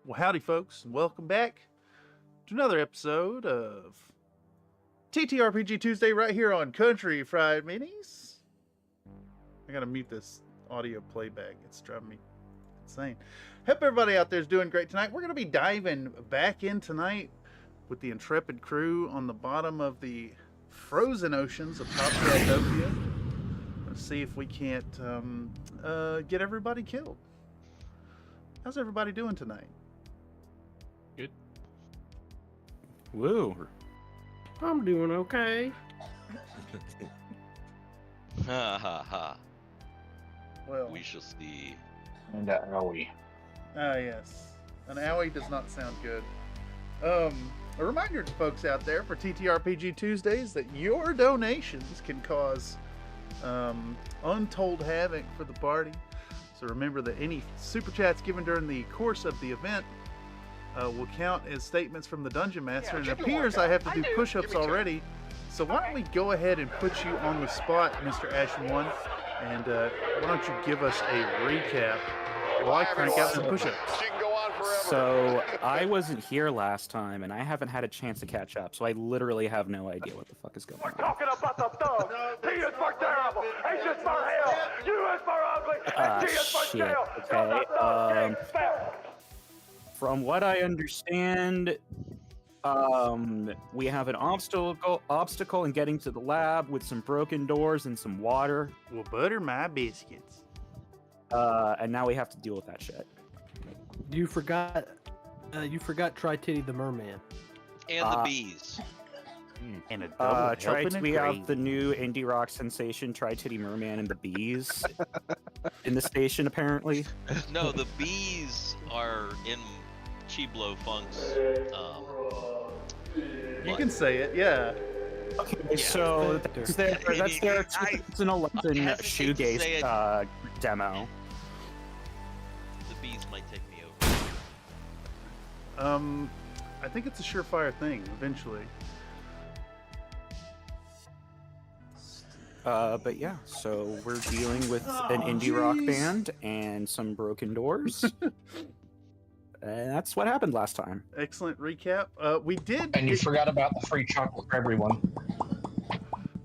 Well, howdy, folks, and welcome back to another episode of TTRPG Tuesday right here on Country Fried Minis. I gotta mute this audio playback. It's driving me insane. Hope everybody out there is doing great tonight. We're gonna be diving back in tonight with the intrepid crew on the bottom of the frozen oceans of Tabletop. Let's see if we can't get everybody killed. How's everybody doing tonight? Good. Woo. I'm doing okay. Ha ha ha. Well, We shall see. And owie. yes. An owie does not sound good. A reminder to folks out there for TTRPG Tuesdays that your donations can cause untold havoc for the party. So remember that any super chats given during the course of the event will count as statements from the Dungeon Master. And it appears I have to do push-ups already. So why don't we go ahead and put you on the spot, Mr. Ashen One, and why don't you give us a recap while I crank out some push-ups. So I wasn't here last time, and I haven't had a chance to catch up, so I literally have no idea what the fuck is going on. Talking about the thumb. T is for terrible. H is for hell. U is for ugly. And T is for Shit. jail. Okay. From what I understand, we have an obstacle in getting to the lab with some broken doors and some water. Well, butter my biscuits. And now we have to deal with that shit. You forgot Tri-Titty the Merman. And the bees. And a double We have the new indie rock sensation, Tri-Titty Merman and the Bees in the station, apparently. No, the bees are in Chiblo Funk's. You can say it, yeah. Okay, Yeah. so that's their 2011 hesitate to say shoegaze demo. The bees might take me over. I think it's a surefire thing eventually. But yeah, so we're dealing with an indie rock band and some broken doors. And that's what happened last time. Excellent recap. We did. And you forgot about the free chocolate for everyone.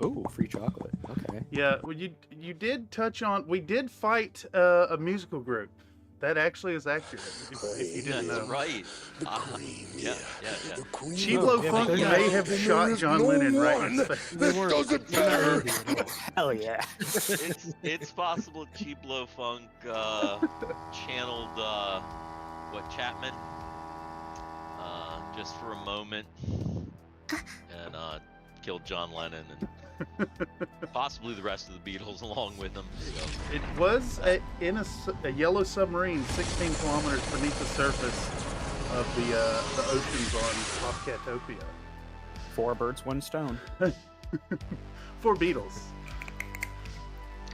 Oh, free chocolate. Okay. Yeah, well, you did touch on. We did fight a musical group. That actually is accurate. If you didn't That's know. right. Yeah. Chiblo Funk may have shot John Lennon right in his face. This doesn't matter. Hell yeah. It's possible Chiblo Funk channeled Chapman just for a moment and killed John Lennon and possibly the rest of the Beatles along with him. So. It was in a yellow submarine 16 kilometers beneath the surface of the oceans on Popcatopia. 4 birds, 1 stone. 4 Beatles.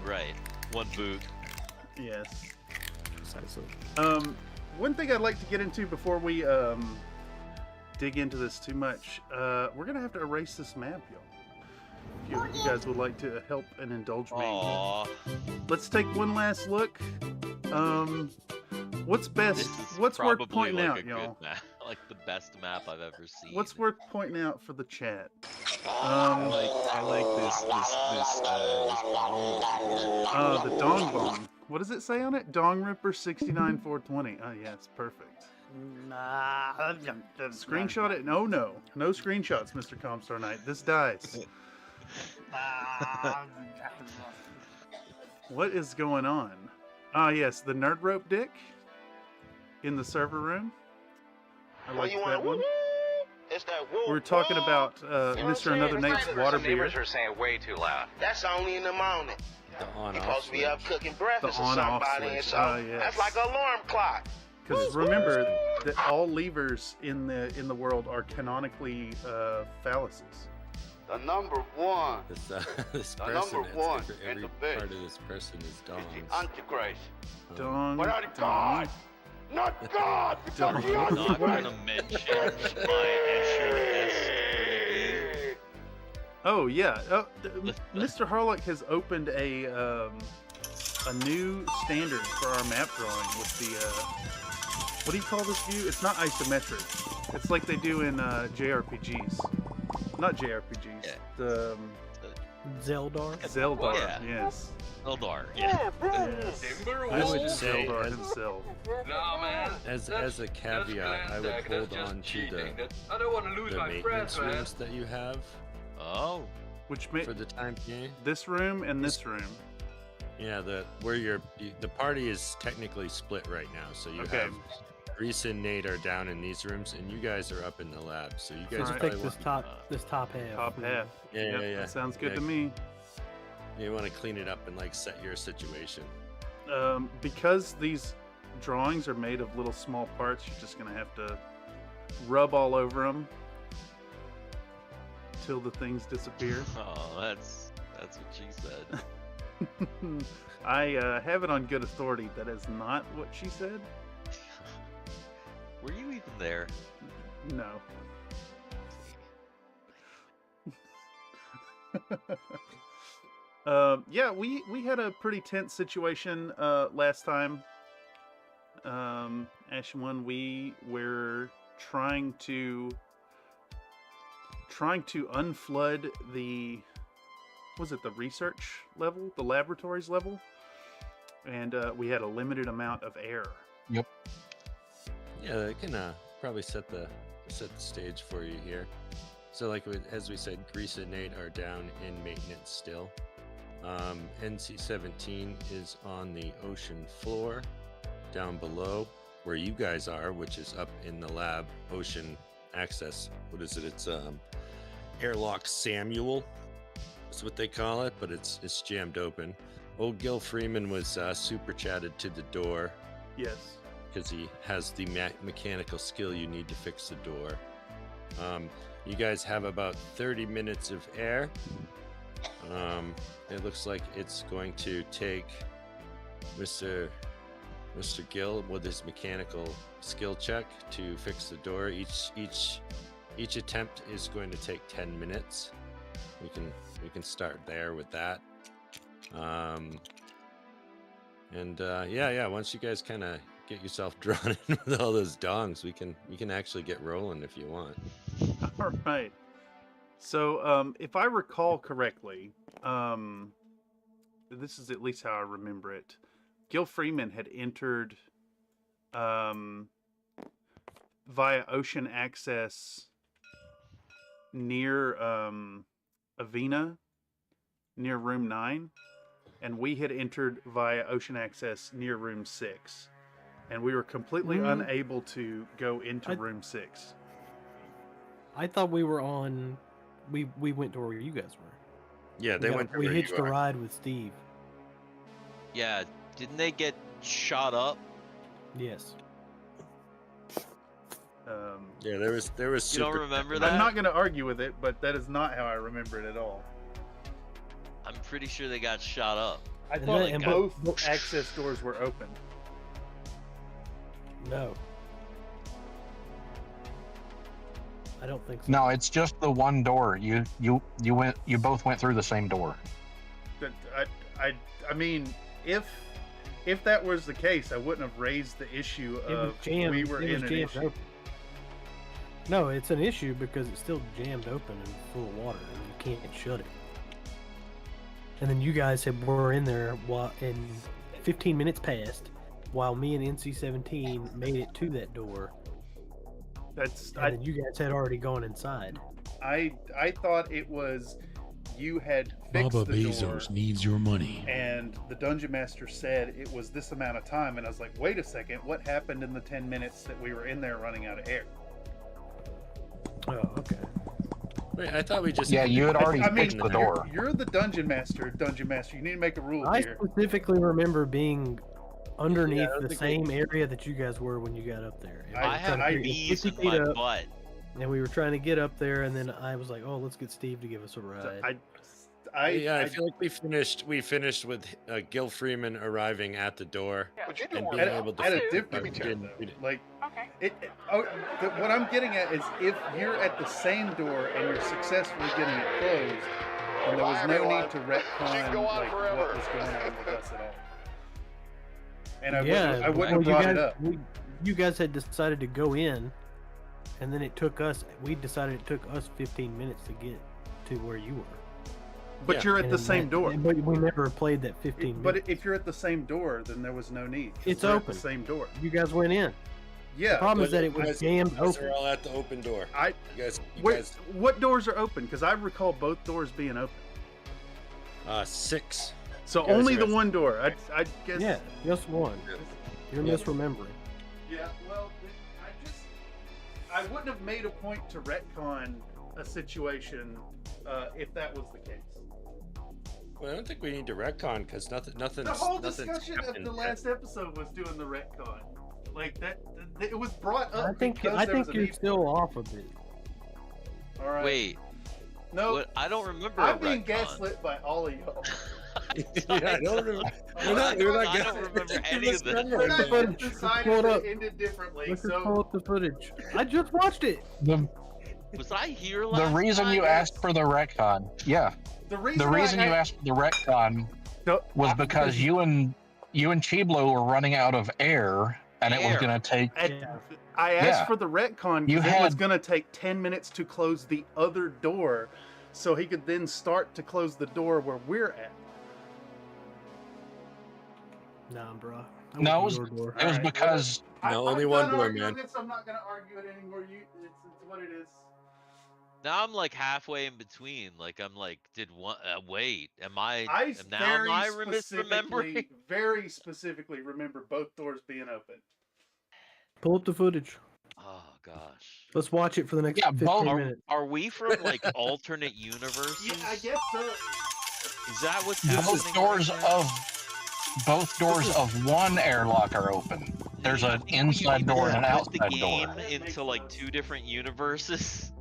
Right. 1 boot. Yes. Precisely. One thing I'd like to get into before we dig into this too much, we're gonna have to erase this map, y'all. If you guys would like to help and indulge me. Aww. Let's take one last look. What's best? This is What's worth probably pointing like out, a good y'all? map, like the best map I've ever seen. What's worth pointing out for the chat? I like this The Dong Bong. What does it say on it? Dong Ripper 69420. Oh yes, perfect. Screenshot it? No screenshots, Mr. Comstar Knight. This dies. What is going on? Ah, yes, the nerd rope dick in the server room. I like that one. We're talking about Mr. Another Nate's water beer. Neighbors are saying way too loud. That's only in the morning. The You're supposed to be up cooking breakfast The or on-off somebody, and switch. so Yes. that's like an alarm clock. Because remember that all levers in the world are canonically phalluses. The number one This The person, number one every and the best part of this person is is the dongs. Antichrist. Dong. But not God! Not God! Dong. Because the I'm not going Antichrist! to mention my insurance. Oh yeah, Mr. Harlock has opened a new standard for our map drawing with What do you call this view? It's not isometric. It's like they do in JRPGs. Not JRPGs. Yeah. The Zeldar. Zeldar. Yeah. Yes. Eldar, yeah. Yes. I would say Zeldar as- himself. Nah, man. As a caveat, I would hold on to I don't want to lose the my friends, maintenance man. rooms that you have Oh. Which made for the time being. this room and this room. Yeah, the party is technically split right now, so you Okay. have Reese and Nate are down in these rooms, and you guys are up in the lab. So you guys Alright. probably Pick this top half. Top half. Yeah, Yep, yeah, yeah. That sounds good Yeah. to me. You want to clean it up and like set your situation. Because these drawings are made of little small parts, you're just gonna have to rub all over them till the things disappear. Oh, that's what she said. I have it on good authority that is not what she said. Were you even there? No. Yeah, we had a pretty tense situation last time. Ash One, we were trying to unflood the research level, the laboratories level, and we had a limited amount of air. Yeah, I can probably set the stage for you here. So, like as we said, Grease and Nate are down in maintenance still. NC-17 is on the ocean floor, down below where you guys are, which is up in the lab. Ocean access. What is it? It's airlock Samuel. That's what they call it, but it's jammed open. Old Gil Freeman was super chatted to the door Yes. because he has the mechanical skill you need to fix the door. You guys have about 30 minutes of air. It looks like it's going to take Mr. Gill with his mechanical skill check to fix the door. Each attempt is going to take 10 minutes. We can start there with that. Once you guys kind of get yourself drawn in with all those dongs, we can actually get rolling if you want. All right. So, if I recall correctly, this is at least how I remember it. Gil Freeman had entered via ocean access near Avena, near room 9, and we had entered via ocean access near room 6, and we were completely unable to go into room 6. I thought we were on. We went to where you guys were. Yeah, they went. We hitched a ride with Steve. Yeah, didn't they get shot up? Yes. Yeah, there was. You don't remember that? I'm not going to argue with it, but that is not how I remember it at all. I'm pretty sure they got shot up. I And thought that- and both access doors were open. No. I don't think so. No, it's just the one door. You both went through the same door. But I mean, if that was the case, I wouldn't have raised the issue It was of jammed. we were it was in an jammed issue. open. No, it's an issue because it's still jammed open and full of water, and you can't shut it. And then you guys were in there and 15 minutes passed while me and NC-17 made it to that door. That's And then you guys had already gone inside. I thought it was you had fixed Baba the Bezos door, needs your money. and the dungeon master said it was this amount of time, and I was like, wait a second, what happened in the 10 minutes that we were in there running out of air? Oh, okay. Wait, I thought we just. Yeah, you had already I mean, fixed the door. You're the dungeon master. You need to make a rule I here. specifically remember being underneath Yeah, I don't the think same area that you guys were when you got up there. And I we I were have trying to get bees in 50 feet my up, butt. and we were trying to get up there, and then I was like, "Oh, let's get Steve to give us a ride." I feel like we finished with Gil Freeman arriving at the door But you and do being at able to. a fix- different we didn't- we didn't- like what I'm getting at is if you're at the same door and you're successfully getting it closed, then there was no need to retcon go on like, forever. what was going on with us at all. And I yeah, wouldn't have well, brought you it guys, up. you guys had decided to go in, and then we decided it took us 15 minutes to get to where you were. But Yeah. you're at the same door. But we never played that 15 But minutes. if you're at the same door, then there was no need. 'cause It's we're at open. the same door. You guys went in. Yeah. The problem is that it was jammed You guys open. are all at the open door. You Wait, guys, what doors are open? Because I recall both doors being open. 6. So You guys only are the at- one door. I guess. Yeah, just one. You're Yeah. misremembering. Yeah. Well, I wouldn't have made a point to retcon a situation if that was the case. Well, I don't think we need to retcon because nothing. The whole discussion of the last episode was doing the retcon. Like that, it was brought up. I think because there was a you're need still off of it. for it. All right. Wait, No, what? I don't remember. I'm a being retcon. gaslit by all of y'all. I don't remember. We're not I don't remember any of this. We're not Footage. just decided Pull it up. it ended differently. Let's just So pull up the footage. I just watched it. Was I here The last reason time? you asked for the retcon, yeah, the reason, the reason you asked for the retcon was because you and Chiblo were running out of air, and it was Air. going to take. I asked Yeah. for the retcon You because it was had- going to take 10 minutes to close the other door, so he could then start to close the door where we're at. Nah, bro. No, it was Alright, because No, I'm only one done door, arguing man. This, I'm not going to argue it anymore. It's what it is. Now I'm like halfway in between. Like I'm like, did one? Wait, am I? I now am I misremembering? very specifically remember both doors being open. Pull up the footage. Oh gosh. Let's watch it for the next Yeah, 15 both- minutes. Are we from like alternate universes? Yeah, I guess so. Is that what's both happening doors right now? of one airlock are open. There's I an think we inside door and an put the outside door. game into like 2 different universes.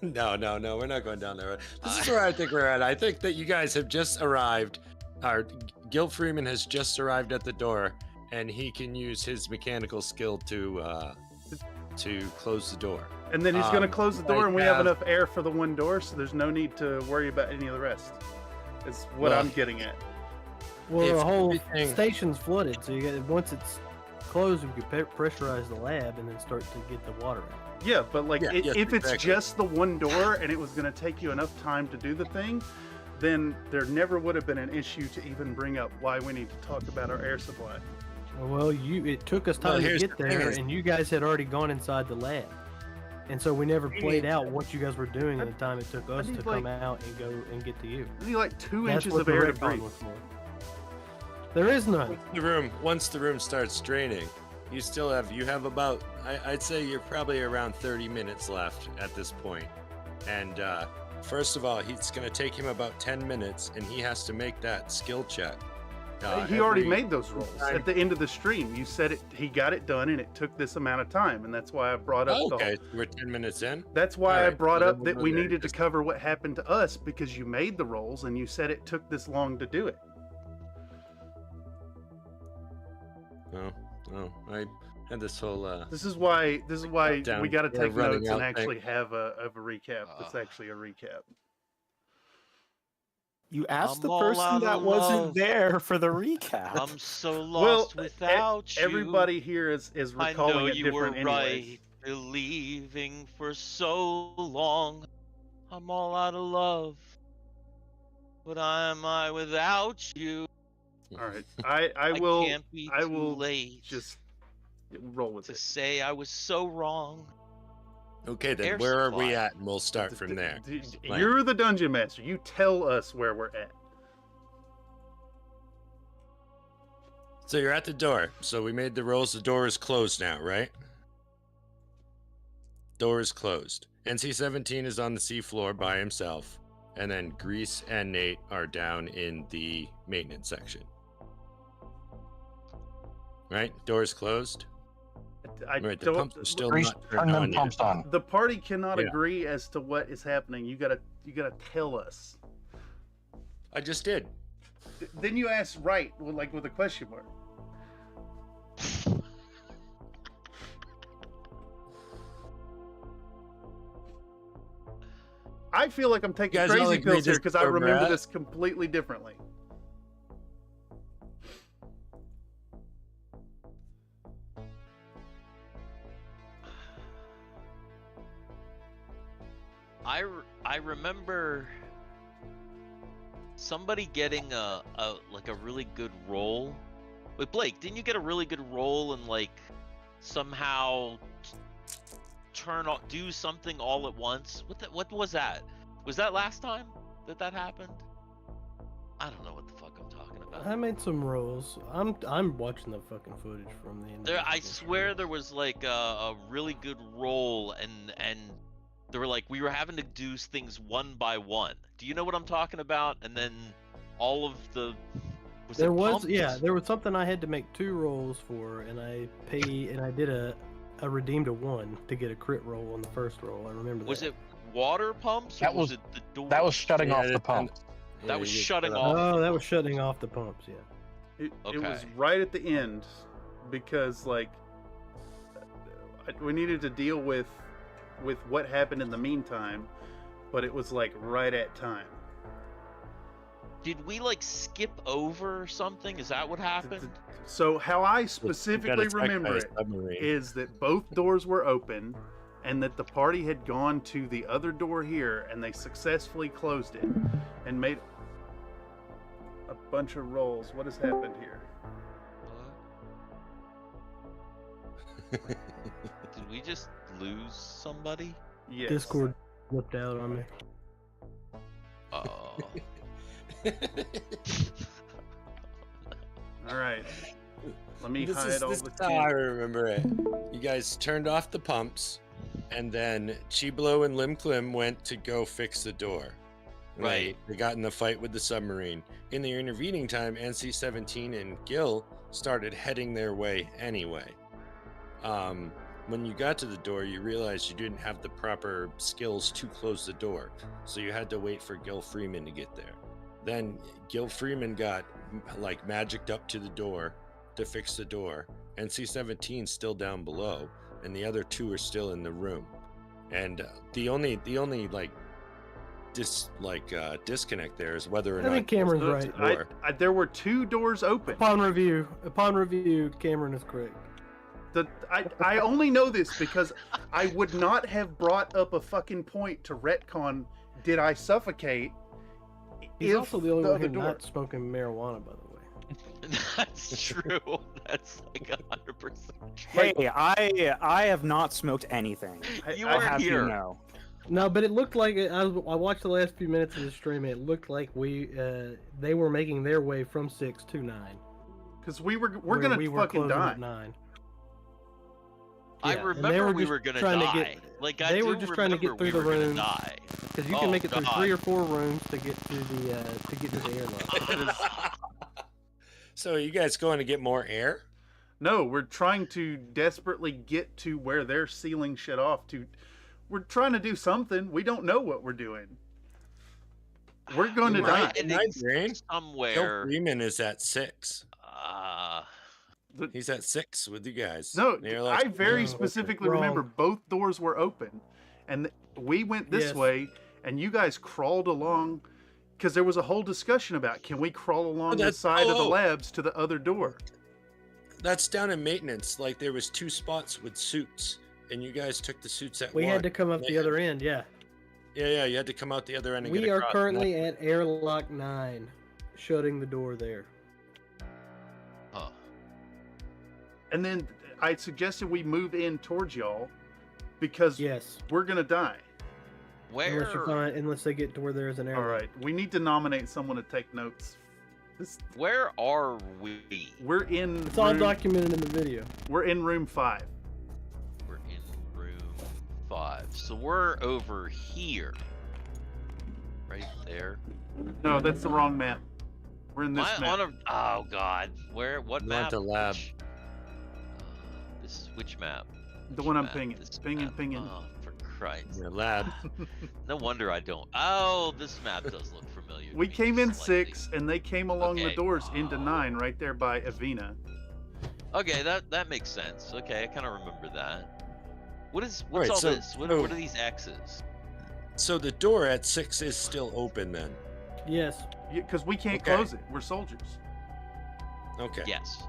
No, we're not going down there. This is where I think we're at. I think that you guys have just arrived. Gil Freeman has just arrived at the door, and he can use his mechanical skill to close the door. And then he's going to Um, close the door, I and we have have- enough air for the one door, so there's no need to worry about any of the rest. Is what Well, I'm getting at. Well, If the whole everything- station's flooded, so once it's closed, we can pressurize the lab and then start to get the water out. Yeah, but like Yeah, yes, if it's exactly. just the one door and it was going to take you enough time to do the thing, then there never would have been an issue to even bring up why we need to talk about our air supply. Well, it took us Well, time to here's get the thing there, is- and you guys had already gone inside the lab. And so we never played out what you guys were doing in the time it took us need, to come out and go and get to you. I need like 2 That's inches what of the air to retcon breathe. was for. There is none. Once the room starts draining, you have about, I'd say you're probably around 30 minutes left at this point. And first of all, it's going to take him about 10 minutes, and he has to make that skill check. He already every made those rolls time. at the end of the stream. You said it. He got it done, and it took this amount of time, and that's why I brought up. Oh, the okay, we're 10 minutes in. That's why I Alright, brought so then up we'll that go we there. needed to cover what happened to us because you made the rolls and you said it took this long to do it. Oh, I had this whole. This is why Down. we got to We're take running notes and out, actually have a recap. That's Ah. actually a recap. You asked I'm the all person out that of wasn't love. there for the recap. I'm so Well, lost without you. everybody here is I recalling know it you were different anyways. right, believing for so long. I'm all out of love. What am I without you? All right, I will can't be I too will late just roll with to it. say I was so wrong. Okay, then Air where are we supply. at? And we'll start from there. Like- You're the dungeon master. You tell us where we're at. So you're at the door. So we made the rolls. The door is closed now, right? Door is closed. NC-17 is on the seafloor by himself. And then Grease and Nate are down in the maintenance section. Right? Door is closed. I Right, the don't. pumps are still Grease, not turn turned them on yet. pumps on. The party cannot Yeah. agree as to what is happening. You gotta tell us. I just did. Then you ask right, like with a question mark. I feel like I'm taking You guys all crazy agree pills here this because is I where we're remember at? this completely differently. I remember somebody getting a really good roll. Wait, Blake, didn't you get a really good roll and like somehow do something all at once? What was that? Was that last time that happened? I don't know what the fuck I'm talking about. I made some rolls. I'm watching the fucking footage from the end. I swear there was like a really good roll, and they were like, we were having to do things one by one. Do you know what I'm talking about? And then all of the there was something I had to make 2 rolls for, and I did a redeemed a 1 to get a crit roll on the first roll. I remember that. Was it water pumps? That or was it the door? That was shutting off the pump. That was shutting off. Oh, that was shutting off the pumps. Yeah. It was right at the end, because like we needed to deal with what happened in the meantime, but it was like right at time. Did we like skip over something? Is that what happened? So how I specifically remember it is that both doors were open, and that the party had gone to the other door here, and they successfully closed it and made a bunch of rolls. What has happened here? Did we just lose somebody? Yes. Discord flipped out on me. Oh. All right. Let me hide all the This is how I remember it. You guys turned off the pumps, and then Chiblo and Lim Klim went to go fix the door. Right. They got in the fight with the submarine. In the intervening time, NC-17 and Gil started heading their way anyway. When you got to the door, you realized you didn't have the proper skills to close the door, so you had to wait for Gil Freeman to get there. Then Gil Freeman got like magicked up to the door to fix the door. NC-17's still down below, and the other 2 are still in the room. And the only like disconnect there is whether or not. I think Cameron's right. There were 2 doors open. Upon review, Cameron is correct. I only know this because I would not have brought up a fucking point to retcon. Did I suffocate? He's also the only one who's not smoking marijuana, by the way. That's true. That's like 100% true. Hey, I have not smoked anything. You weren't here. You know. No, but it looked like I watched the last few minutes of the stream. And it looked like they were making their way from 6 to 9. Because we're gonna fucking die. At 9. I remember we were gonna die. They were just trying to get through the rooms. Because you can make it through 3 or 4 rooms to get to the airlock. So are you guys going to get more air? No, we're trying to desperately get to where they're sealing shit off. We're trying to do something. We don't know what we're doing. We're going to die. Somewhere. Gil Freeman is at 6. He's at 6 with you guys. No, I very specifically remember both doors were open, and we went this way, and you guys crawled along, because there was a whole discussion about, can we crawl along the side of the labs to the other door? That's down in maintenance. Like, there was 2 spots with suits, and you guys took the suits at We one. had to come up the other end, yeah. Yeah, you had to come out the other end and get We are across. currently at airlock 9, shutting the door there. Huh. And then I suggested we move in towards y'all, because we're going to die. Where? Unless they get to where there is an airlock. All right, we need to nominate someone to take notes. Where are we? We're in. It's all documented in the video. We're in room 5. We're in room 5. So we're over here. Right there. No, that's the wrong map. We're in this map. Oh God, where? What map? The lab. Which map? The one I'm pinging. Pinging. Oh, for Christ. Your lab. No wonder I don't. Oh, this map does look familiar. We came in 6, and they came along the doors into 9, right there by Avina. Okay, that makes sense. Okay, I kind of remember that. What's Right, all so- this? What are these X's? So the door at 6 is still open then? Yes. Because we can't close it. We're soldiers. Okay. Yes.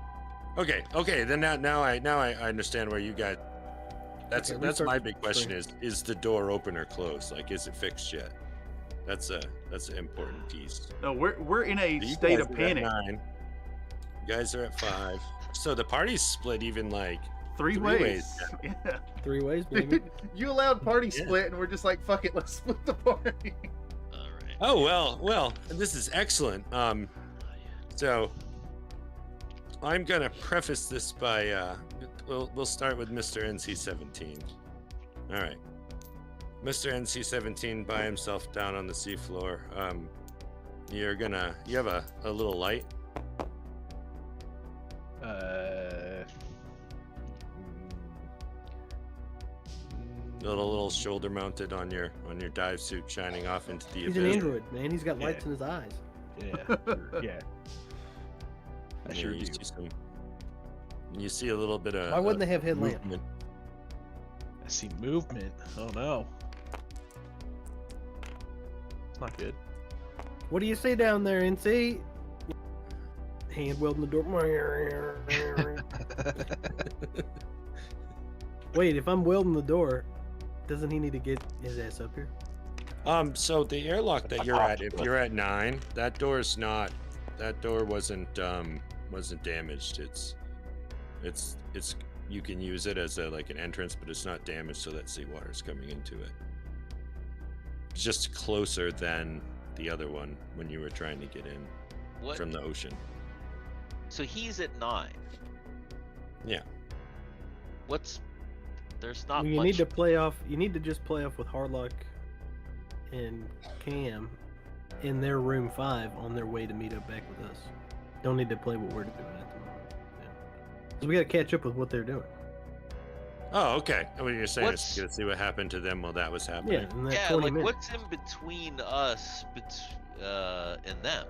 Okay. Then now I understand where you guys. That's Okay, that's restart my the big question screen. is the door open or closed? Like, is it fixed yet? That's an important piece. No, we're in a You state guys of are at panic. 9. You guys are at 5. So the party's split even like Three three ways. ways now. Yeah. 3 ways, baby. You allowed party Yeah. split, and we're just like, fuck it, let's split the party. All right. Oh well, this is excellent. So I'm gonna preface this by we'll start with Mr. NC-17. All right, Mr. NC-17 by himself down on the seafloor. You have a little light. Little shoulder mounted on your dive suit, shining off into the He's an abyss. android, man. He's got lights in his eyes. Yeah. Yeah. I sure you do. You see a little bit of. Why wouldn't they have headlamp? movement. I see movement. Oh no. It's not good. What do you see down there, NC? Hand welding the door. Wait, if I'm welding the door, doesn't he need to get his ass up here? So the airlock that you're at, if you're at 9, that door wasn't damaged. It's you can use it as like an entrance, but it's not damaged, so that seawater's coming into it. It's just closer than the other one when you were trying to get in What? from the ocean. So he's at 9. Yeah. There's not You much. need to play off. You need to just play off with Harlock and Cam in their room 5 on their way to meet up back with us. Don't need to play what we're doing at the moment. Yeah. 'Cause we got to catch up with what they're doing. Oh, okay. And what you're saying What's- is to see what happened to them while that was Yeah, happening. in that Yeah, 20 like minutes. what's in between us, and them?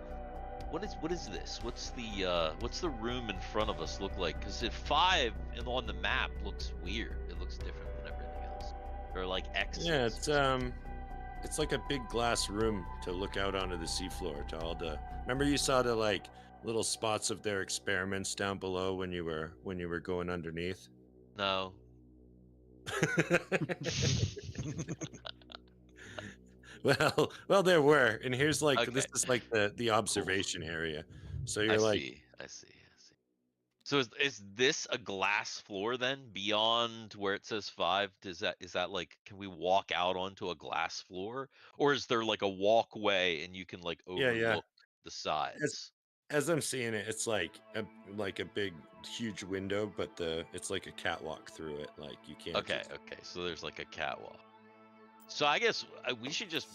What is this? What's the room in front of us look like? Because if 5 and on the map looks weird, it looks different than everything else. Or like X's. Yeah, it's like a big glass room to look out onto the seafloor to all the. Remember you saw the like little spots of their experiments down below when you were going underneath? No. well, there were, and here's like this Okay. is like the observation area. So you're I like, see. So is this a glass floor then beyond where it says 5? Is that like, can we walk out onto a glass floor, or is there like a walkway and you can like Yeah, overlook yeah. the sides? as I'm seeing it, it's like a big, huge window, but it's like a catwalk through it. Like you can't. Okay, so there's like a catwalk. So I guess we should just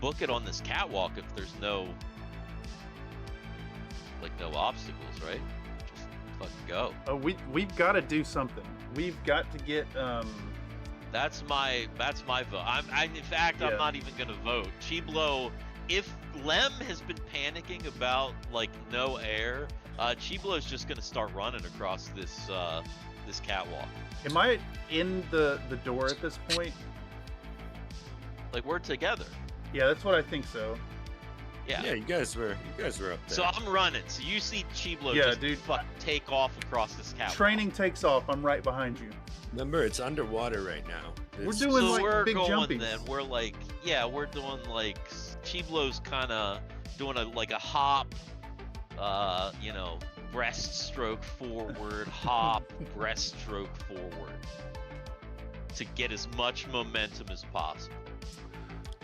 book it on this catwalk if there's no obstacles, right? Just fucking go. Oh, we've got to do something. We've got to get That's my vote. In fact, Yeah. I'm not even gonna vote. Chiblo, if Lem has been panicking about like no air, Chiblo's just gonna start running across this catwalk. Am I in the door at this point? Like we're together. Yeah, that's what I think so. Yeah. Yeah, you guys were up there. So I'm running. So you see Chiblo Yeah, just dude. take off across this catwalk. Training takes off. I'm right behind you. Remember, it's underwater right now. We're It's- doing so like we're big going jumpies. then. We're like, yeah, we're doing like Chiblo's kind of doing a hop, breaststroke forward, hop, breaststroke forward to get as much momentum as possible.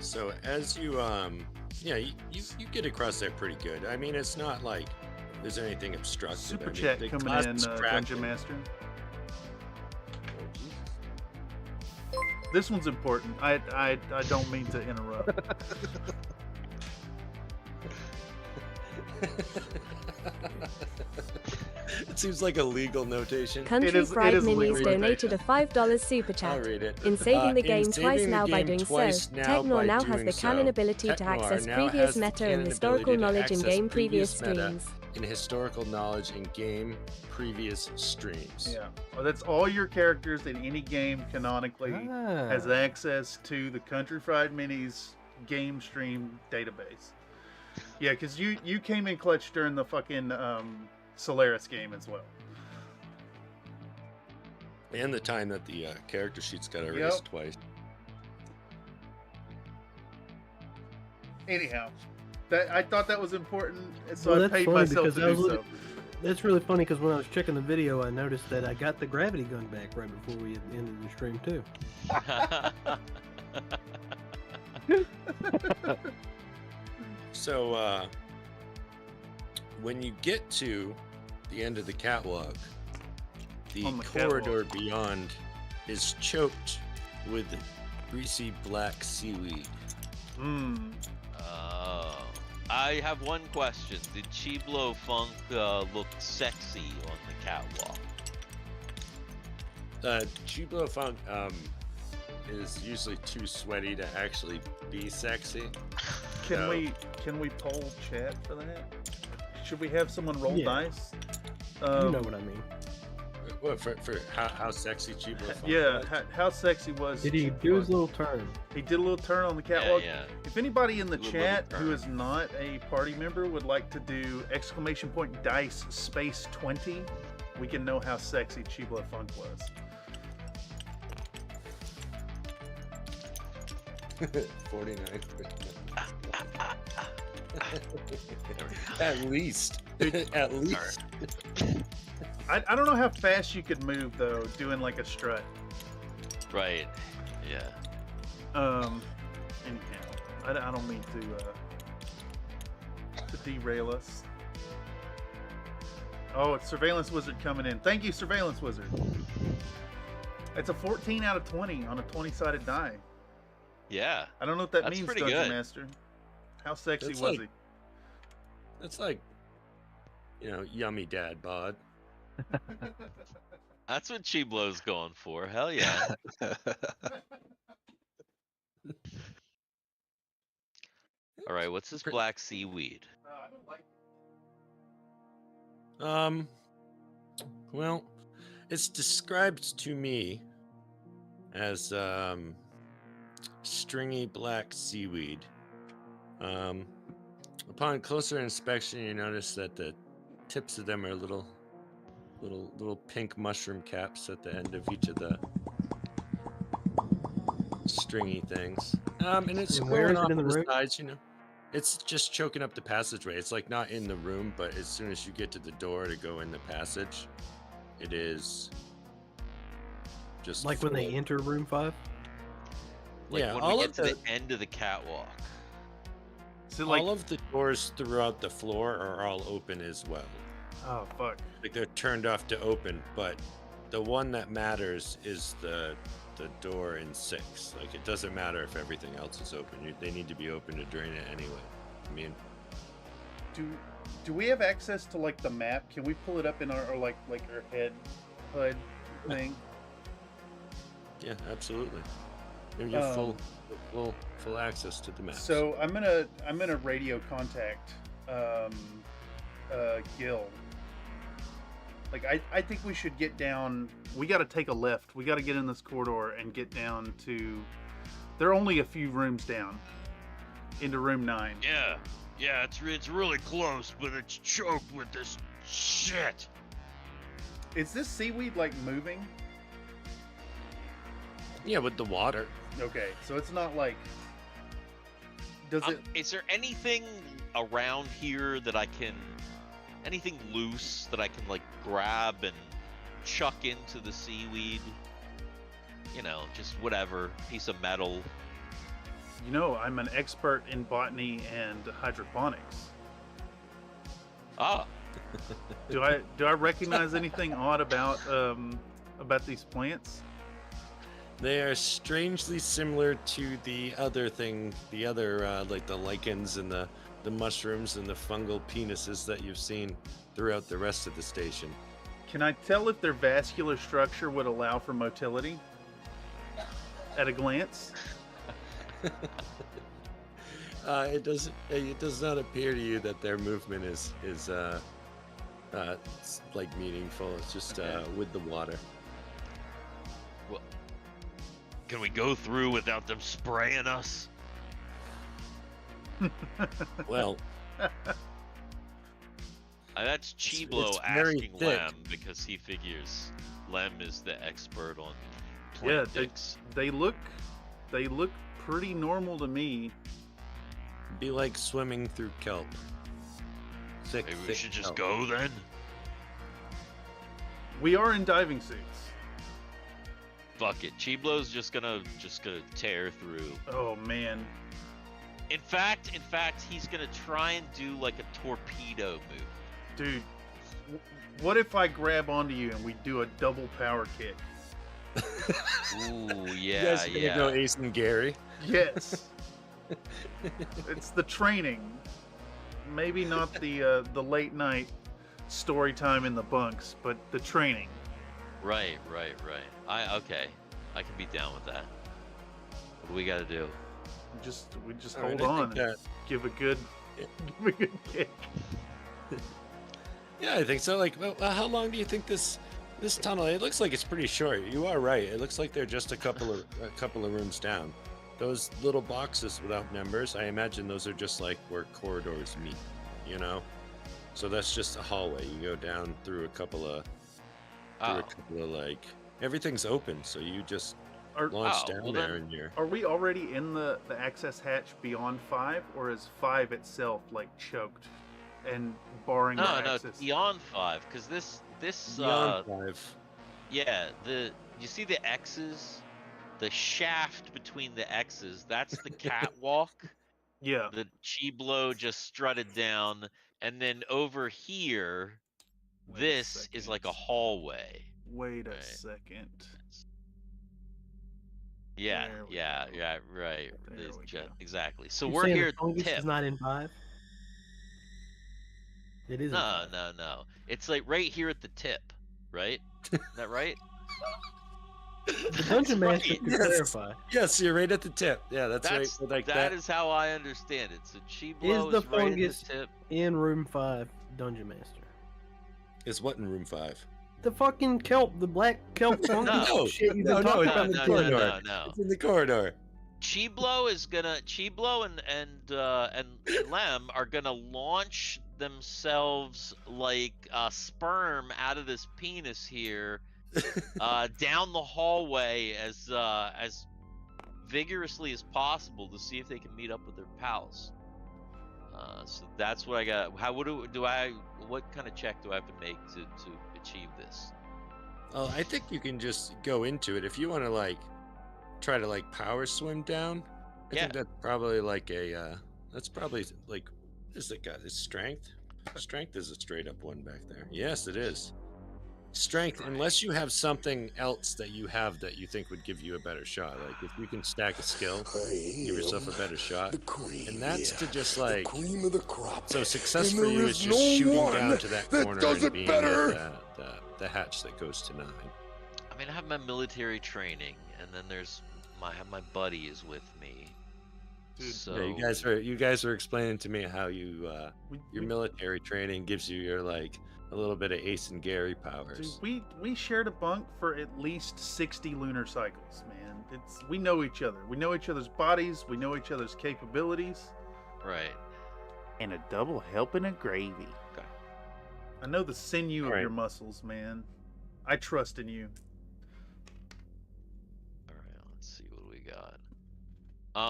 So as you you get across there pretty good. I mean, it's not like there's anything obstructive. Super I mean, chat the coming glass in, is Dungeon cracking. Master. Oh, Jesus. This one's important. I don't mean to interrupt. It seems like a legal notation. Country It is Fried legal. Minis Read it. donated a $5 super I'll chat. read it. In saving the In game saving twice the now by game doing so, twice now Technor by now has doing the canon so, ability to Technor access now previous has the meta canon and historical ability to knowledge in access game previous previous meta. streams. In historical knowledge in game previous streams. Yeah, well, that's all your characters in any game canonically has access to the Country Fried Minis game stream database. Yeah, because you came in clutch during the fucking Solaris game as well. And the time that the character sheets got erased twice. Anyhow, I thought that was important, and so Well, I that's paid funny myself because to I was do so. looking- That's really funny because when I was checking the video, I noticed that I got the gravity gun back right before we ended the stream too. So, when you get to the end of the catwalk, the On the corridor beyond is choked with greasy black seaweed. Hmm. Oh. I have one question. Did Chiblo Funk look sexy on the catwalk? Chiblo Funk is usually too sweaty to actually be sexy. Can So- we poll chat for that? Should we have someone roll Yeah. dice? You know what I mean. What for how sexy Chiblo Funk Yeah, was? how sexy was? Did he Chiblo do his Funk? little turn? He did a little turn on the catwalk. Yeah. If anybody in the Little chat turn. who is not a party member would like to do ! Dice space 20, we can know how sexy Chiblo Funk was. 49. At least. At least. I don't know how fast you could move though, doing like a strut. Right. Yeah. Anyhow, I don't mean to derail us. Oh, it's Surveillance Wizard coming in. Thank you, Surveillance Wizard. It's a 14 out of 20 on a 20-sided die. Yeah. I don't know what that That's means, pretty Dungeon good. Master. How sexy That's was like- he? That's like, yummy dad bod. That's what Chiblo's going for. Hell yeah. All right, what's this black seaweed? Well, it's described to me as stringy black seaweed. Upon closer inspection, you notice that the tips of them are little pink mushroom caps at the end of each of the stringy things. And it's And where growing is it off in of the the room? sides, It's just choking up the passageway. It's like not in the room, but as soon as you get to the door to go in the passage, it is just Like when they full. enter room 5? Like Yeah, when all we of get to the- the end of the catwalk. So like, all of the doors throughout the floor are all open as well. oh fuck. Like they're turned off to open, but the one that matters is the door in 6. Like it doesn't matter if everything else is open. They need to be open to drain it anyway. I mean, Do we have access to like the map? Can we pull it up in our like our head HUD thing? yeah, absolutely. You have full access to the map. So I'm gonna radio contact Gil. Like I think we should get down. We got to take a lift. We got to get in this corridor and get down to. They're only a few rooms down. Into room 9. Yeah, it's really close, but it's choked with this shit. Is this seaweed like moving? yeah, with the water. Okay, so it's not like. Does it? Is there anything around here that I can, anything loose that I can like grab and chuck into the seaweed? Just whatever, piece of metal. I'm an expert in botany and hydroponics. Ah, Do I recognize anything odd about these plants? They are strangely similar to the other like the lichens and the mushrooms and the fungal penises that you've seen throughout the rest of the station. Can I tell if their vascular structure would allow for motility? At a glance? It does not appear to you that their movement is like meaningful. It's just with the water. well, can we go through without them spraying us? Well, That's Chiblo it's very asking thick. Lem because he figures Lem is the expert on Yeah, plant dicks. they look pretty normal to me. Be like swimming through kelp. Thick, Maybe we thick should just kelp. go then. We are in diving suits. Fuck it. Chiblo's just gonna tear through. Oh man. In fact, he's gonna try and do like a torpedo move. Dude, what if I grab onto you and we do a double power kick? Ooh, You yeah, guys are gonna go Ace and Gary. Yes. It's the training. Maybe not the late night story time in the bunks, but the training. Right. Okay. I can be down with that. What do we gotta do? We just All right, hold I on think and give a good kick. Yeah, I think so. Like, well, how long do you think this tunnel? It looks like it's pretty short. You are right. It looks like they're just a couple of rooms down. Those little boxes without numbers, I imagine those are just like where corridors meet. You know, so that's just a hallway. You go down through a couple of like everything's open, so you just launch down there and you're. Are we already in the access hatch beyond 5, or is 5 itself like choked and barring No, access? beyond 5, because this Beyond 5. yeah, you see the X's, the shaft between the X's, that's the catwalk. Yeah. The Chiblo just strutted down, and then over here, Wait a this is like a second. hallway. Wait a Right. second. Yeah, There we yeah, go. yeah, right. There we go. Exactly. So You're we're saying here the at the fungus tip. is not in 5? It is. No. It's like right here at the tip, right? Is that right? The dungeon That's master right. could Yes. clarify. Yes, you're right at the tip. Yeah, that's right. Like that is how I understand it. So Chiblo Is the is right at fungus the tip. in room 5, dungeon master? is what in room 5? The fucking kelp, the black kelp fungus No. shit you've No, been no, talking it's about. in the No. corridor. No. It's in the corridor. Chiblo and Lem are gonna launch themselves like sperm out of this penis here, down the hallway as vigorously as possible to see if they can meet up with their pals. So that's what I got. What kind of check do I have to make to achieve this? Oh, I think you can just go into it if you want to like try to like power swim down. I think that's probably like that's probably like is it got is strength? Strength is a straight up one back there. Yes, it is. Strength, unless you have something else that you have that you think would give you a better shot. Like if you can stack a skill, give yourself a better shot. And that's to just like cream of the crop. so success And for there you is is just no shooting one down to that that corner does and it being better. at the hatch that goes to 9. I mean, I have my military training, and then I have my buddy is with me. Dude, So Yeah, you guys were explaining to me how you We- your we- military training gives you your like a little bit of Ace and Gary Dude, powers. we shared a bunk for at least 60 lunar cycles, man. We know each other. We know each other's bodies. We know each other's capabilities. right. And a double helping of gravy. I know the sinew of Right. your muscles, man. I trust in you. All right, let's see what we got.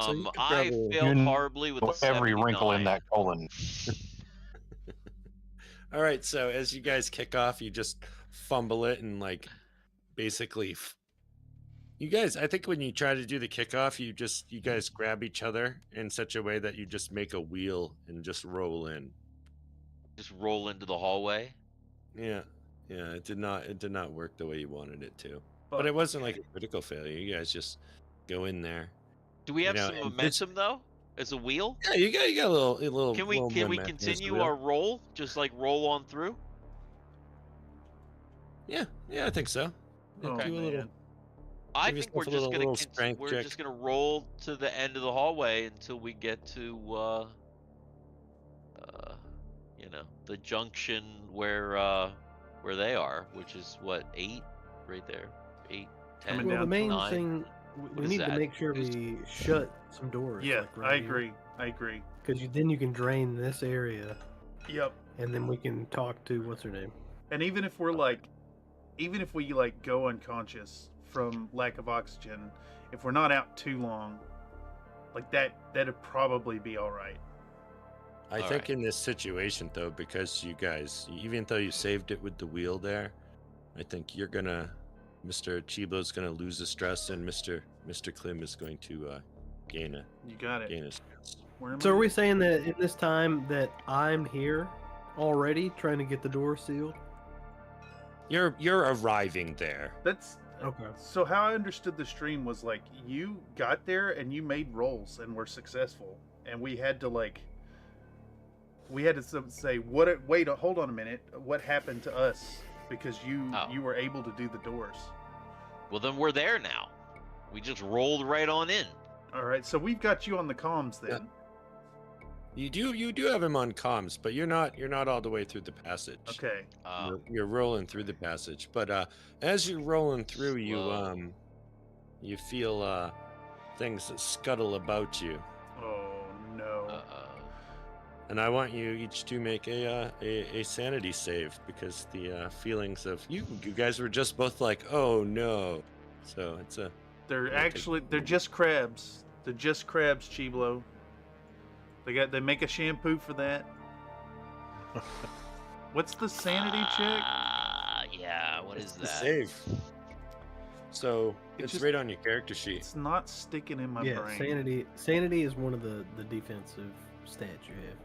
So you could I probably- failed You horribly with the Every wrinkle in 79. that colon. All right, so as you guys kick off, you just fumble it and like basically you guys, I think when you try to do the kickoff, you guys grab each other in such a way that you just make a wheel and just roll in. Just roll into the hallway. Yeah. It did not work the way you wanted it to. But it wasn't like a critical failure. You guys just go in there. Do we You have know, some and momentum though? As a wheel? Yeah, you got a little. Can we momentum as continue the wheel. our roll? Just like roll on through? Yeah, I think so. Yeah, Oh, do a little. man. I Give think we're yourself a just gonna little strength we're check. just gonna roll to the end of the hallway until we get to the junction where they are, which is what, 8 right there. 8, 10, Coming Well, the down main 9. thing, What we is need to that? make sure Is- we shut some doors. Yeah, like, right I here. agree. I agree. Because then you can drain this area, Yep. and then we can talk to what's her name. And even if we're like even if we like go unconscious from lack of oxygen, if we're not out too long, like that'd probably be all right. I think in this situation, though, because you guys, even though you saved it with the wheel there, I think you're gonna, Mr. Chiblo's gonna lose the stress, and Mr. Klim is going to gain a. You got it. Gain a stress. So are we saying that in this time that I'm here already trying to get the door sealed? You're arriving there. That's okay. So how I understood the stream was like you got there and you made rolls and were successful, and we had to say wait, hold on a minute, what happened to us because you were able to do the doors. Well, then we're there now. We just rolled right on in. All right, so we've got you on the comms then. Yeah. You do have him on comms, but you're not all the way through the passage. Okay. You're rolling through the passage, but as you're rolling through, you feel things that scuttle about you. Oh no. And I want you each to make a sanity save, because the feelings of you guys were just both like, oh no. So it's a. They're just crabs. They're just crabs, Chiblo. They make a shampoo for that. What's the sanity check? Yeah, what is that? The save. So it's right on your character sheet. It's not sticking in my brain. Sanity is one of the defensive stats you have.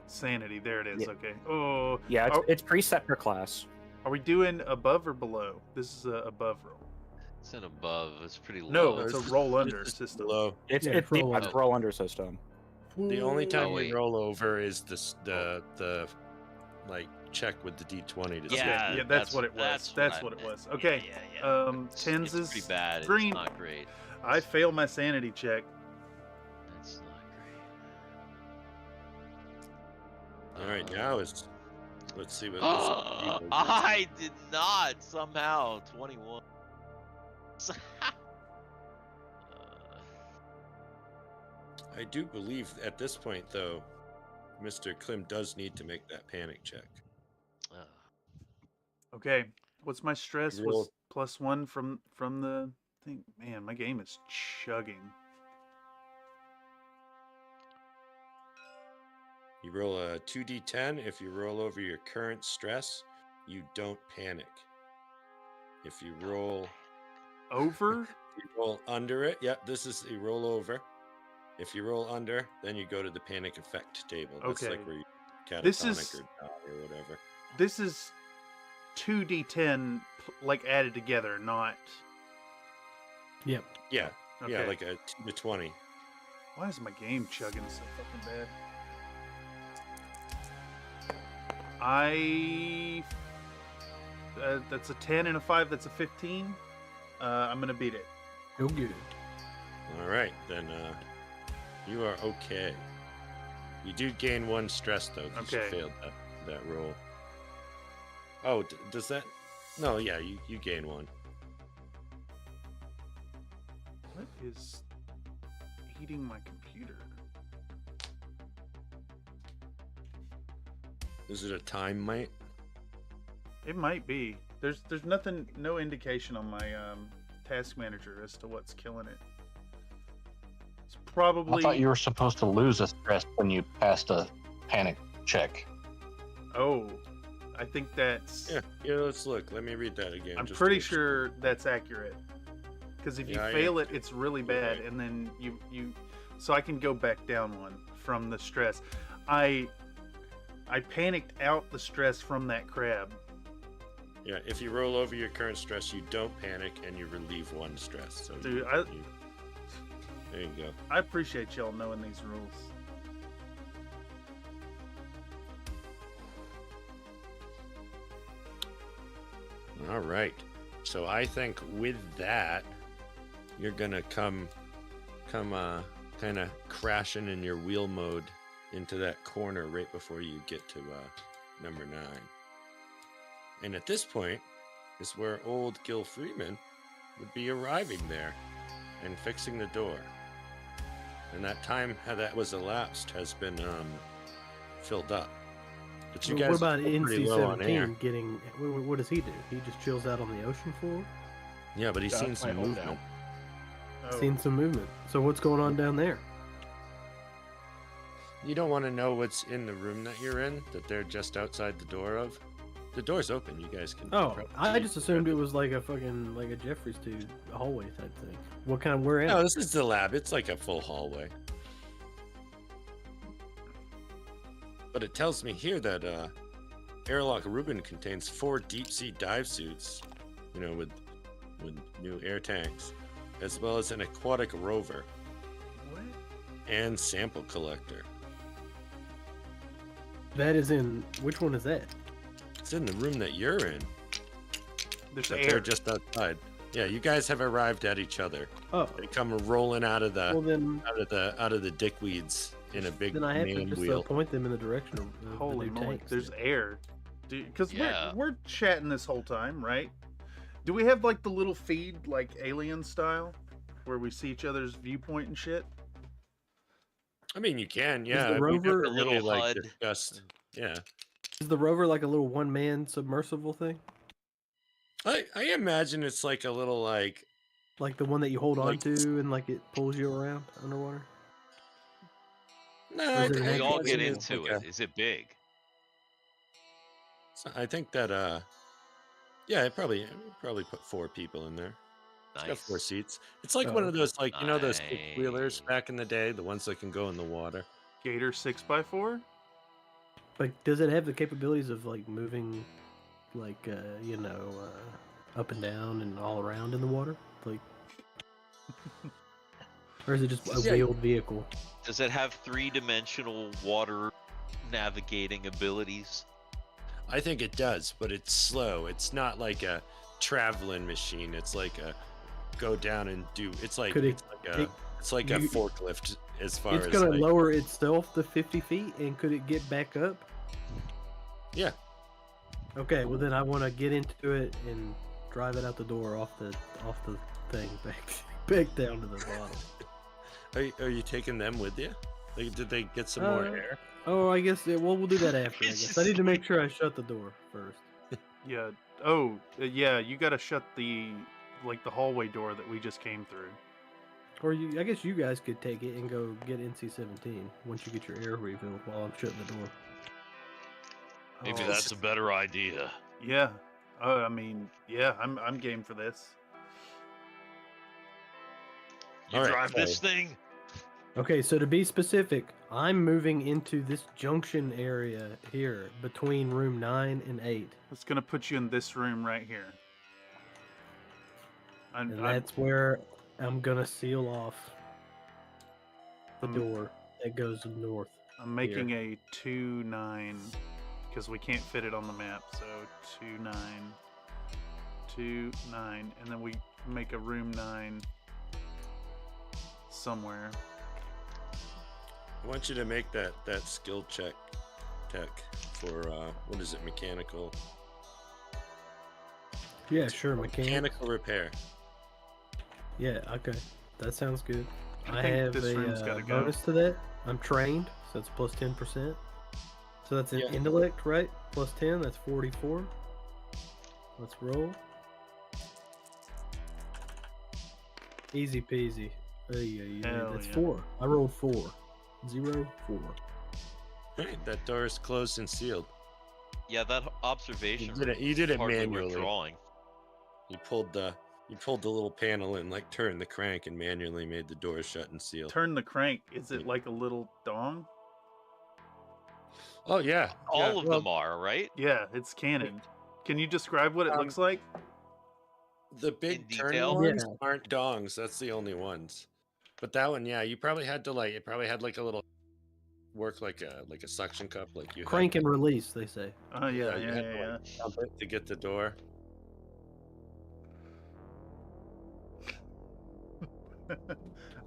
Sanity, there it is. Yeah. Okay. Oh. Yeah, it's preset per class. Are we doing above or below? This is a above roll. It's an above. It's pretty low. No, it's a roll under system. Low. It's roll under system. The only time you roll over is the like check with the D20 to yeah, that's what it was. That's what it was. Okay. Yeah. Tens is pretty bad. green. It's not great. I failed my sanity check. That's not great. All right, now let's see what. I did not somehow 21. I do believe at this point, though, Mr. Klim does need to make that panic check. Okay, what's my stress? Was +1 from the thing. Man, my game is chugging. You roll a 2d10. If you roll over your current stress, you don't panic. If you roll over, you roll under it. Yeah, this is you roll over. If you roll under, then you go to the panic effect table. That's like where you catatonic or die or whatever. This is 2d10 like added together, not. Yep. Yeah. Okay. Yeah, like a 2 to 20. Why is my game chugging so fucking bad? That's a 10 and a 5. That's a 15. I'm gonna beat it. Oh, good. All right, then you are okay. You do gain 1 stress though, because you failed that roll. Oh, does that? No, yeah, you gain 1. What is eating my computer? Is it a time mite? It might be. There's nothing, no indication on my task manager as to what's killing it. It's probably. I thought you were supposed to lose a stress when you passed a panic check. Oh, I think that's. Yeah. Let's look. Let me read that again. I'm pretty sure that's accurate. Because if you fail it, it's really bad, and then you. So I can go back down 1 from the stress. I panicked out the stress from that crab. Yeah, if you roll over your current stress, you don't panic and you relieve 1 stress. So dude, there you go. I appreciate y'all knowing these rules. All right. So I think with that, you're gonna come kind of crashing in your wheel mode into that corner right before you get to number 9. And at this point is where old Gil Freeman would be arriving there and fixing the door. And that time how that was elapsed has been filled up. But you Well, guys what about are pretty low on air. NC-17 getting? What does he do? He just chills out on the ocean floor. Yeah, but he's That's seen my some holdout. movement. Oh. Seen some movement. So what's going on down there? You don't want to know what's in the room that you're in, that they're just outside the door of. The door's open. You guys can. Oh, probably I see. just assumed it was like a fucking like a Jeffries dude hallway type thing. What kind? Where at? No, this is the lab. It's like a full hallway. But it tells me here that Airlock Reuben contains 4 deep sea dive suits, you know, with new air tanks, as well as an aquatic rover What? and sample collector. That is in. Which one is that? It's in the room that you're in. There's But air. they're just outside. Yeah, you guys have arrived at each other. Oh, They come rolling out of well the then. out of the dickweeds in a big Then I have to man just wheel. point them in the direction of Holy the new moly! tanks. There's air. Because Yeah. we're chatting this whole time, right? Do we have like the little feed, like Alien style, where we see each other's viewpoint and shit? I mean, you can, the yeah. We rover- never A little really like HUD. discussed. Yeah, Is the rover like a little one-man submersible thing, I imagine it's like a little like like the one that you hold on Like- to and like it pulls you around underwater? no. Or I is it think- an We all actual get imagine it's into like it. Is it big? I think that yeah, it probably put 4 people in there. It's got 4 Nice. seats. It's like one of those like you know those Nice. 6-wheelers back in the day, the ones that can go in the water. Gator 6x4? Like, does it have the capabilities of like moving, like up and down and all around in the water, like, or is it just a Yeah. wheeled vehicle? Does it have 3-dimensional water navigating abilities? I think it does, but it's slow. It's not like a traveling machine. It's like a go down and do. It's like Could it- it's like a you- forklift as far It's as gonna like, lower itself to 50 feet, and could it get back up? Yeah. Okay, well then I want to get into it and drive it out the door off the thing back down to the bottom. Are you taking them with you? Like, did they get some more Uh, air? Oh, I guess well we'll do that after. I It's guess I need to just- make sure I shut the door first. Yeah. Oh, yeah. You gotta shut the hallway door that we just came through. Or I guess you guys could take it and go get NC-17 once you get your air refilled while I'm shutting the door. Maybe Oh, that's a better idea. Yeah. I mean, yeah. I'm game for this. You All right, drive this so- thing? Okay, so to be specific, I'm moving into this junction area here between room 9 and 8. It's gonna put you in this room right here. And that's where I'm gonna seal off the Um, door that goes north. I'm making a 2-9 because we can't fit it on the map. So 2-9, 2-9, and then we make a room 9 somewhere. I want you to make that skill check tech for what is it, mechanical Yeah, sure, mechanical repair. Yeah, okay. That sounds good. I I think have this room's a gotta go. bonus to that. I'm trained, so it's plus 10%. So that's an Yeah. intellect, right? Plus 10, that's 44. Let's roll. Easy peasy. Hell That's yeah. 4. I rolled 4. 0, 4. Right, that door is closed and sealed. Yeah, that observation. You did it hardly worth manually. drawing. You pulled the little panel and like turned the crank and manually made the door shut and seal. Turn the crank. Is it like a little dong? Oh yeah, All of them are, right? Yeah, it's canon. Can you describe what it looks like? the big in turn detail? ones Yeah. aren't dongs. That's the only ones. But that one, yeah, you probably had to like. It probably had like a little work like a suction cup, like you had Crank to- and release, they say. Oh yeah, you yeah, had yeah, to, yeah. like, pump it to get the door.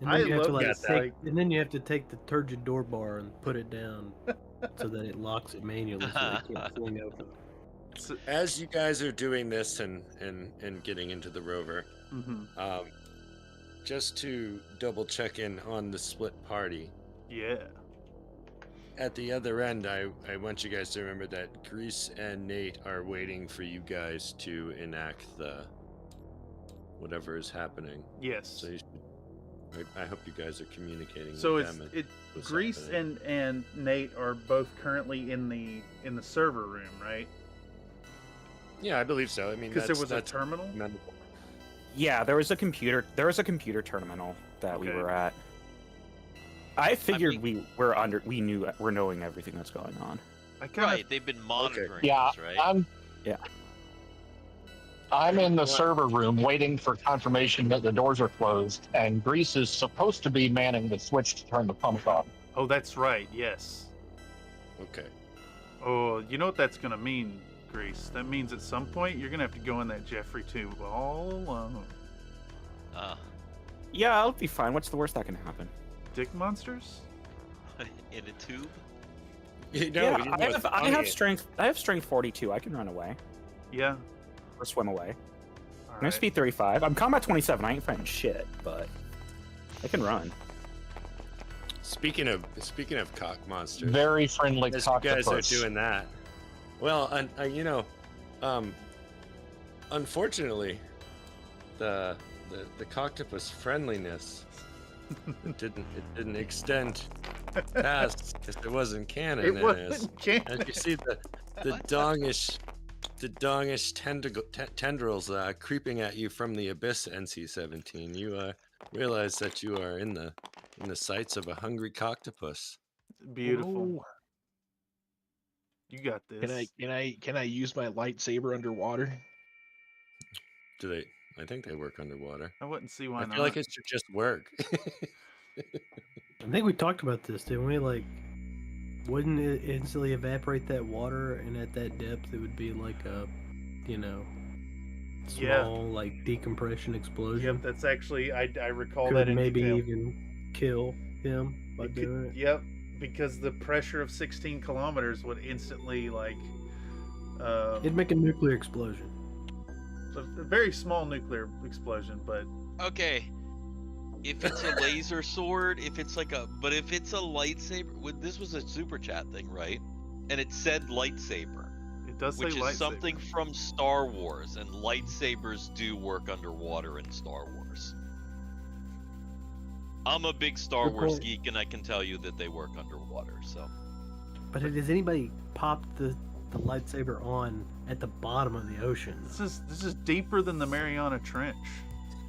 And I then you have to love like that, take, like- and then you have to take the turgid door bar and put it down so that it locks it manually so it can't swing open. So- As you guys are doing this and getting into the rover, mhm. just to double check in on the split party, Yeah. at the other end, I want you guys to remember that Grease and Nate are waiting for you guys to enact the whatever is happening. Yes. So you should, I hope you guys are communicating So with it's them. Grease and Nate are both currently in the server room, right? Yeah, I believe so. I mean, Because there was a terminal. Yeah, there was a computer terminal that we were at. I figured we're knowing everything that's going on. Right, they've been monitoring Yeah, us, right? I'm in the server room waiting for confirmation that the doors are closed, and Grease is supposed to be manning the switch to turn the pump on. Oh, that's right. Yes. Okay. Oh, you know what that's gonna mean, Grease? That means at some point you're gonna have to go in that Jeffrey tube all alone. Yeah, I'll be fine. What's the worst that can happen? Dick monsters? In a tube? I have strength. I have strength 42. I can run away. Yeah. Or swim away. All I'm speed 35. I'm combat 27. I ain't fighting shit, but I can run. Speaking of cock monsters, Very friendly as cock you guys are monsters. doing that. Well, unfortunately, the coctopus friendliness it didn't extend past because it wasn't canon. It wasn't canon. As you see the dongish tendrils creeping at you from the abyss, NC-17. You realize that you are in the sights of a hungry coctopus. Beautiful. Ooh. You got this. Can I use my lightsaber underwater? Do they? I think they work underwater. I wouldn't see why I not. feel like it should just work. I think we talked about this, didn't we? Like, wouldn't it instantly evaporate that water, and at that depth, it would be like a, small like decompression explosion. Yep, that's actually I recall Could that in maybe detail. even kill him by doing it. Yep, because the pressure of 16 kilometers would instantly It'd make a nuclear explosion. a very small nuclear explosion, but Okay. If it's a laser sword, if it's a lightsaber, this was a super chat thing, right? And it said lightsaber. it does say Which is lightsaber. something from Star Wars, and lightsabers do work underwater in Star Wars. I'm a big Star Good Wars point. geek, and I can tell you that they work underwater. So But has anybody popped the lightsaber on at the bottom of the ocean? This is deeper than the Mariana Trench.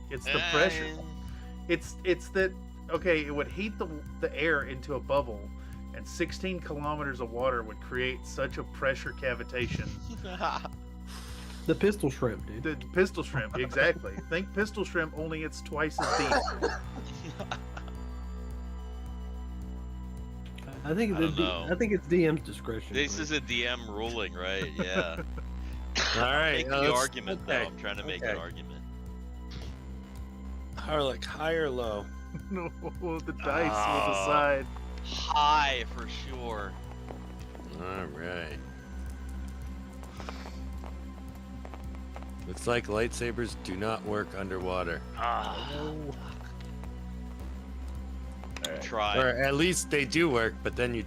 It's the pressure. It's that it would heat the air into a bubble, and 16 kilometers of water would create such a pressure cavitation. The pistol shrimp, dude. The pistol shrimp, exactly. Think pistol shrimp, only it's twice as deep. I think it's DM's discretion. this is a DM ruling, right? Yeah. All right. Make the argument, though. I'm trying to make an argument. Harlock, high or low? No, the dice will decide. High for sure. All right. Looks like lightsabers do not work underwater. Try. Or at least they do work, but then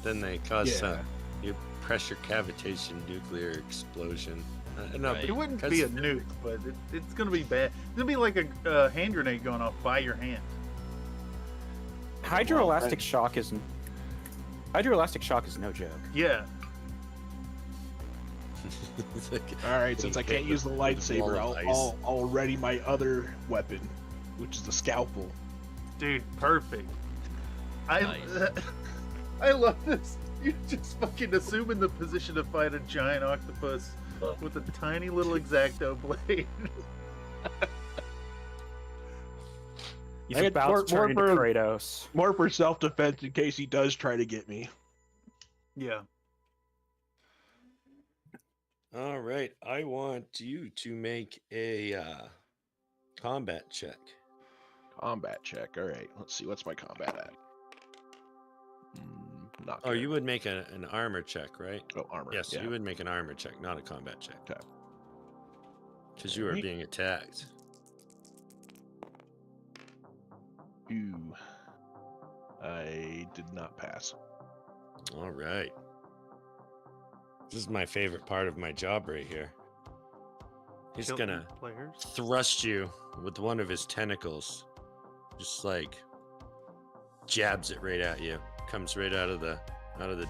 then they cause your pressure cavitation nuclear explosion. No, Right. It wouldn't be a nuke, but it's going to be bad. It's going to be like a hand grenade going off by your hand. Hydroelastic shock is no joke. Yeah. All right, since I can't use the lightsaber, I'll ready my other weapon, which is the scalpel. Dude, perfect. Nice. I love this. You just fucking assume in the position to fight a giant octopus with a tiny little X-Acto blade. He's about to turn into Kratos. More for self-defense in case he does try to get me. Yeah. All right, I want you to make a combat check. Combat check. All right, let's see. What's my combat at? Not Oh, good. you would make an armor check, right? Oh, armor. Yes, yeah. you would make an armor check, not a combat check. Okay. Because you are Alright. being attacked. Ooh. I did not pass. All right. This is my favorite part of my job right here. He's Kill gonna players. thrust you with one of his tentacles. Just like jabs it right at you. Comes right out of the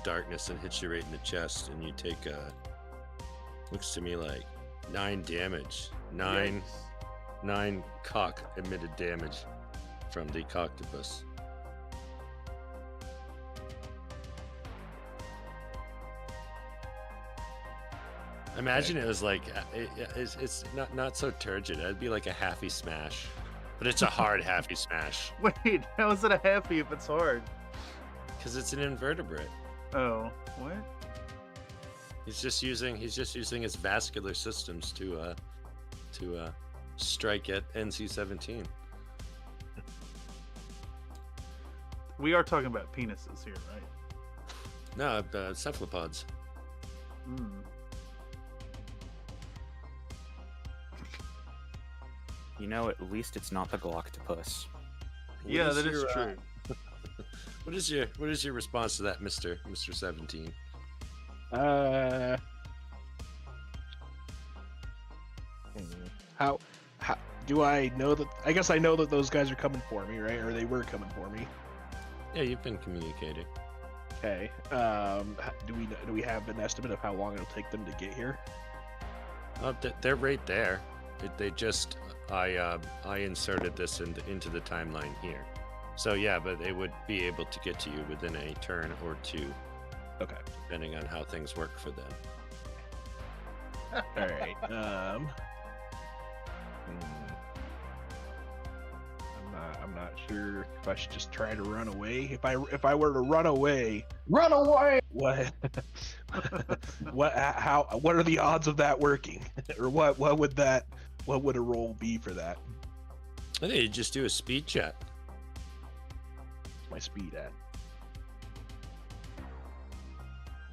darkness and hits you right in the chest, and you take looks to me like 9 damage. 9 cock emitted damage from the coctopus. Imagine it was like it's not so turgid. It'd be like a halfy smash, but it's a hard halfy smash Wait, how is it a halfie if it's hard? because it's an invertebrate. Oh, what? He's just using his vascular systems to strike at NC-17. We are talking about penises here, right? No, cephalopods. Hmm. You know, at least it's not the Galactopus. What Yeah, is that is your, true. What is your response to that, Mr. 17? How do I know that? I guess I know that those guys are coming for me, right? Or they were coming for me. Yeah, you've been communicating. Okay. Do we have an estimate of how long it'll take them to get here? They're right there. They just I inserted this into the timeline here. So yeah, but they would be able to get to you within a turn or two. Okay. Depending on how things work for them. All right. I'm not sure if I should just try to run away. If I were to run away, Run away! what what are the odds of that working? Or what would a roll be for that? I think you just do a speed check. My speed at.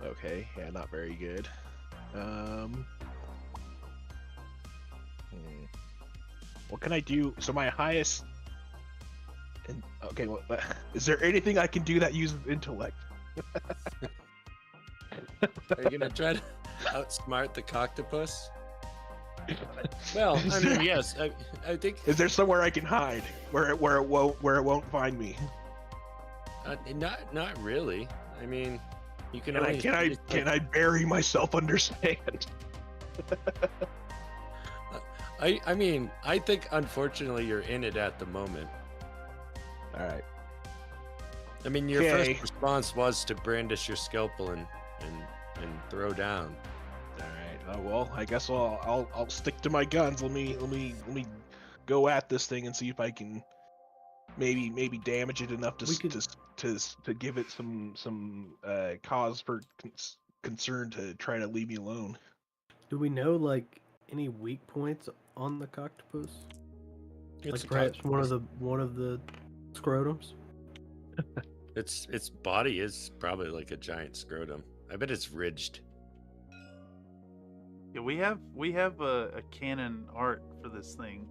Okay, yeah, not very good. What can I do? So my highest. And okay, well, is there anything I can do that uses intellect? Are you gonna try to outsmart the coctopus? Well, I mean, yes. I think. Is there somewhere I can hide where it won't find me? Not really. I mean, you can. Can I bury myself under sand? I mean, I think unfortunately you're in it at the moment. All right. I mean, your first response was to brandish your scalpel and throw down. All right. Oh well, I guess I'll stick to my guns. Let me go at this thing and see if I can maybe damage it enough to give it some cause for concern to try to leave me alone. Do we know like any weak points on the coctopus? It's Like perhaps one of the scrotums? Its body is probably like a giant scrotum. I bet it's ridged. Yeah, we have a canon art for this thing.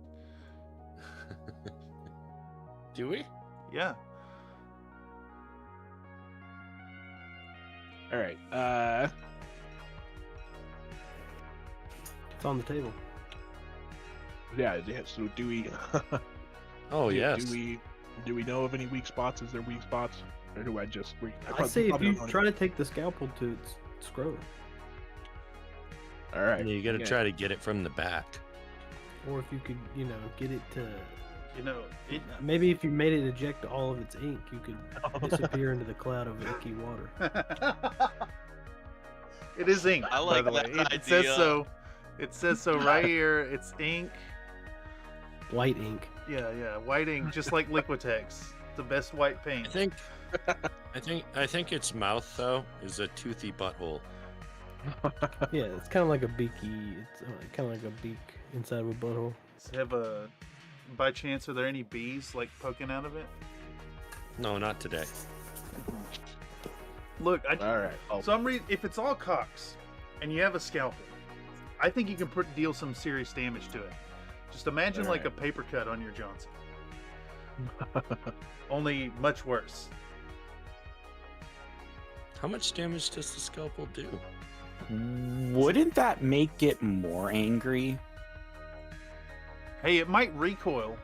Do we? Yeah. All right. It's on the table. Yeah. So do we? Oh yes. Do we know of any weak spots? Is there weak spots, or do I just? I say if you try to take the scalpel to its scrotum. All right. And you got to try to get it from the back. Or if you could, get it to. Maybe if you made it eject all of its ink, you could disappear into the cloud of inky water. It is ink, I like by the way. that It says idea. so. It says so right here. It's ink. White ink. Yeah, white ink, just like Liquitex, the best white paint. I think its mouth though is a toothy butthole. Yeah, it's kind of like a beaky. It's kind of like a beak inside of a butthole. By chance, are there any bees like poking out of it? No, not today. Look, all right. So I'm reading. If it's all cocks, and you have a scalpel, I think you can deal some serious damage to it. Just imagine like a paper cut on your Johnson. Only much worse. How much damage does the scalpel do? Wouldn't that make it more angry? Hey, it might recoil.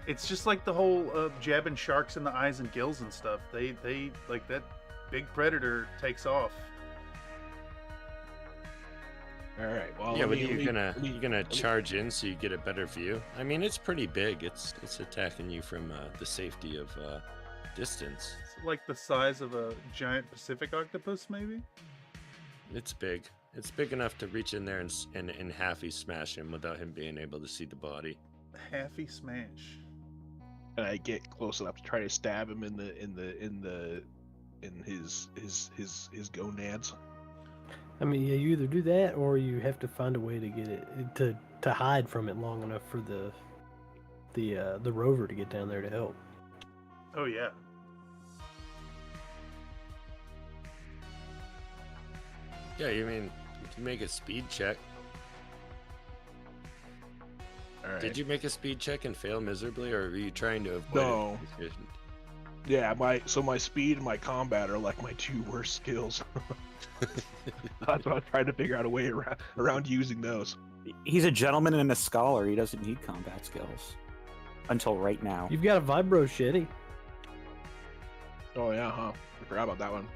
It's just like the whole jabbing sharks in the eyes and gills and stuff. They like that big predator takes off. All right. Well, Yeah, but you're gonna charge in so you get a better view. I mean, it's pretty big. It's attacking you from the safety of distance. It's like the size of a giant Pacific octopus, maybe. It's big. It's big enough to reach in there and halfy smash him without him being able to see the body. Halfy smash. And I get close enough to try to stab him in his gonads. I mean, yeah, you either do that or you have to find a way to get it to hide from it long enough for the rover to get down there to help. Oh yeah. Yeah, you mean you can make a speed check. All right. Did you make a speed check and fail miserably, or were you trying to avoid No. it? Yeah, my speed and my combat are like my two worst skills. That's why I'm trying to figure out a way around using those. He's a gentleman and a scholar. He doesn't need combat skills. Until right now. You've got a vibro shetty. Oh yeah, huh? I forgot about that one.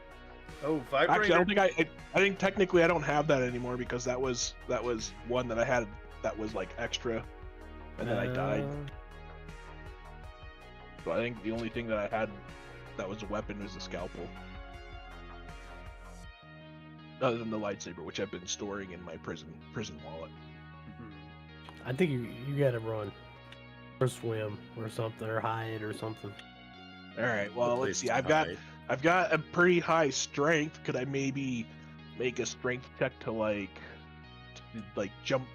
Oh, vibrator. Actually, I don't think I think technically I don't have that anymore because that was one that I had that was like extra, and then I died. So I think the only thing that I had that was a weapon was a scalpel. Other than the lightsaber, which I've been storing in my prison wallet. I think you gotta run, or swim, or something, or hide, or something. All right. Well, let's see. I've got a pretty high strength. Could I maybe make a strength check to like jump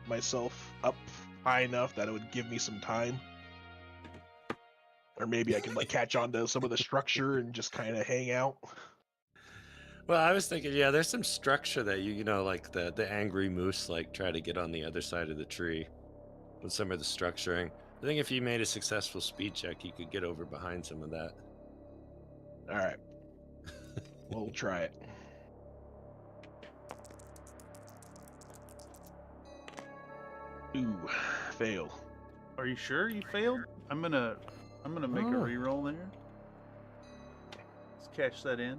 myself up high enough that it would give me some time? Or maybe I could like catch on to some of the structure and just kind of hang out. Well, I was thinking, yeah, there's some structure that you know, like the angry moose, like try to get on the other side of the tree with some of the structuring. I think if you made a successful speed check, you could get over behind some of that. All right. We'll try it. Ooh, fail. Are you sure you failed? I'm gonna make a reroll there. Let's catch that in.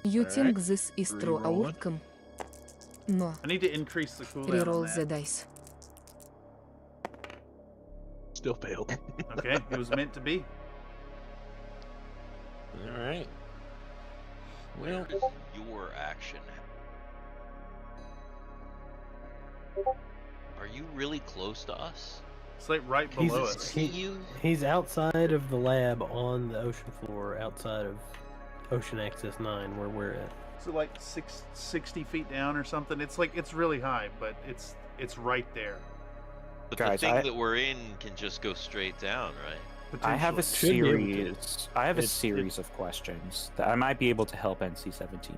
You All think right. this is true Reroll it. outcome? No. I need to increase the cooldown. Reroll on the that. dice. Still failed. Okay, it was meant to be. All right. Where is your action? Are you really close to us? It's like right below us. See you? He's outside of the lab on the ocean floor, outside of Ocean Access 9, where we're at. So like 60 feet down or something. It's like it's really high, but it's right there. But Guys, the thing that we're in can just go straight down, right? I have a Should be able to. series. I have a series of questions that I might be able to help NC-17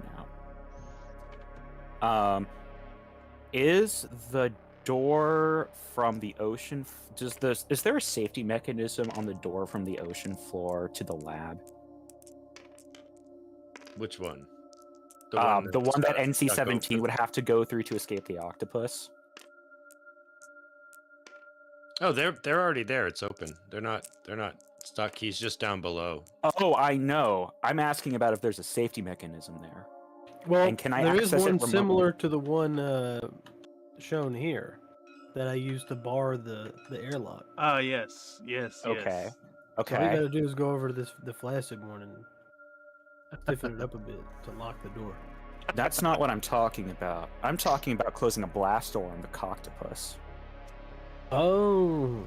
out. Is the door from the ocean? Is there a safety mechanism on the door from the ocean floor to the lab? Which one? The one that stuck NC-17 open. would have to go through to escape the octopus. Oh, they're already there. It's open. They're not stuck. He's just down below. Oh, I know. I'm asking about if there's a safety mechanism there. Well, And can I there is access it one remotely? similar to the one shown here that I used to bar the airlock. Ah, yes. Okay. So all you gotta do is go over to the flaccid one and stiffen it up a bit to lock the door. That's not what I'm talking about. I'm talking about closing a blast door on the coctopus. Oh.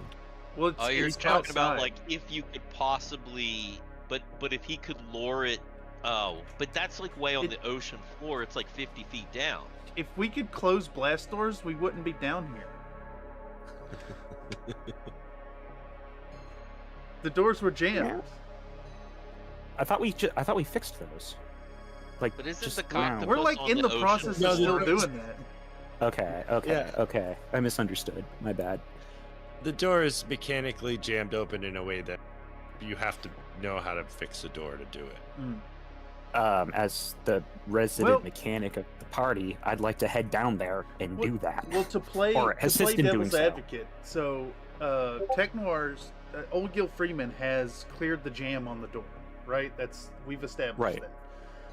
Well, Oh, you're it's talking about outside. like if you could possibly, but if he could lure it. Oh, but that's like way on the ocean floor. It's like 50 feet down. If we could close blast doors, we wouldn't be down here. The doors were jammed. I thought we fixed those. Like, But isn't just the now. octopus We're like on in the ocean process floor? of still doing that. Okay. I misunderstood. My bad. The door is mechanically jammed open in a way that you have to know how to fix the door to do it. As the resident mechanic of the party, I'd like to head down there and do that. Well, to play assist in doing devil's so. advocate, so Technoir's old Gil Freeman has cleared the jam on the door, right? We've established that.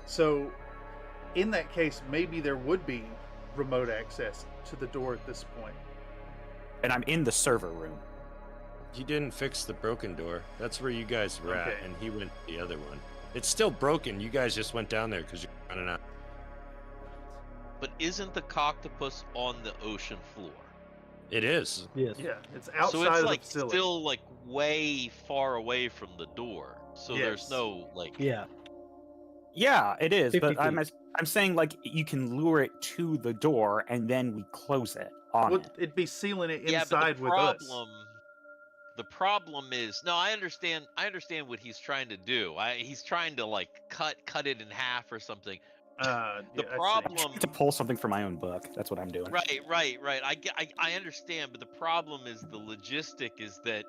So, in that case, maybe there would be remote access to the door at this point. And I'm in the server room. You didn't fix the broken door. That's where you guys were at, and he went to the other one. It's still broken. You guys just went down there because you're running out. But isn't the octopus on the ocean floor? It is. Yes. Yeah, it's outside so it's of like the facility. still like way far away from the door. So there's no like. Yeah. Yeah, it is. 50 But I'm saying like you can lure it to the door and then we close it on it. It'd be sealing it Yeah, inside but with us. the problem is I understand what he's trying to do. He's trying to like cut it in half or something. The problem to pull something from my own book. That's what I'm doing. Right. I understand, but the problem is the logistic is that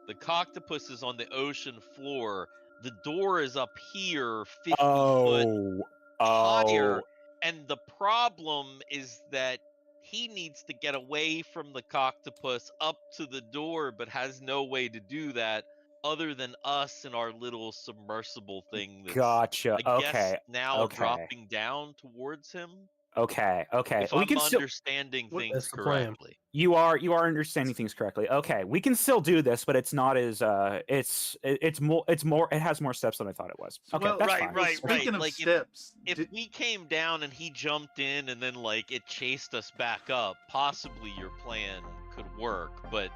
the octopus is on the ocean floor. The door is up here, 50 foot higher, and the problem is that he needs to get away from the octopus up to the door, but has no way to do that other than us and our little submersible thing. That's, Gotcha. I guess now dropping down towards him. Okay. If I'm understanding things correctly. You are understanding things correctly. Okay, we can still do this, but it's not as it's more it has more steps than I thought it was. Okay, Well, that's fine. right. Speaking of like steps, if we came down and he jumped in and then like it chased us back up, possibly your plan could work, but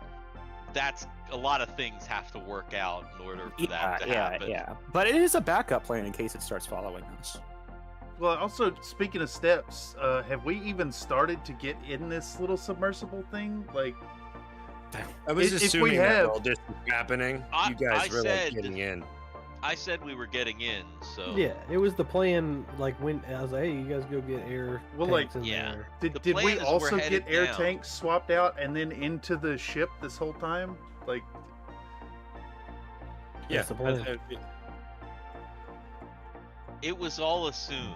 that's a lot of things have to work out in order for that to happen. Yeah. But it is a backup plan in case it starts following us. Well, also speaking of steps, have we even started to get in this little submersible thing? Like, I was if assuming we that have all this was happening. You guys were like getting in. I said we were getting in, so Yeah, it was the plan. Like when I was like, "Hey, you guys go get air." Well, tanks like, in there. Did we also get air tanks swapped out and then into the ship this whole time? Like, yeah, That's the plan. it was all assumed,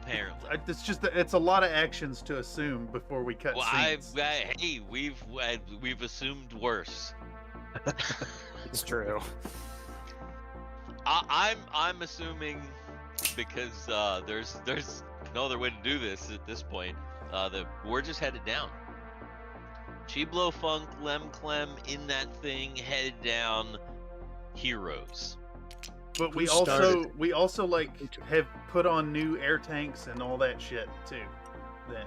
apparently. it's a lot of actions to assume before we cut scenes. Hey, we've assumed worse. It's true. I'm assuming because there's no other way to do this at this point. We're just headed down. Chiblo Funk, Lem Clem in that thing, headed down. Heroes. But we also like have put on new air tanks and all that shit too. Then,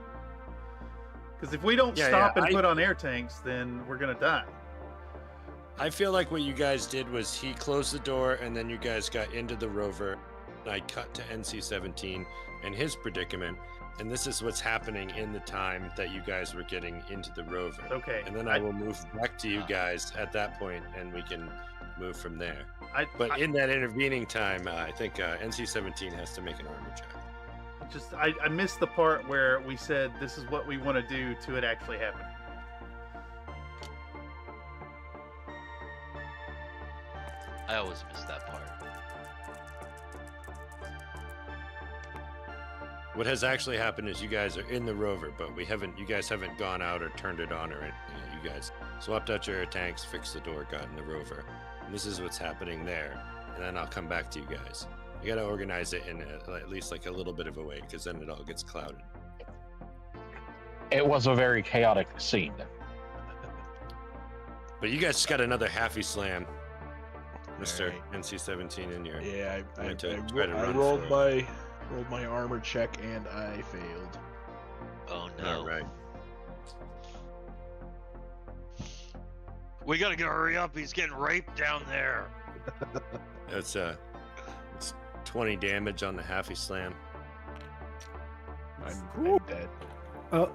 because if we don't stop and put on air tanks, then we're gonna die. I feel like what you guys did was he closed the door and then you guys got into the rover. And I cut to NC-17 and his predicament. And this is what's happening in the time that you guys were getting into the rover. Okay. And then I will move back to you guys at that point and we can move from there. But in that intervening time, I think NC-17 has to make an armor check. I missed the part where we said this is what we want to do to it actually happen. I always miss that part. What has actually happened is you guys are in the rover, but you guys haven't gone out or turned it on or anything. You guys swapped out your air tanks, fixed the door, got in the rover. And this is what's happening there. And then I'll come back to you guys. You gotta organize it in at least like a little bit of a way, because then it all gets clouded. It was a very chaotic scene. But you guys just got another happy slam, Mr. NC-17 in your. Yeah, I rolled my armor check and I failed. Oh no! All right. We gotta hurry up. He's getting raped down there. It's 20 damage on the happy slam. I'm dead. Oh.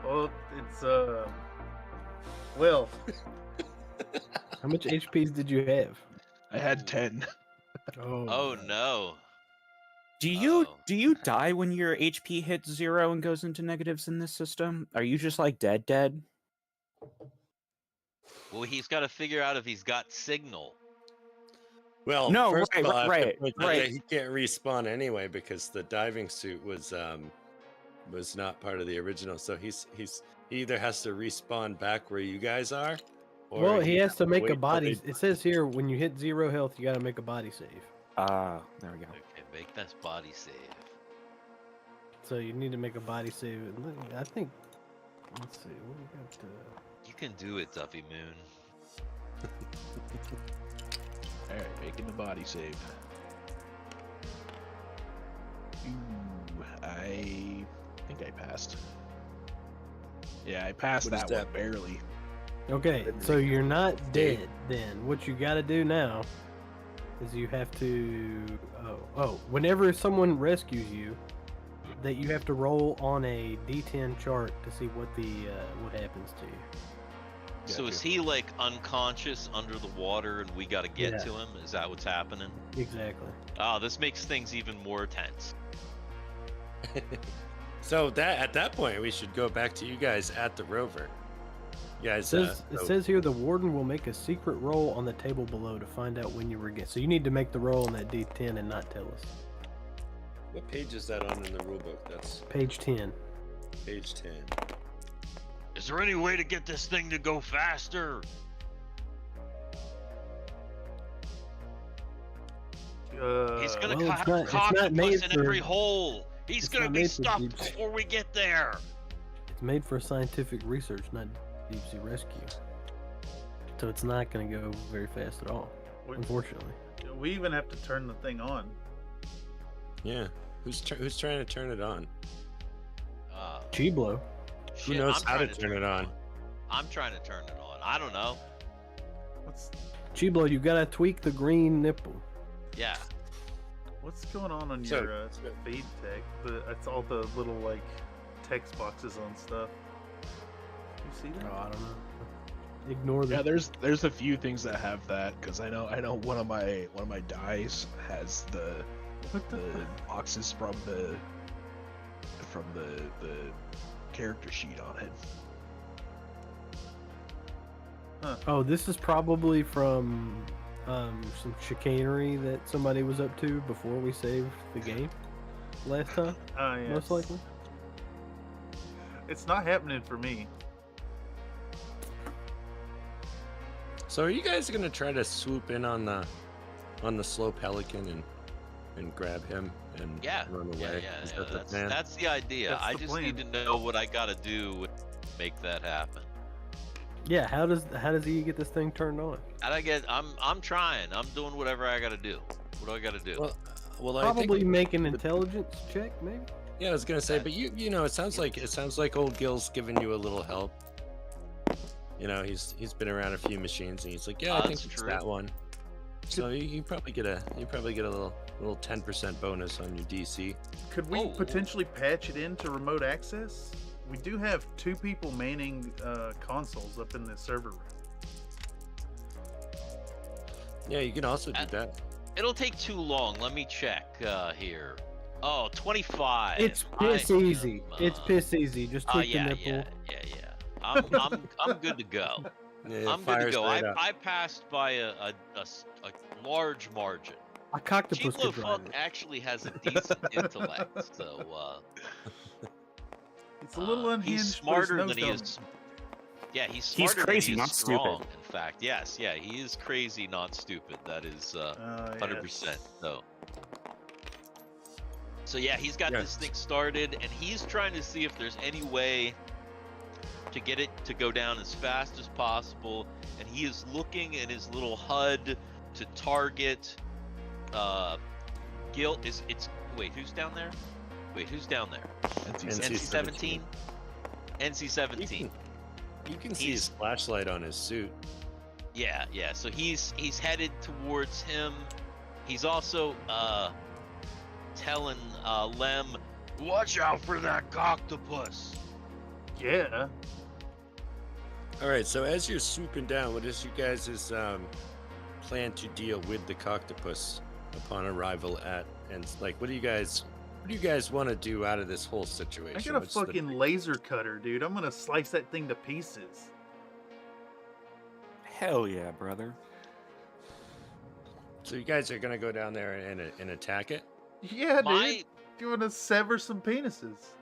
Well, it's well. How much HPs did you have? I had 10. Oh no! Do you die when your HP hits 0 and goes into negatives in this system? Are you just like dead? Well, he's got to figure out if he's got signal. Well, No, first right, of all, I have to right, point out right. that he can't respawn anyway because the diving suit was not part of the original. So he either has to respawn back where you guys are, or Well, he has to make wait a till body. they- It says here when you hit 0 health, you got to make a body save. There we go. Okay, make that body save. So you need to make a body save. I think. Let's see. What we got? You can do it, Duffy Moon. All right, making the body save. Ooh, I think I passed. Yeah, I passed What is that one that? barely. Okay, so you're not dead then. What you got to do now is you have to whenever someone rescues you, that you have to roll on a D10 chart to see what what happens to you. So is he like unconscious under the water and we got to get Yeah. to him? Is that what's happening? Exactly. Oh, this makes things even more tense. So at that point, we should go back to you guys at the rover. You It guys, says here the warden will make a secret roll on the table below to find out when you were get. So you need to make the roll on that D10 and not tell us. what page is that on in the rulebook? That's Page 10. page 10. Is there any way to get this thing to go faster? He's gonna Well, it's have not- it's cock not made in for- every hole. He's it's gonna not be made for stuffed deep- before we get there. It's made for scientific research, not deep sea rescue. So it's not going to go very fast at all, unfortunately. We even have to turn the thing on. Yeah, who's trying to turn it on? Chiblo. Who knows how to turn it on? I'm trying to turn it on. I don't know. Chiblo, you got to tweak the green nipple. Yeah. What's going on So- your feed tech? It's all the little like text boxes on stuff. You see that? Oh, I don't know. Ignore Yeah, them. there's a few things that have that because I know one of my dice has the boxes from the character sheet on it. Oh, this is probably from some chicanery that somebody was up to before we saved the game last time. Yes. Most likely. It's not happening for me. So are you guys gonna try to swoop in on the slow pelican and grab him and run away? Is that the plan? That's the idea. That's I the just plan. need to know what I gotta do to make that happen. Yeah, how does he get this thing turned on? I'm trying. I'm doing whatever I gotta do. What do I gotta do? Well, I Probably think make an intelligence check, maybe. yeah, I was gonna say, but you know, it sounds like old Gil's giving you a little help. You know, he's been around a few machines, and he's like, yeah, I think That's it's true. that one. So you probably get a little 10% bonus on your DC. Could we potentially patch it into remote access? We do have 2 people manning consoles up in the server room. Yeah, you can also do that. It'll take too long. Let me check here. Oh, 25. It's piss easy. It's uh, piss easy. Just tweak yeah, the nipple. yeah. I'm good to go. Yeah, I'm good to fires go. right up. I passed by a large margin. A coctopus Chiblo could drive Fuck it. actually has a decent intellect, so It's a little unhinged. he's but his smarter nose than he don't. is. Yeah, he's He's smarter crazy, than he not is strong. stupid. In fact, yes, yeah, he is crazy, not stupid. That is 100%. So yeah, he's got this thing started, and he's trying to see if there's any way to get it to go down as fast as possible. And he is looking in his little HUD to target. Gil is it's wait, who's down there? Wait, who's down there? NC-17. NC-17. You can see his flashlight on his suit. Yeah. So he's headed towards him. He's also telling Lem, watch out for that octopus. Yeah. All right. So as you're swooping down, what is you guys' plan to deal with the octopus upon arrival at? And like, what do you guys want to do out of this whole situation? I got a What's the- fucking laser cutter, dude. I'm gonna slice that thing to pieces. Hell yeah, brother. So you guys are gonna go down there and attack it? Yeah, dude. You want to sever some penises?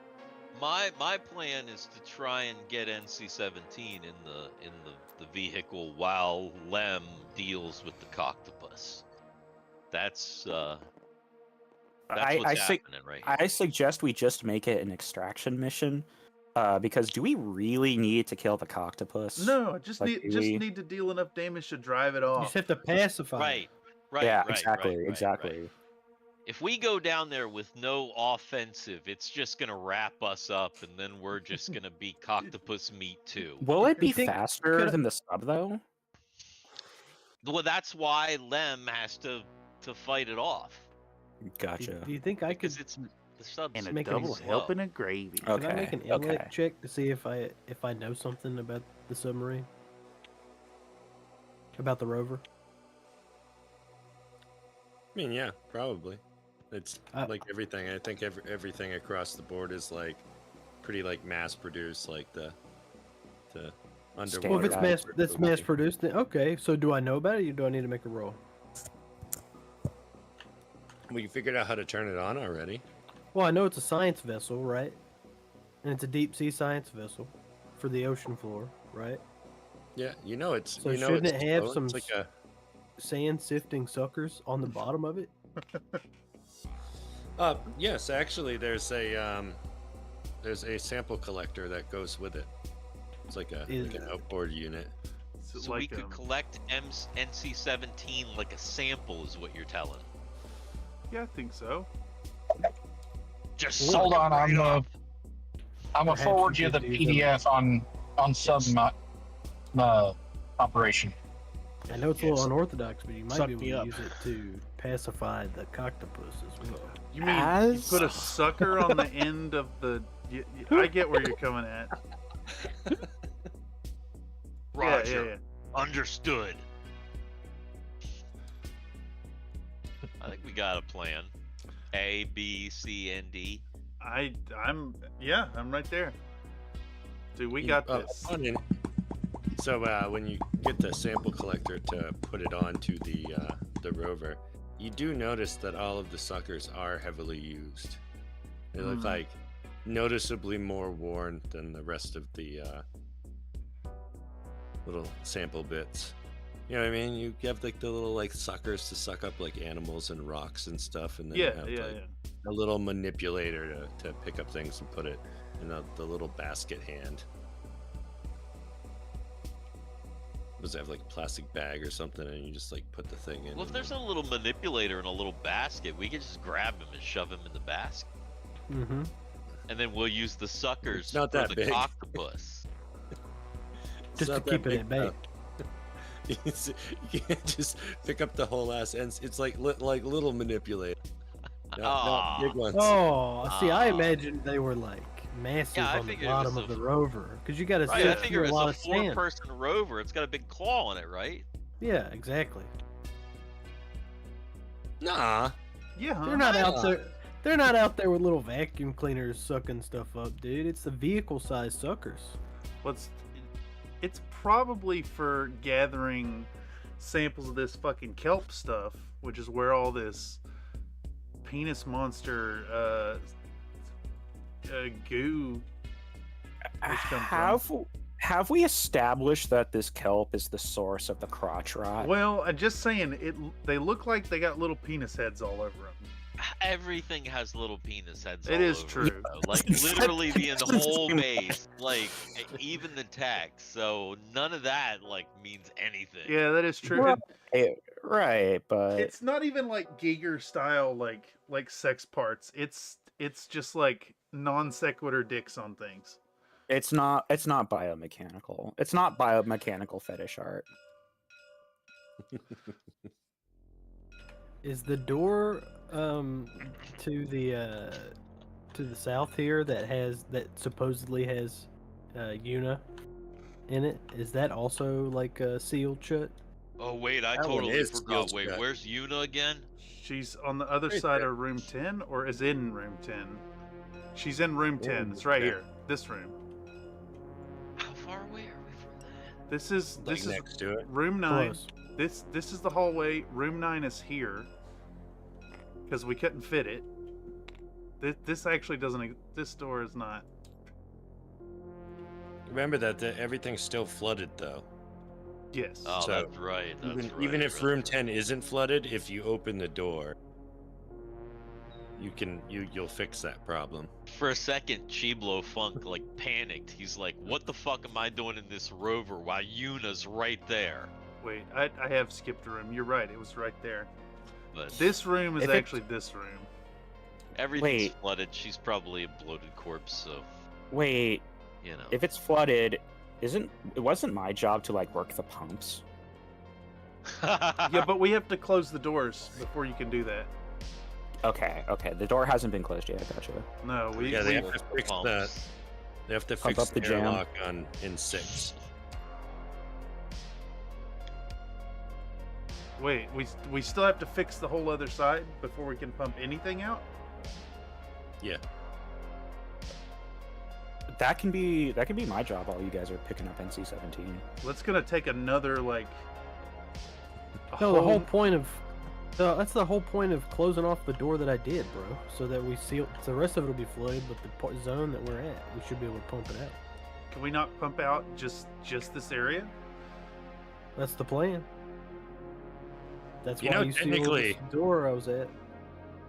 My plan is to try and get NC-17 in the vehicle while Lem deals with the coctopus. That's what's happening right here. I suggest we just make it an extraction mission, because do we really need to kill the coctopus? No, just need to deal enough damage to drive it off. You just have to pacify. Right. Yeah, right, exactly. Right. If we go down there with no offensive, it's just gonna wrap us up, and then we're just gonna be coctopus meat too. Will it be faster than the sub though? Well, that's why Lem has to fight it off. Gotcha. Do you think I could? Because it's the sub's And a make double slow. helping of gravy. Can I make an intellect check to see if I know something about the submarine? About the rover? I mean, yeah, probably. It's like everything. I think everything across the board is like pretty like mass produced, like the underwater. Well, if it's mass produced, then okay. So do I know about it, or do I need to make a roll? Well, you figured out how to turn it on already. Well, I know it's a science vessel, right? And it's a deep sea science vessel for the ocean floor, right? Yeah, you know it's. So you know shouldn't it's it have slow. some It's like a. sand sifting suckers on the bottom of it? Yes, actually, there's a sample collector that goes with it. It's like an outboard unit. So we could collect NC-17 like a sample, is what you're telling. Yeah, I think so. Just hold on. I'm gonna forward you the PDF on sub operation. I know it's a little unorthodox, but you might be able to use it to pacify the coctopus as well. You mean you put a sucker on the end of the... I get where you're coming at. Roger. Yeah. Understood. I think we got a plan. A, B, C, and D. I'm right there. Dude, we got this. So when you get the sample collector to put it onto the rover, you do notice that all of the suckers are heavily used. They look like noticeably more worn than the rest of the little sample bits. You know what I mean? You have like the little like suckers to suck up like animals and rocks and stuff, and then you have a little manipulator to pick up things and put it in the little basket hand. Does it have like a plastic bag or something, and you just like put the thing in? Well, if there's a little manipulator in a little basket, we can just grab him and shove him in the basket. Mm-hmm. And then we'll use the suckers It's not for that the big. octopus. Just to keep it at bay. You can't just pick up the whole ass ends. It's like little manipulator. Not big ones. Oh, see, I imagined they were like massive on the bottom of the rover, because you got to I sift figure through it's a lot a of sand. four-person rover. It's got a big claw on it, right? Yeah, exactly. Nah. Yeah, They're not out there. They're not out there with little vacuum cleaners sucking stuff up, dude. It's the vehicle-sized suckers. It's probably for gathering samples of this fucking kelp stuff, which is where all this penis monster goo has come from. Have we established that this kelp is the source of the crotch rot? Well, I'm just saying, they look like they got little penis heads all over them. Everything has little penis heads. It all is over true. it, though. Like literally the whole base, like even the text. So none of that like means anything. Yeah, that is true. Right, but it's not even like Giger style like sex parts. It's just like non sequitur dicks on things. It's not biomechanical. It's not biomechanical fetish art. Is the door to the south here that supposedly has Yuna in it? Is that also like sealed shut? Oh wait, I That one totally is forgot. sealed Wait, shut. where's Yuna again? She's on the other Right side there. of room 10, or is in room 10. She's in room 10. It's right here. This room. How far away are we from This is next to it. room 9. Close. This is the hallway. Room 9 is here because we couldn't fit it. This actually doesn't. This door is not. Remember that everything's still flooded though. Yes. Oh, So, that's right. Even if room 10 isn't flooded, if you open the door, you'll fix that problem. For a second, Chiblo Funk like panicked. He's like, "What the fuck am I doing in this rover while Yuna's right there?" Wait, I have skipped a room. You're right. It was right there. But This room is If it- actually this room. everything's Wait. flooded. She's probably a bloated corpse, so Wait, you know. if it's flooded, it wasn't my job to like work the pumps? Yeah, but we have to close the doors before you can do that. Okay, the door hasn't been closed yet. I gotcha. No, we. Yeah, they we have to fix Pumps. They have to Pump fix up the the jam. airlock in 6. wait. We still have to fix the whole other side before we can pump anything out. Yeah. That can be my job while you guys are picking up NC-17. That's gonna take another like. No, the whole point of that's the whole point of closing off the door that I did, bro. So that we seal. So the rest of it will be flooded, but the zone that we're at, we should be able to pump it out. Can we not pump out just this area? That's the plan. That's You why know, you sealed technically- this door I was at.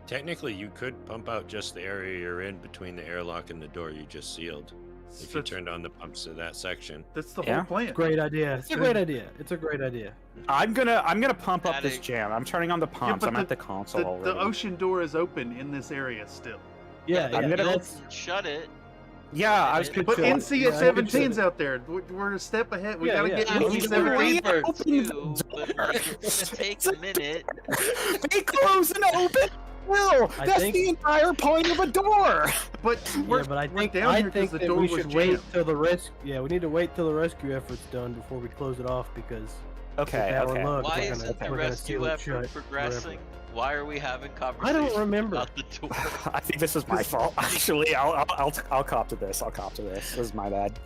Technically, you could pump out just the area you're in between the airlock and the door you just sealed. If you turned on the pumps to that section. That's the Yeah. whole plan. Great idea. It's a great idea. It's a great idea. I'm gonna pump up That this is- jam. I'm turning on the pumps. but I'm at the console The already. ocean door is open in this area still. Yeah, I'm gonna- that's shut it. Yeah, I was But But Sure. NC-17's out there. We're a step ahead. We Yeah, gotta yeah. get Yeah, we NC-17 can first. too, but it's gonna take a minute. They close and open. Will. I That's think- the entire point of a door. But we're, yeah, but I we're think down here I think because the that door we was should wait jammed. till the rescue. Yeah, we need to wait till the rescue effort's done before we close it off because Okay, with our okay. luck, Why we're isn't gonna, the we're gonna rescue seal it effort shut progressing? forever. Why are we having I conversations don't remember. about the door? I think this is my fault. Actually, I'll cop to this. I'll cop to this. This is my bad.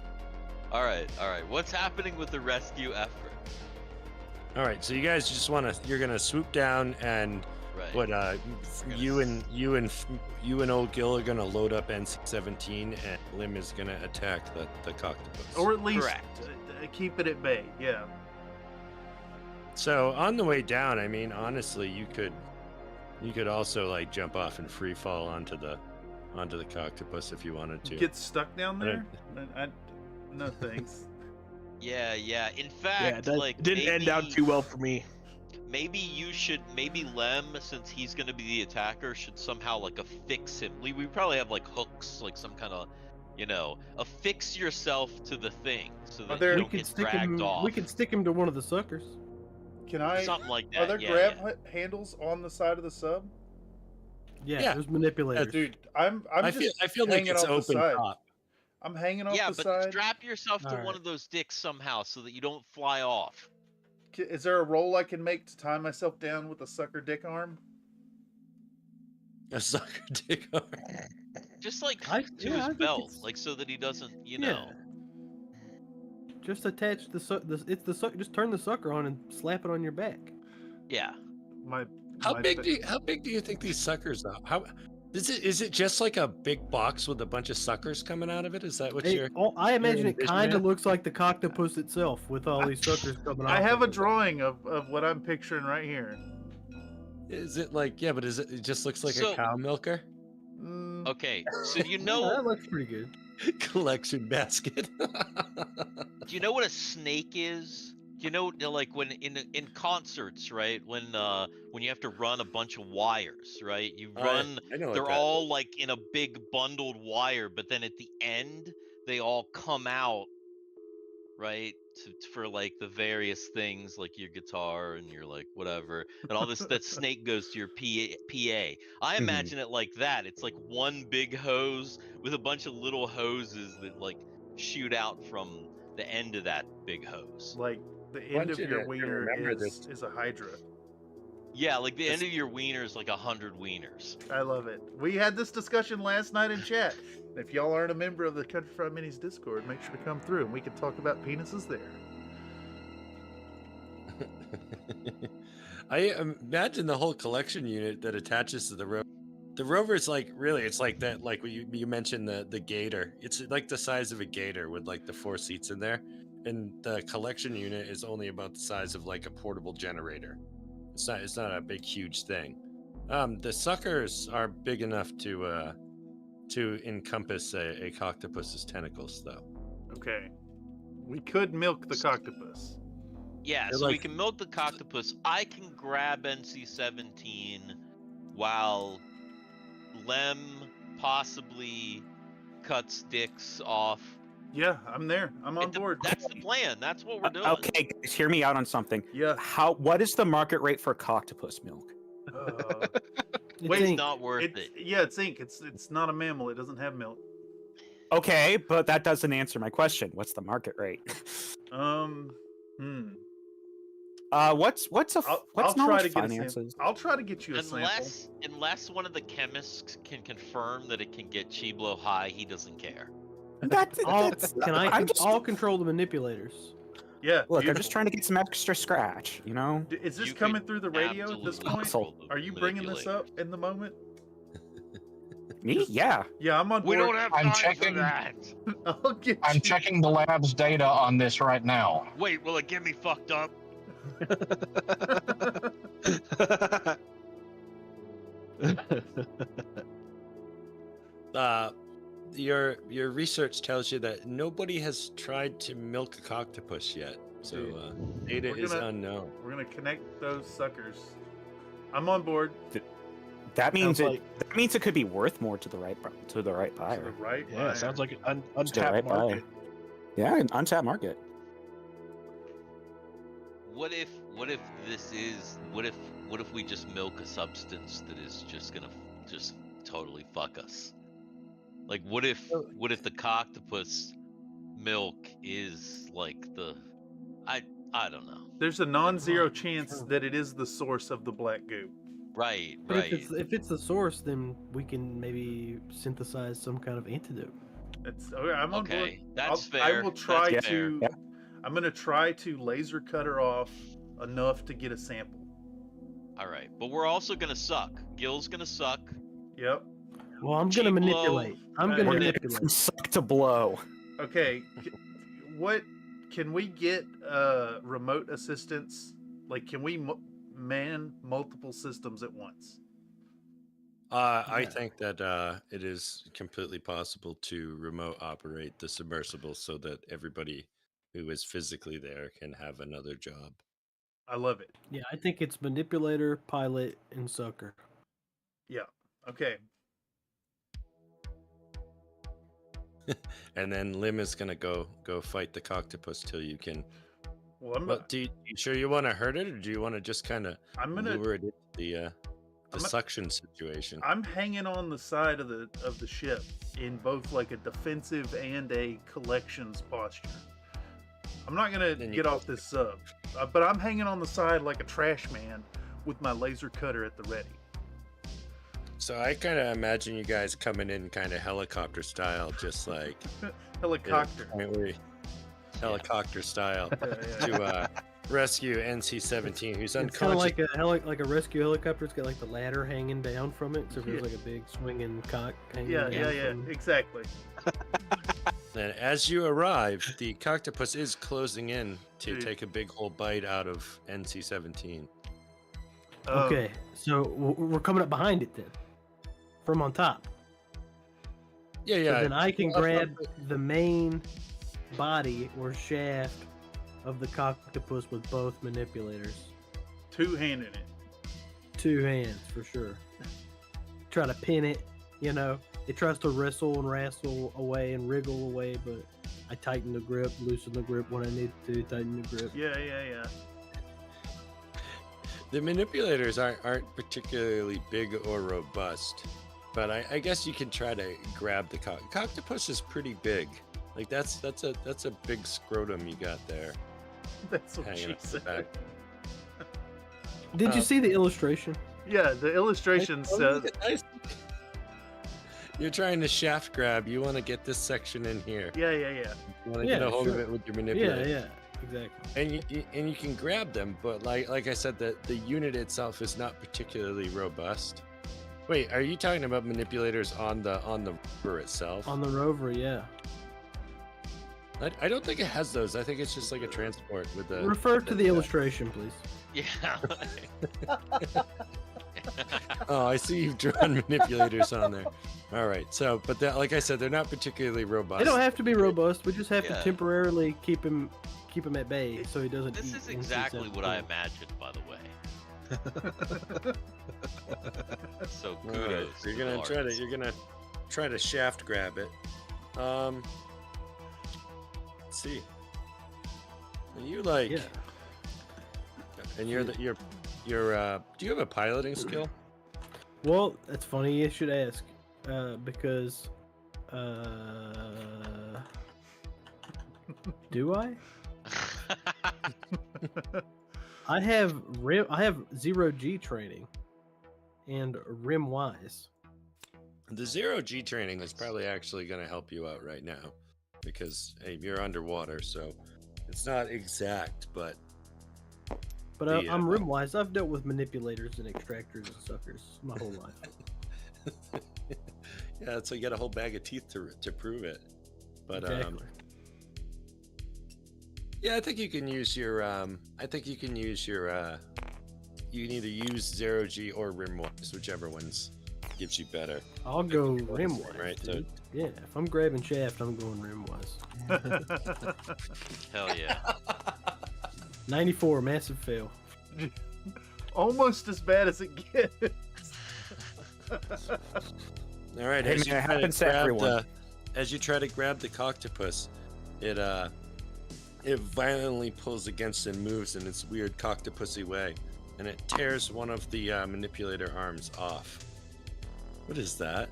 All right. What's happening with the rescue effort? All right, so you guys just you're gonna swoop down and Right. what you and old Gil are gonna load up NC-17 and Lim is gonna attack the octopus. Or at least Correct. Keep it at bay. Yeah. So on the way down, I mean, honestly, you could also like jump off and free fall onto the octopus if you wanted to. Get stuck down there? No thanks. Yeah. In Yeah, fact, that like didn't end out too well for me. Maybe Lem, since he's gonna be the attacker, should somehow like affix him. We probably have like hooks, like some kind of, affix yourself to the thing so that there- you We don't We get can stick dragged him. off. We can stick him to one of the suckers. Can I? Something like that. Are there yeah, grab yeah. handles on the side of the sub? Yeah, Yeah. there's manipulators. Dude, I'm I just feel like hanging it's off the open side. top. I'm hanging off Yeah, the but side. strap yourself to Alright. one of those dicks somehow so that you don't fly off. Is there a roll I can make to tie myself down with a sucker dick arm? A sucker dick arm. Just like I to think his belt, it's- like so that he doesn't, Yeah. Just attach just turn the sucker on and slap it on your back. Yeah. How big do you think these suckers are? How is it just like a big box with a bunch of suckers coming out of it? Is that what you're? I imagine it envisioning kind of it? looks like the octopus itself with all these suckers coming out. I have a drawing of what I'm picturing right here. Is it like but it just looks like So- a cow milker Okay, so you Yeah, know that looks pretty good. collection basket? do you know what a snake is? Do you know like when in concerts, right? When you have to run a bunch of wires, right? You run I know what they're that all like in a big bundled wire, but then at the end they all come out, right? For like the various things like your guitar and your like whatever and all this that snake goes to your PA. I imagine it like that. It's like one big hose with a bunch of little hoses that like shoot out from the end of that big hose. Like the end Want of you your to wiener remember is a hydra. Yeah, like the end of your wiener is like 100 wieners. I love it. We had this discussion last night in chat. If y'all aren't a member of the Country Fried Minis Discord, make sure to come through and we can talk about penises there. I imagine the whole collection unit that attaches to the rover. The rover's like really, it's like that. Like you mentioned the gator. It's like the size of a gator with like the 4 seats in there, and the collection unit is only about the size of like a portable generator. It's not a big huge thing. The suckers are big enough to encompass a coctopus's tentacles, though. Okay. We could milk the coctopus. Yeah, They're so we like- can milk the coctopus. I can grab NC-17 while Lem possibly cuts dicks off. Yeah, I'm there. I'm on board. That's the plan. That's what we're doing. Okay, guys, hear me out on something. Yeah. What is the market rate for coctopus milk? Wait, It's not worth it. Yeah, it's ink. It's not a mammal. It doesn't have milk. Okay, but that doesn't answer my question. What's the market rate? What's I'll try to get a finances? sample. I'll try to get you a sample. Unless one of the chemists can confirm that it can get Chiblo high, he doesn't care. I'll control the manipulators. Yeah. Look, I'm just trying to get some extra scratch, you know? Is this coming through the radio at this point? absolutely Are you bringing this up in the moment? Me? Yeah. Yeah, I'm on board. We don't have I'm time checking. for that. I'll get I'm checking the lab's data on this right now. Wait, will it get me fucked up? Your research tells you that nobody has tried to milk a coctopus yet, so data is unknown. We're gonna connect those suckers. I'm on board. That means that means it could be worth more to the right buyer. Right. Yeah, it sounds like an To the untapped right market. buyer. Yeah, an untapped market. What if we just milk a substance that is just gonna just totally fuck us? Like what if the coctopus milk is like I don't know. There's a non-zero chance that it is the source of the black goop. Right, But right. if it's the source, then we can maybe synthesize some kind of antidote. It's okay. I'm on board. Okay, that's I fair. will try That's to. fair. I'm gonna try to laser cut her off enough to get a sample. All right, but we're also gonna suck. Gil's gonna suck. Yep. Well, I'm gonna Cheap manipulate. blow. I'm gonna We're manipulate. From suck to blow. Okay. What can we get? Remote assistance? Like, can we man multiple systems at once? I think that it is completely possible to remote operate the submersible so that everybody who is physically there can have another job. I love it. Yeah, I think it's manipulator, pilot, and sucker. Yeah. Okay. And then Lim is gonna go fight the coctopus till you can. Well, Well, you sure you want to hurt it, or do you want to just kind of I'm gonna- lure it into the suction situation? I'm hanging on the side of the ship in both like a defensive and a collections posture. I'm not gonna get off this sub, but I'm hanging on the side like a trash man with my laser cutter at the ready. So I kind of imagine you guys coming in kind of helicopter style, just like Helicopter. Helicopter style Yeah. to rescue NC-17, who's It's kind of unconscious. like a rescue helicopter. It's got like the ladder hanging down from it, so there's like a big swinging cock hanging Yeah, down. yeah, from- exactly. And as you arrive, the coctopus is closing in to Dude. take a big old bite out of NC-17. Okay, so we're coming up behind it then, from on top. Yeah, So yeah. then I can grab the main body or shaft of the coctopus with both manipulators. Two-handed it. Two hands for sure. Try to pin it, you know. It tries to wrestle and wrestle away and wriggle away, but I tighten the grip, loosen the grip when I need to, tighten the grip. Yeah. The manipulators aren't particularly big or robust, but I guess you can try to grab the coctopus is pretty big. Like that's a big scrotum you got there. That's what hanging she up the said. back. Did you see the illustration? Yeah, the illustration says. You're trying to shaft grab. You want to get this section in here. Yeah. You want to get a hold of it with your manipulator. Exactly. And you can grab them, but like I said, the unit itself is not particularly robust. Wait, are you talking about manipulators on the rover itself? On the rover, yeah. I don't think it has those. I think it's just like a transport with the. Refer to the illustration, please. Yeah. Oh, I see you've drawn manipulators on there. All right, so but like I said, they're not particularly robust. They don't have to be robust. We just have Yeah. to temporarily keep him at bay so he doesn't. This eat is exactly what I NC-17. imagined, by the way. So All right, kudos. so to the artist. you're gonna try to shaft grab it. Let's see. You like? Yeah. And you're do you have a piloting skill? Well, that's funny you should ask, because do I? I have 0G training and rim wise. The 0G training is probably actually going to help you out right now because hey, you're underwater, so it's not exact, but I'm rim wise. I've dealt with manipulators and extractors and suckers my whole life. yeah, so you got a whole bag of teeth to prove it. But Exactly. yeah, I think you can use your you can either use 0G or rim wise, whichever one's gives you better. I'll go rim wise, right? dude. Yeah, if I'm grabbing shaft, I'm going rim wise. Hell yeah. 94, massive fail. Almost as bad as it gets. All right, Hey, as man, you it try to happens to grab everyone. as you try to grab the coctopus, it violently pulls against and moves in its weird coctopusy way, and it tears one of the manipulator arms off. What is that?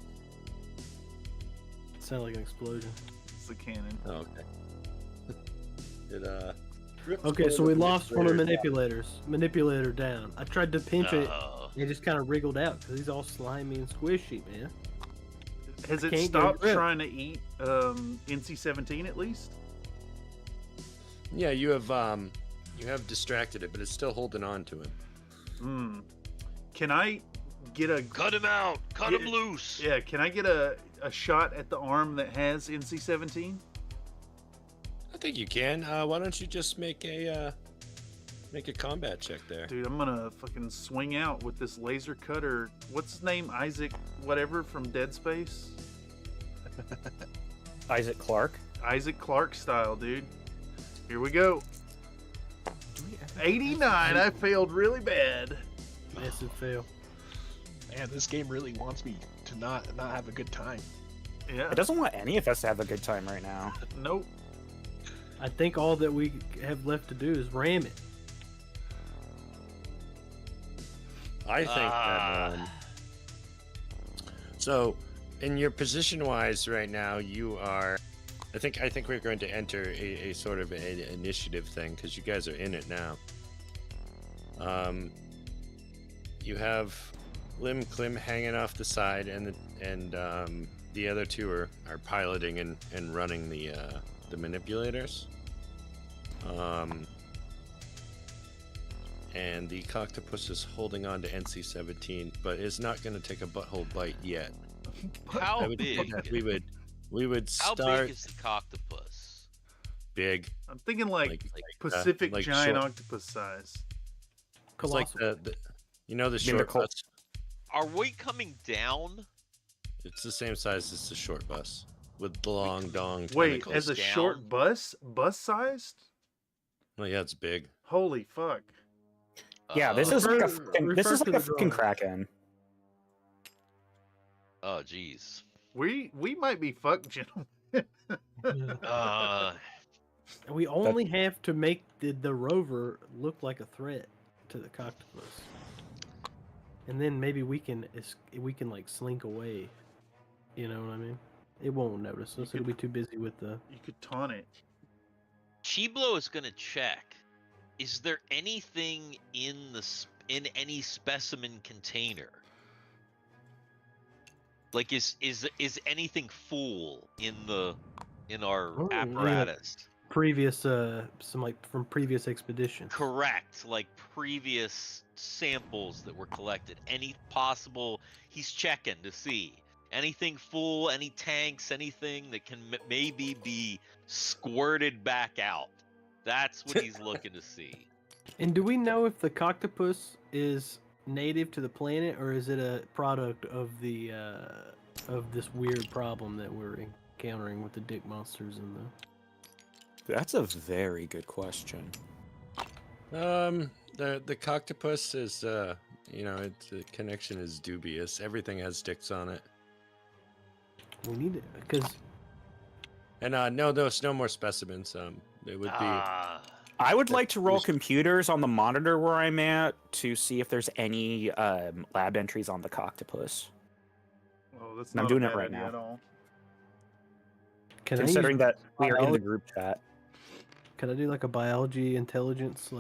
Sound like an explosion. It's the cannon. Oh, okay. It rips Okay, one so of we the lost one of the manipulators. manipulator down. I tried to pinch it. Oh. It just kind of wriggled out because he's all slimy and squishy, man. Has it Can't get stopped grip. trying to eat NC-17 at least? Yeah, you have distracted it, but it's still holding on to him. Hmm. Can I get a Cut him out! Cut him loose! Yeah, can I get a shot at the arm that has NC-17? I think you can. Why don't you just make a combat check there? Dude, I'm gonna fucking swing out with this laser cutter. What's his name? Isaac whatever from Dead Space? Isaac Clarke. Isaac Clarke style, dude. Here we go. 89. I failed really bad. Massive fail. Man, this game really wants me to not have a good time. Yeah. It doesn't want any of us to have a good time right now. Nope. I think all that we have left to do is ram it. I think that. So, in your position-wise right now, you are. I think we're going to enter a sort of an initiative thing because you guys are in it now. You have Lim Klim hanging off the side, and the other two are piloting and running the manipulators. And the coctopus is holding on to NC-17, but is not going to take a butthole bite yet. How I would big? think that we would How start big is the coctopus? big. I'm thinking like Pacific like giant short. octopus size. It's like the you know the You mean the short col- bus. Are we coming down? It's the same size as the short bus with the long dong. Wait, tentacles. as a short bus sized? Oh yeah, it's big. Holy fuck. Yeah, this is like a fucking, this refer is to like the a fucking drawing. kraken. Oh, jeez. We might be fucked, gentlemen. We only have to make the rover look like a threat to the coctopus, and then maybe we can like slink away. You know what I mean? It won't notice us. It'll be too busy with the. You could taunt it. Chiblo is gonna check. Is there anything in any specimen container? Like is anything full in our Oh, yeah. apparatus? previous from previous expeditions. Correct, like previous samples that were collected. Any possible, he's checking to see anything full, any tanks, anything that can maybe be squirted back out. That's what he's looking to see. And do we know if the coctopus is native to the planet, or is it a product of the of this weird problem that we're encountering with the dick monsters and the? That's a very good question. The coctopus is the connection is dubious. Everything has dicks on it. We need it because. And no, there's no more specimens. It would be. I would like to roll computers on the monitor where I'm at to see if there's any lab entries on the coctopus. Oh, that's And I'm not doing a it bad right idea now. at all. Considering that we are in the group chat. Can I do like a biology intelligence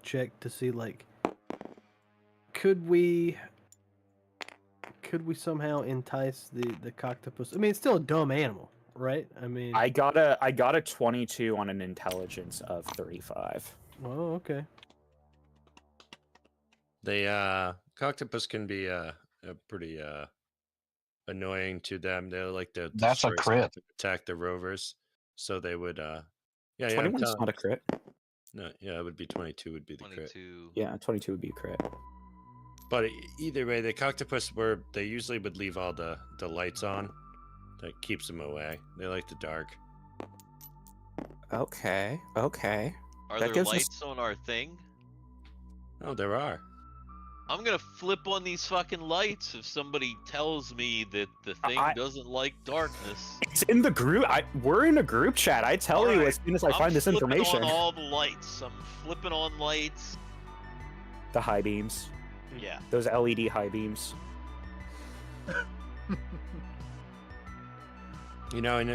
check to see could we somehow entice the coctopus? I mean, it's still a dumb animal, right? I mean, I got a 22 on an intelligence of 35. Oh, okay. The coctopus can be pretty annoying to them. They like to That's a crit. Attack the rovers, so they would 21 is not a crit. No, yeah, it would be 22 would be the 22. crit. Yeah, 22 would be a crit. But either way, the coctopus they usually would leave all the lights on. That keeps them away. They like the dark. Okay. Are That there lights on our thing? Oh, there are. I'm gonna flip on these fucking lights if somebody tells me that the thing doesn't like darkness. It's in the group. We're in a group chat. I tell you as soon as I find this information. I'm flipping on all the lights. I'm flipping on lights. The high beams. Yeah. Those LED high beams. And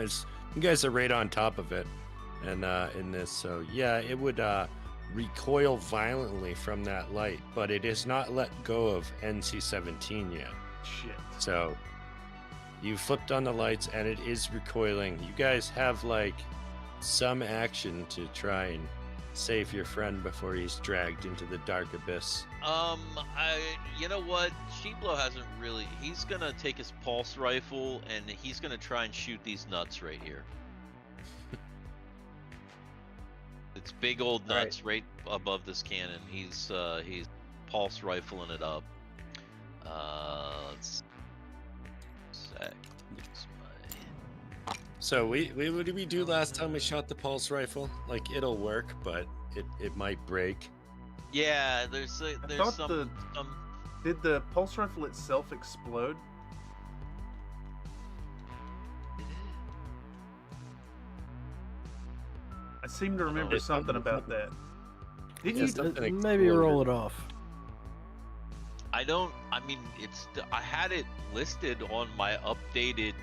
you guys are right on top of it, and in this, so yeah, it would recoil violently from that light, but it is not let go of NC-17 yet. Shit. So you flipped on the lights, and it is recoiling. You guys have some action to try and save your friend before he's dragged into the dark abyss. You know what? Sheeplo hasn't really. He's gonna take his pulse rifle and he's gonna try and shoot these nuts right here. It's big old nuts right above this cannon. He's pulse rifling it up. Let's sec. So what did we do last time we shot the pulse rifle? It'll work, but it might break. Yeah, there's some. Did the pulse rifle itself explode? I seem to remember something about that. Did you maybe roll it off? I mean, I had it listed on my updated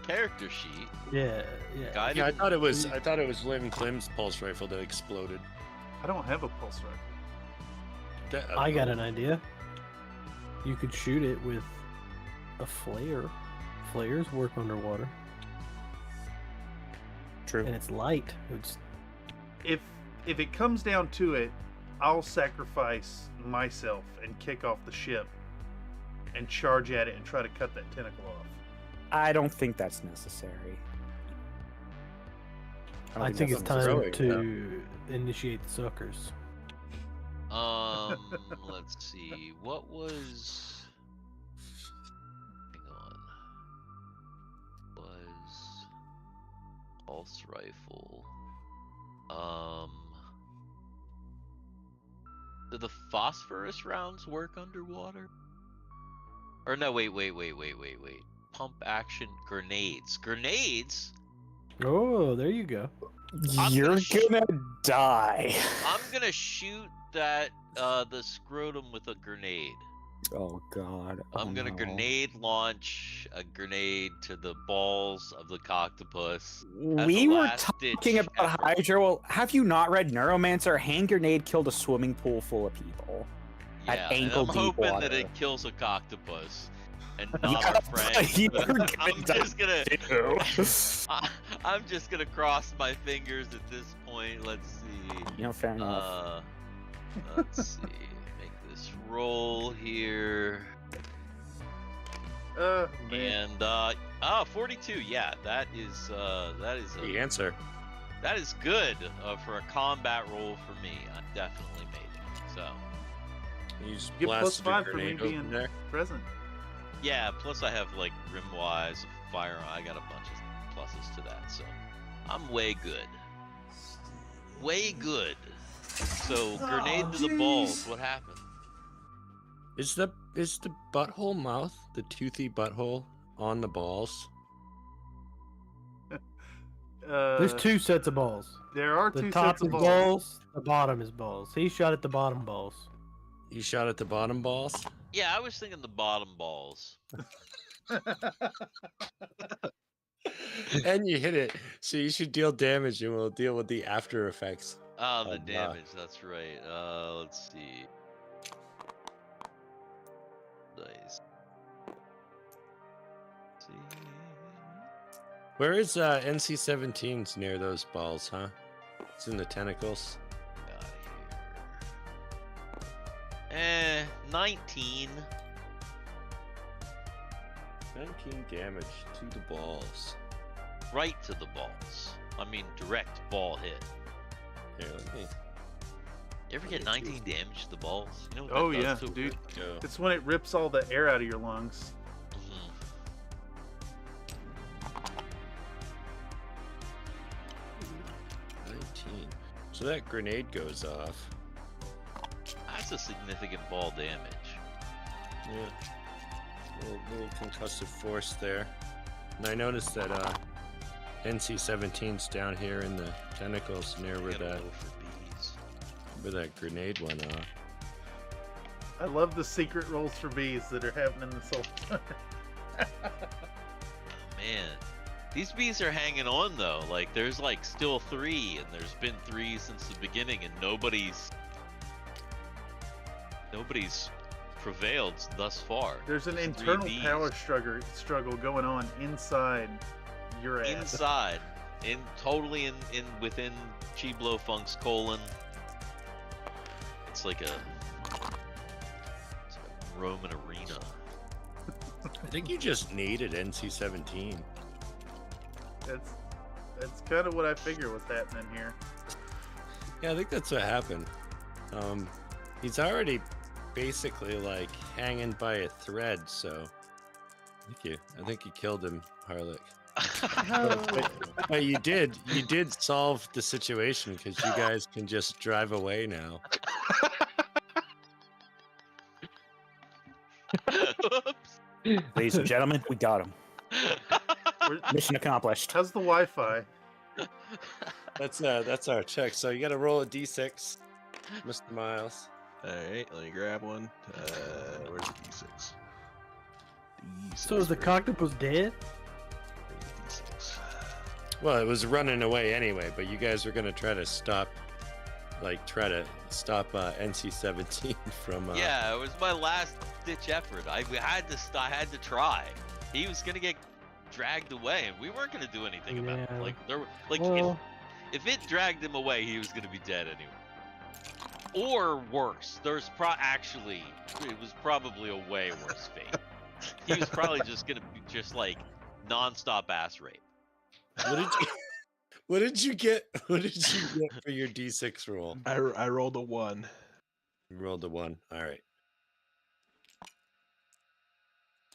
character sheet. Yeah. I thought it was Lynn Klim's pulse rifle that exploded. I don't have a pulse rifle. I got an idea. You could shoot it with a flare. Flares work underwater. True. And it's light. If it comes down to it, I'll sacrifice myself and kick off the ship and charge at it and try to cut that tentacle off. I don't think that's necessary. I think it's time to initiate the suckers. Let's see. What was? Hang on. Was pulse rifle? Do the phosphorus rounds work underwater? Or no? Wait. Pump action grenades. Grenades? Oh, there you go. You're gonna die. I'm gonna shoot that the scrotum with a grenade. Oh god. I'm gonna grenade launch a grenade to the balls of the coctopus. We were talking about Hydra. Well, have you not read Neuromancer? Hand grenade killed a swimming pool full of people. Yeah, at ankle and I'm deep hoping water. that it kills a coctopus. and not our friends. You're gonna I'm just gonna cross my fingers at this point. Let's see. Fair enough. Let's see. Make this roll here. Man. And 42. Yeah, that is The answer. That is good for a combat roll for me. I definitely made it. So. You just Get plus blasted your 5 for me grenade open being there. present. Yeah, plus I have like rim-wise, fire. I got a bunch of pluses to that, so I'm way good. Way good. So grenade to the balls. What happened? Is the butthole mouth, the toothy butthole, on the balls? There's 2 sets of balls. There are The 2 top sets of is balls. balls. The bottom is balls. He shot at the bottom balls. You shot at the bottom balls? Yeah, I was thinking the bottom balls. And you hit it, so you should deal damage, and we'll deal with the after effects. Oh, the damage. That's right. Let's see. Nice. See. Where is NC-17's near those balls, huh? It's in the tentacles. Out here. 19. 19 damage to the balls. Right to the balls. I mean, direct ball hit. Here, let me. You ever get 19 damage to the balls? You know what Oh that yeah, does to a dude. brain? It's when it rips all the air out of your lungs. Mhm. 19. So that grenade goes off. That's a significant ball damage. Yeah. Little concussive force there. And I noticed that NC-17's down here in the tentacles near where that grenade went off. I love the secret rolls for bees that are happening this whole time. Man, these bees are hanging on though. Like there's like still 3, and there's been 3 since the beginning, and nobody's prevailed thus far. There's an Just 3 internal bees. power struggle going on inside your ass. Inside, totally within Chiblo Funk's colon. It's like a Roman arena. I think you just needed NC-17. That's kind of what I figure was happening here. Yeah, I think that's what happened. He's already basically like hanging by a thread, so I think you killed him, Harlock. But you did solve the situation because you guys can just drive away now. Ladies and gentlemen, we got him. Mission accomplished. How's the Wi-Fi? That's our check. So you got to roll a d6, Mr. Miles. All right, let me grab one. Where's the D6? So is the coctopus dead? Well, it was running away anyway, but you guys were gonna try to stop NC-17 from. Yeah, it was my last ditch effort. I had to try. He was gonna get dragged away, and we weren't gonna do anything about it. If it dragged him away, he was gonna be dead anyway. Or worse, it was probably a way worse fate. He was probably just gonna be like non-stop ass rape. What did you get for your d6 roll? I rolled a 1. You rolled a 1. All right.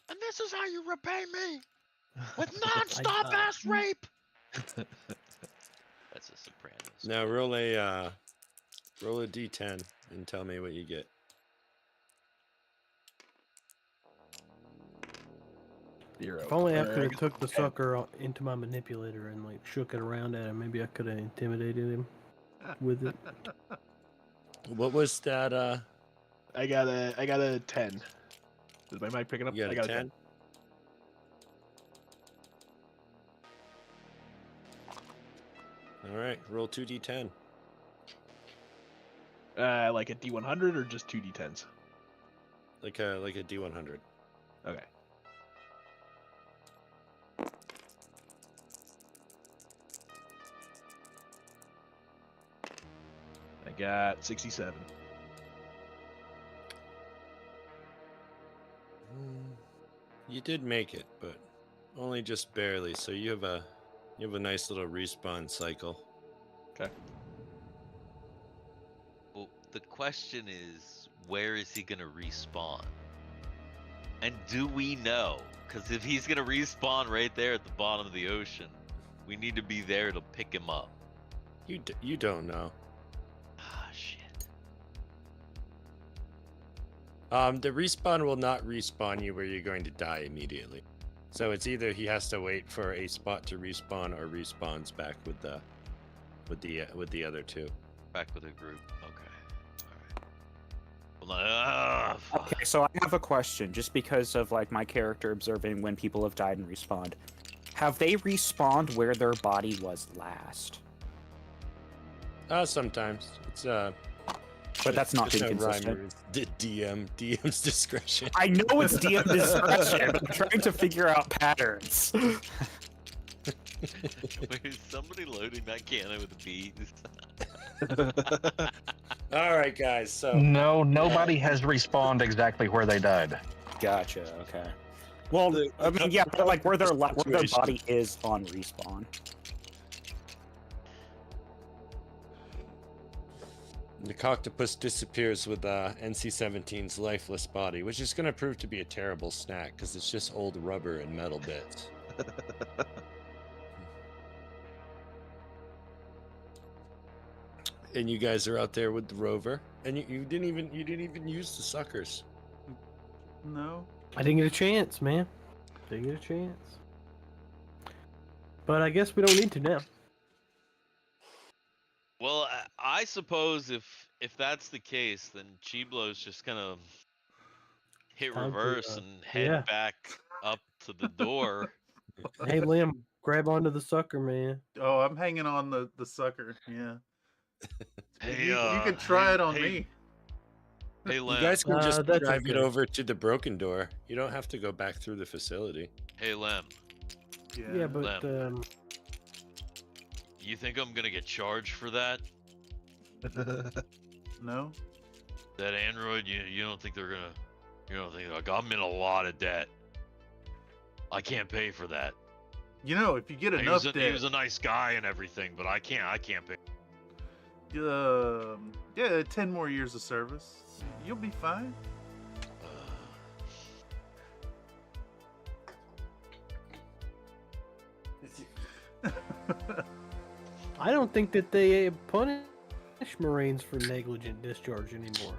And this is how you repay me with non-stop ass rape. That's a Sopranos. Now roll a d10 and tell me what you get. If only I could have took the sucker into my manipulator and like shook it around at him, maybe I could have intimidated him with it. What was that? I got a 10. Is my mic picking up? You got I a got 10? All right, roll 2d10. Like a D100 or just 2 D10s? Like a D100. Okay. got 67. You did make it, but only just barely. So you have a nice little respawn cycle. Okay. Well, the question is, where is he gonna respawn? And do we know? Because if he's gonna respawn right there at the bottom of the ocean, we need to be there to pick him up. You don't know. Ah, shit. The respawn will not respawn you where you're going to die immediately. So it's either he has to wait for a spot to respawn or respawns back with the other two. Back with a group. Okay. All right. Well, Okay, so I have a question, just because of like my character observing when people have died and respawned. Have they respawned where their body was last? Sometimes it's But that's not there's being no rhyme consistent. or DM's discretion. I know it's DM discretion, but I'm trying to figure out patterns. Wait, is somebody loading that cannon with bees? All right, guys. So No, nobody has respawned exactly where they died. Gotcha. Okay. Well, I mean, yeah, but like where their body is on respawn. the octopus disappears with NC-17's lifeless body, which is going to prove to be a terrible snack because it's just old rubber and metal bits. And you guys are out there with the rover, and you didn't even use the suckers. No. I didn't get a chance, man. Didn't get a chance. But I guess we don't need to now. Well, I suppose if that's the case, then Chiblo's just gonna hit Time to, reverse and head yeah. back up to the door. Hey, Liam, grab onto the sucker, man. Oh, I'm hanging on the sucker. Yeah. Hey, you can try it on hey, me. Hey, You Lem. guys can just that's drive it okay. over to the broken door. You don't have to go back through the facility. Hey, Lem. Yeah, but You think I'm gonna get charged for that? No. That android? You don't think they're gonna? You don't think like I'm in a lot of debt? I can't pay for that. You know, if you get enough he debt, was a nice guy and everything, but I can't pay. yeah, 10 more years of service. You'll be fine. I don't think that they punish Marines for negligent discharge anymore.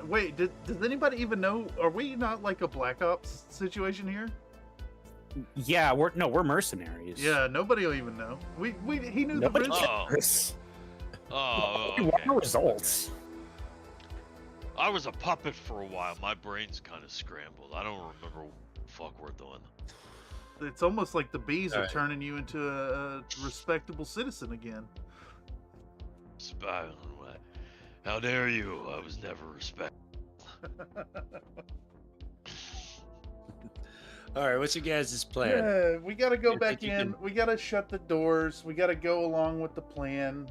Wait, does anybody even know? Are we not like a Black Ops situation here? Yeah, we're mercenaries. Yeah, nobody will even know. He knew Nobody the risk. Oh, We okay. want the results. I was a puppet for a while. My brain's kind of scrambled. I don't remember what the fuck we're doing. It's almost like the bees are Alright. turning you into a respectable citizen again. How dare you? I was never respected. All right, what's your guys' plan? Yeah, we gotta go You back think you in. can- We gotta shut the doors. We gotta go along with the plan.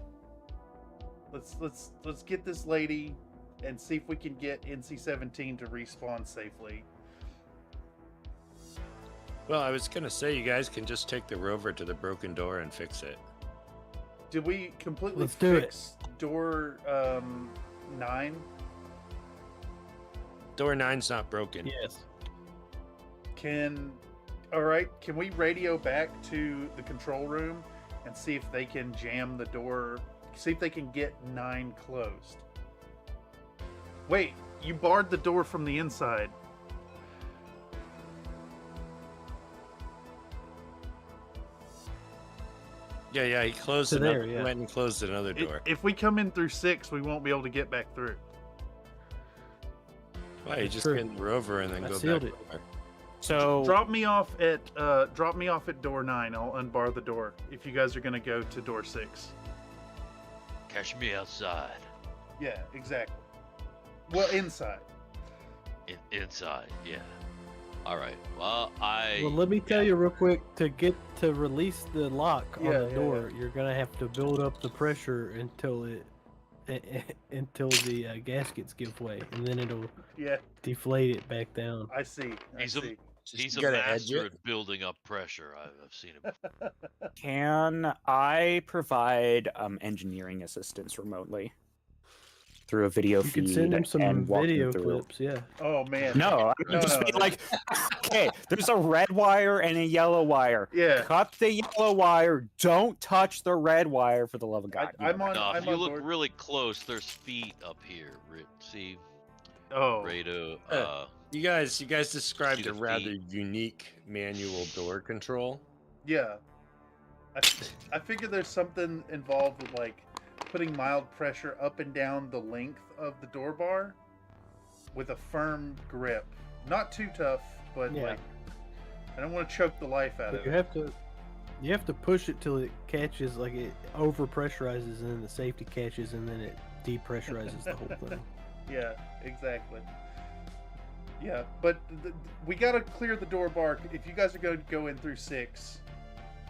Let's get this lady and see if we can get NC-17 to respawn safely. Well, I was gonna say you guys can just take the rover to the broken door and fix it. Did we completely Let's do it. fix door 9? Door 9's not broken. Yes. Alright, can we radio back to the control room and see if they can jam the door, see if they can get 9 closed? Wait, you barred the door from the inside. Yeah, he closed To another. there, yeah. Went and closed another door. If we come in through 6, we won't be able to get back through. Why? You just true. get in the rover and then I go sealed back it. over. So Drop me off at door 9. I'll unbar the door if you guys are gonna go to door 6. Catch me outside. Yeah, exactly. Well, inside. Inside, yeah. All right. Well, Well, let me tell you real quick. To release the lock on the door, you're gonna have to build up the pressure until the gaskets give way, and then it'll deflate it back down. I see. He's a gotta edge master it. at building up pressure. I've seen him. Can I provide engineering assistance remotely through a video You feed? can send him some and walk video through? clips. Yeah. Oh man. No, I'm just being like, okay, there's a red wire and a yellow wire. Yeah. Cut the yellow wire. Don't touch the red wire for the love of God. I'm on. No, I'm if you on look board. really close, there's feet up here. See? Oh. Rado, You guys described see a the rather feet. unique manual door control. Yeah. I figure there's something involved with like putting mild pressure up and down the length of the door bar with a firm grip. Not too tough, but like I don't want to choke the life out of it. You have to push it till it catches, like it over pressurizes, and then the safety catches, and then it depressurizes the whole thing. Yeah, exactly. Yeah, but we gotta clear the door bar. If you guys are going to go in through 6,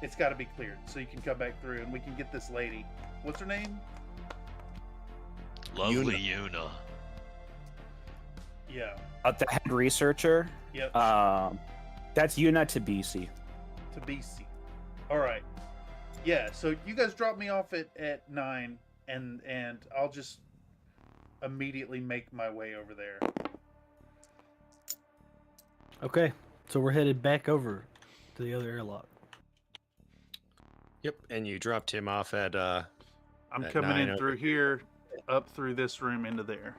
it's got to be cleared so you can come back through and we can get this lady. What's her name? Lovely Yuna. Yeah. The head researcher. Yep. That's Yuna Tabisi. Tabisi. All right. Yeah. So you guys drop me off at 9, and I'll just immediately make my way over there. Okay, so we're headed back over to the other airlock. Yep, and you dropped him off at I'm at coming 9 in through here, up through this room into there.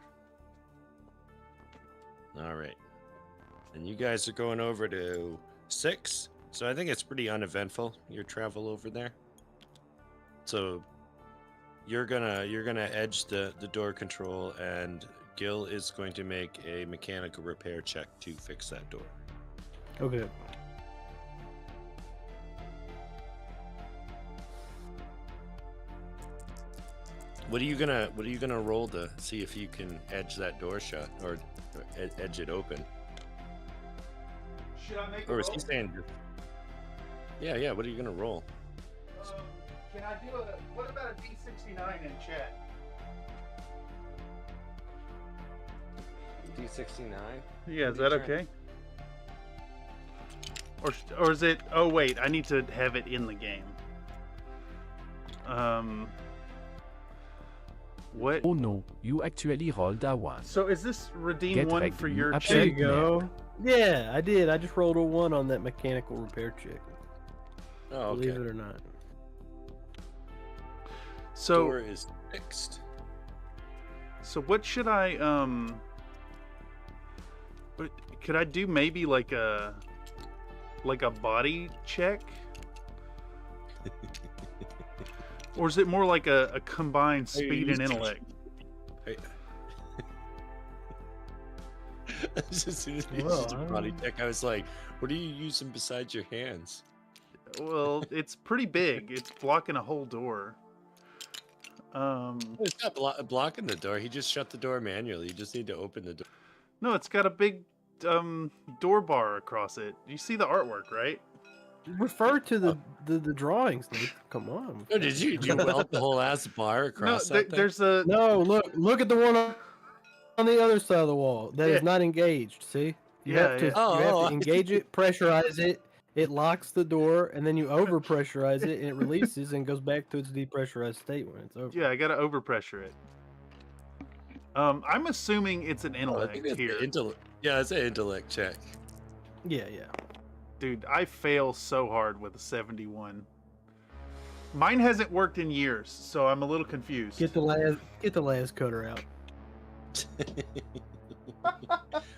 All right. And you guys are going over to 6. So I think it's pretty uneventful, your travel over there. So you're gonna edge the door control, and Gil is going to make a mechanical repair check to fix that door. Okay. What are you gonna roll to see if you can edge that door shut or edge it open? Should I make Or is he saying? Yeah. What are you gonna roll? Can I do what about a D69 in chat? D69. Yeah, is that okay? Or is it? Oh wait, I need to have it in the game. What? Oh no, you actually rolled a 1. So is this redeem Get 1 ready, for you your upset There you check? go. Yeah, I did. I just rolled a 1 on that mechanical repair check. Oh, okay. Believe it or not. So door is fixed. So what should I could I do maybe like a body check? Or is it more like a combined speed and intellect? As soon as you did a body check, I was like, what are you using besides your hands? Well, it's pretty big. It's blocking a whole door. It's not blocking the door. He just shut the door manually. You just need to open the door. No, it's got a big door bar across it. You see the artwork, right? Refer to the drawings, Nathan. Come on. Oh, did you weld the whole ass bar across No, that thing? there's a No, look at the one on the other side of the wall that is not engaged. See, you have to engage it, pressurize it. It locks the door, and then you over-pressurize it, and it releases and goes back to its depressurized state when it's over. Yeah, I gotta overpressure it. I'm assuming it's an intellect here. Yeah, it's an intellect check. Yeah. Dude, I fail so hard with a 71. Mine hasn't worked in years, so I'm a little confused. Get the las cutter out.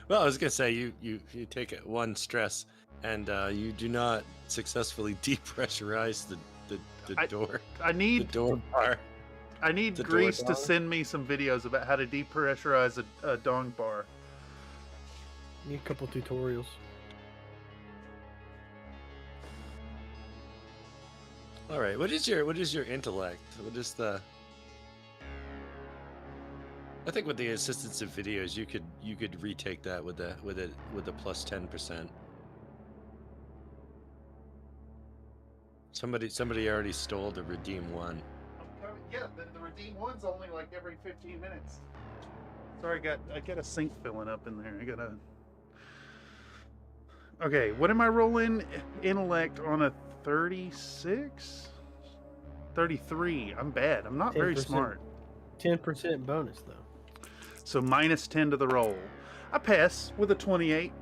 Well, I was gonna say you take it one stress, and you do not successfully depressurize the door. I need the door bar. I need The door Grease to dong? send me some videos about how to depressurize a dong bar. Need a couple tutorials. All right. What is your intellect? What is the? I think with the assistance of videos, you could retake that with a plus 10%. Somebody already stole the redeem one. Yeah, the redeem one's only like every 15 minutes. Sorry, I got a sink filling up in there. I gotta. Okay, what am I rolling? Intellect on a 36? 33. I'm bad. I'm not very smart. 10% bonus though. So minus 10 to the roll. I pass with a 28.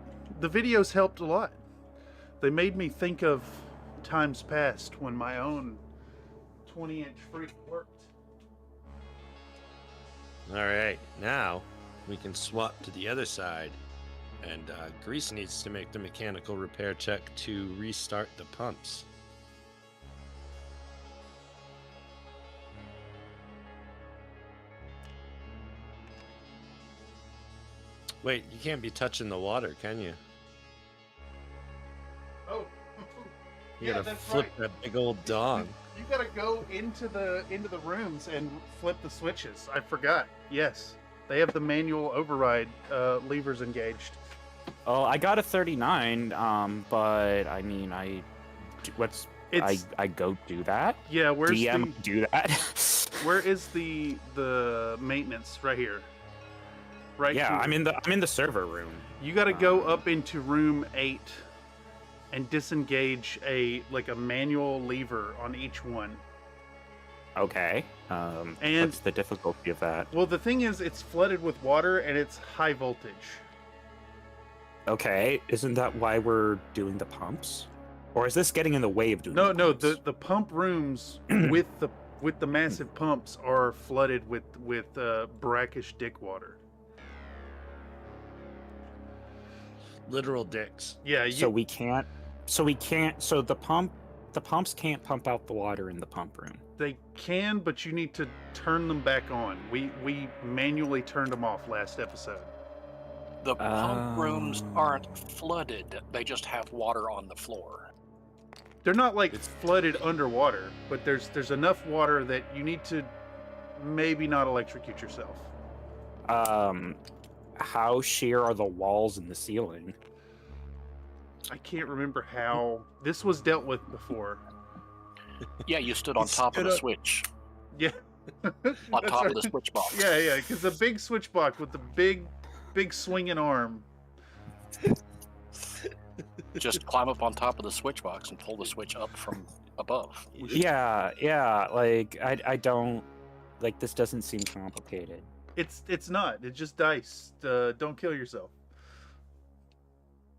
The videos helped a lot. They made me think of times past when my own 20-inch freak worked. All right, now we can swap to the other side. And Grease needs to make the mechanical repair check to restart the pumps. Wait, you can't be touching the water, can you? Oh. You gotta flip that big old dong. You gotta go into the rooms and flip the switches. I forgot. Yes, they have the manual override levers engaged. Oh, I got a 39. But I mean, I go do that. Yeah, where's DM do that? Where is the maintenance? Right here. Right. Yeah, here. I'm in the server room. You got to go up into room 8 and disengage a manual lever on each one. Okay. And what's the difficulty of that? Well, the thing is, it's flooded with water and it's high voltage. Okay, isn't that why we're doing the pumps? Or is this getting in the way of doing? No, pumps? the pump rooms with the massive pumps are flooded with brackish dick water. Literal dicks. Yeah. So the pumps can't pump out the water in the pump room. They can, but you need to turn them back on. We manually turned them off last episode. The pump rooms aren't flooded. They just have water on the floor. They're not it's flooded underwater, but there's enough water that you need to maybe not electrocute yourself. How sheer are the walls and the ceiling? I can't remember how. This was dealt with before. Yeah, you stood on top of the switch. Yeah. On top of the switch box. Yeah, because the big switch box with the big swinging arm. Just climb up on top of the switch box and pull the switch up from above. Yeah, I don't this doesn't seem complicated. It's not. It's just dice. Don't kill yourself.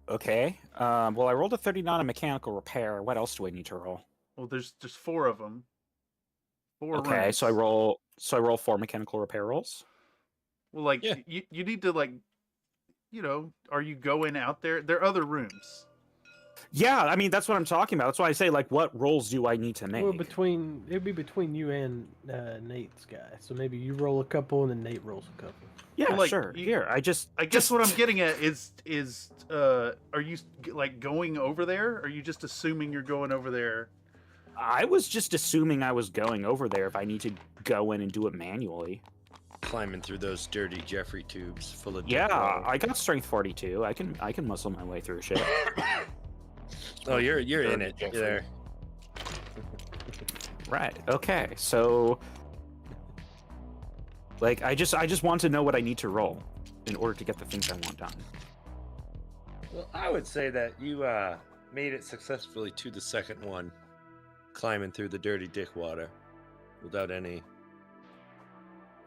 Okay. Well, I rolled a 39 on mechanical repair. What else do I need to roll? Well, there's 4 of them. 4 Okay, runs. so I roll 4 mechanical repair rolls. Well, you need to are you going out there? There are other rooms. Yeah, I mean that's what I'm talking about. That's why I say what rolls do I need to make? Well, it'd be between you and Nate's guy. So maybe you roll a couple and then Nate rolls a couple. Yeah, sure. I guess what I'm getting at is are you going over there? Or are you just assuming you're going over there? I was just assuming I was going over there if I need to go in and do it manually. Climbing through those dirty Jeffrey tubes full of I got strength 42. I can muscle my way through shit. Oh, you're in it. You're there. Right. Okay. So I just want to know what I need to roll in order to get the things I want done. Well, I would say that you made it successfully to the second one, climbing through the dirty dick water without any.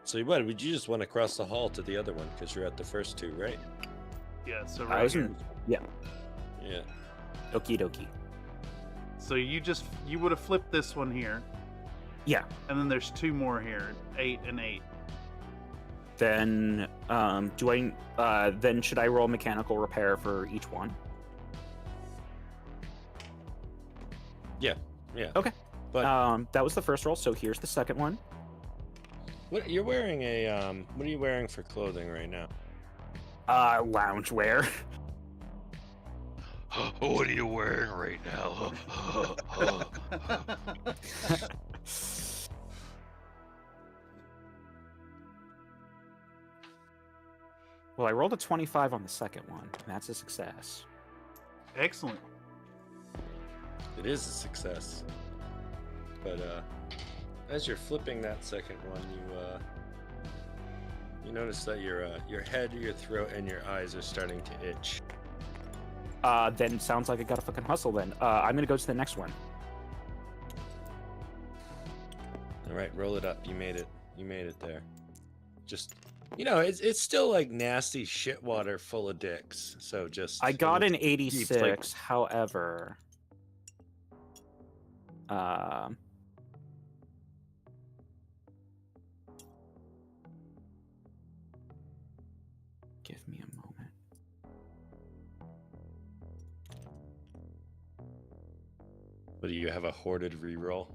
So would you just want to cross the hall to the other one because you're at the first 2, right? Yeah. So here. Yeah. Okie dokie. So you would have flipped this one here. Yeah. And then there's 2 more here, 8 and 8. Then then should I roll mechanical repair for each one? Yeah. Okay. But that was the first roll, so here's the second one. What you're wearing what are you wearing for clothing right now? Loungewear. What are you wearing right now? Well, I rolled a 25 on the second one. That's a success. Excellent. It is a success. but as you're flipping that second one, you notice that your head, your throat, and your eyes are starting to itch. Then sounds like I gotta fucking hustle. Then I'm gonna go to the next one. All right, roll it up. You made it. You made it there. Just, it's still like nasty shit water full of dicks. So just. I got an 86. Like... However, give me a moment. What do you have, a hoarded reroll?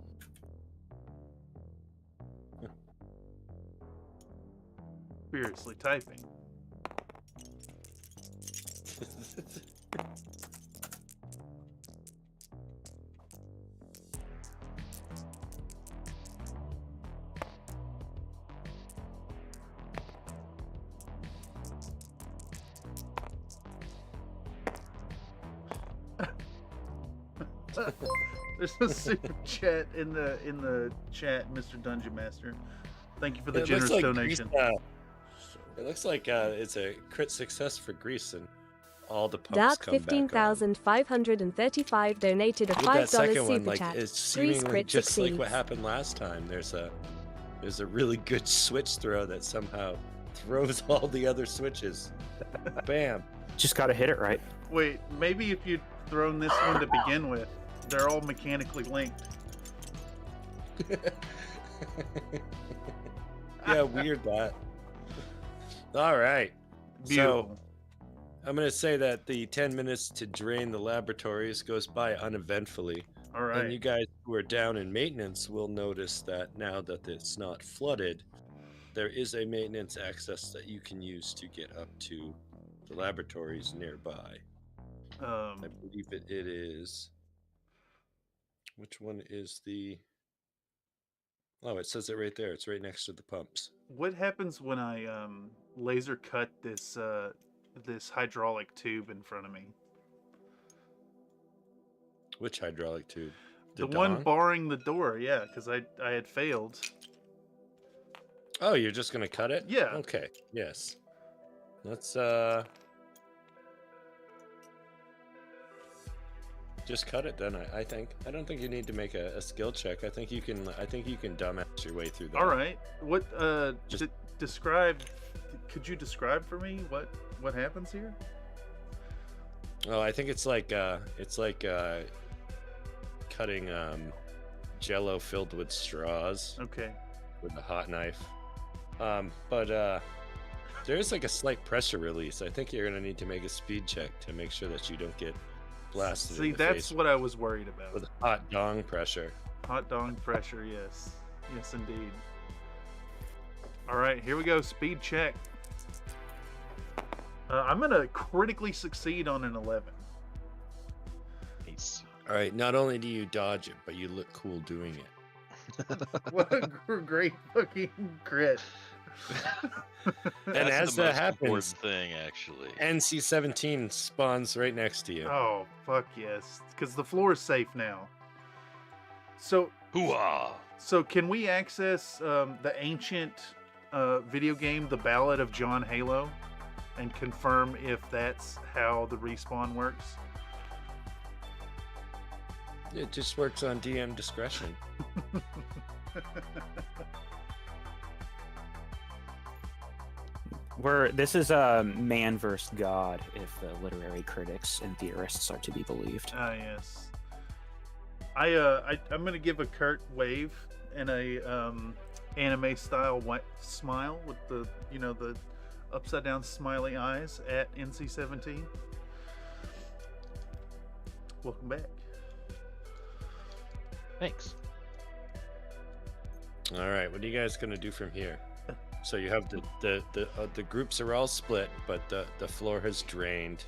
Furiously typing. There's a super chat in the chat, Mr. Dungeon Master. Thank you for the generous donation. It looks like it's a crit success for Greece, and all the pumps Dark come back 15,535 donated a on. With that $5 second super one, like, chat. it's Greece seemingly crit just succeeds. like what happened last time. There's a really good switch throw that somehow throws all the other switches. Bam. Just gotta hit it right. Wait, maybe if you'd thrown this one to begin with, they're all mechanically linked. Yeah, weird that. All right. Beautiful. So I'm going to say that the 10 minutes to drain the laboratories goes by uneventfully. All right. And you guys who are down in maintenance will notice that now that it's not flooded, there is a maintenance access that you can use to get up to the laboratories nearby. I believe it is... Which one is the... Oh, it says it right there. It's right next to the pumps. What happens when I laser cut this this hydraulic tube in front of me? Which hydraulic tube? The one barring the door, yeah, because I had failed. Oh, you're just gonna cut it? Yeah. Okay. Yes. Let's just cut it then. I think. I don't think you need to make a skill check. I think you can dumbass your way through that. All right. What describe? Could you describe for me what happens here? Oh, I think it's like cutting Jello filled with straws. Okay. With a hot knife. But there is like a slight pressure release. I think you're gonna need to make a speed check to make sure that you don't get blasted. See, in the that's face what I was worried about. with hot dong pressure. Hot dong pressure, yes. Yes, indeed. All right, here we go. Speed check. I'm going to critically succeed on an 11. Nice. All right, not only do you dodge it, but you look cool doing it. What a great fucking crit. And That's as the that most happens, important thing, actually. NC-17 spawns right next to you. Oh, fuck yes. Because the floor is safe now. So, Hooah! So can we access the ancient video game, The Ballad of John Halo, and confirm if that's how the respawn works? It just works on DM discretion. This is a man versus God, if the literary critics and theorists are to be believed. Ah, yes. I'm gonna give a curt wave and a anime style smile with the the upside down smiley eyes at NC-17. Welcome back. Thanks. All right, what are you guys gonna do from here? So you have the groups are all split, but the floor has drained.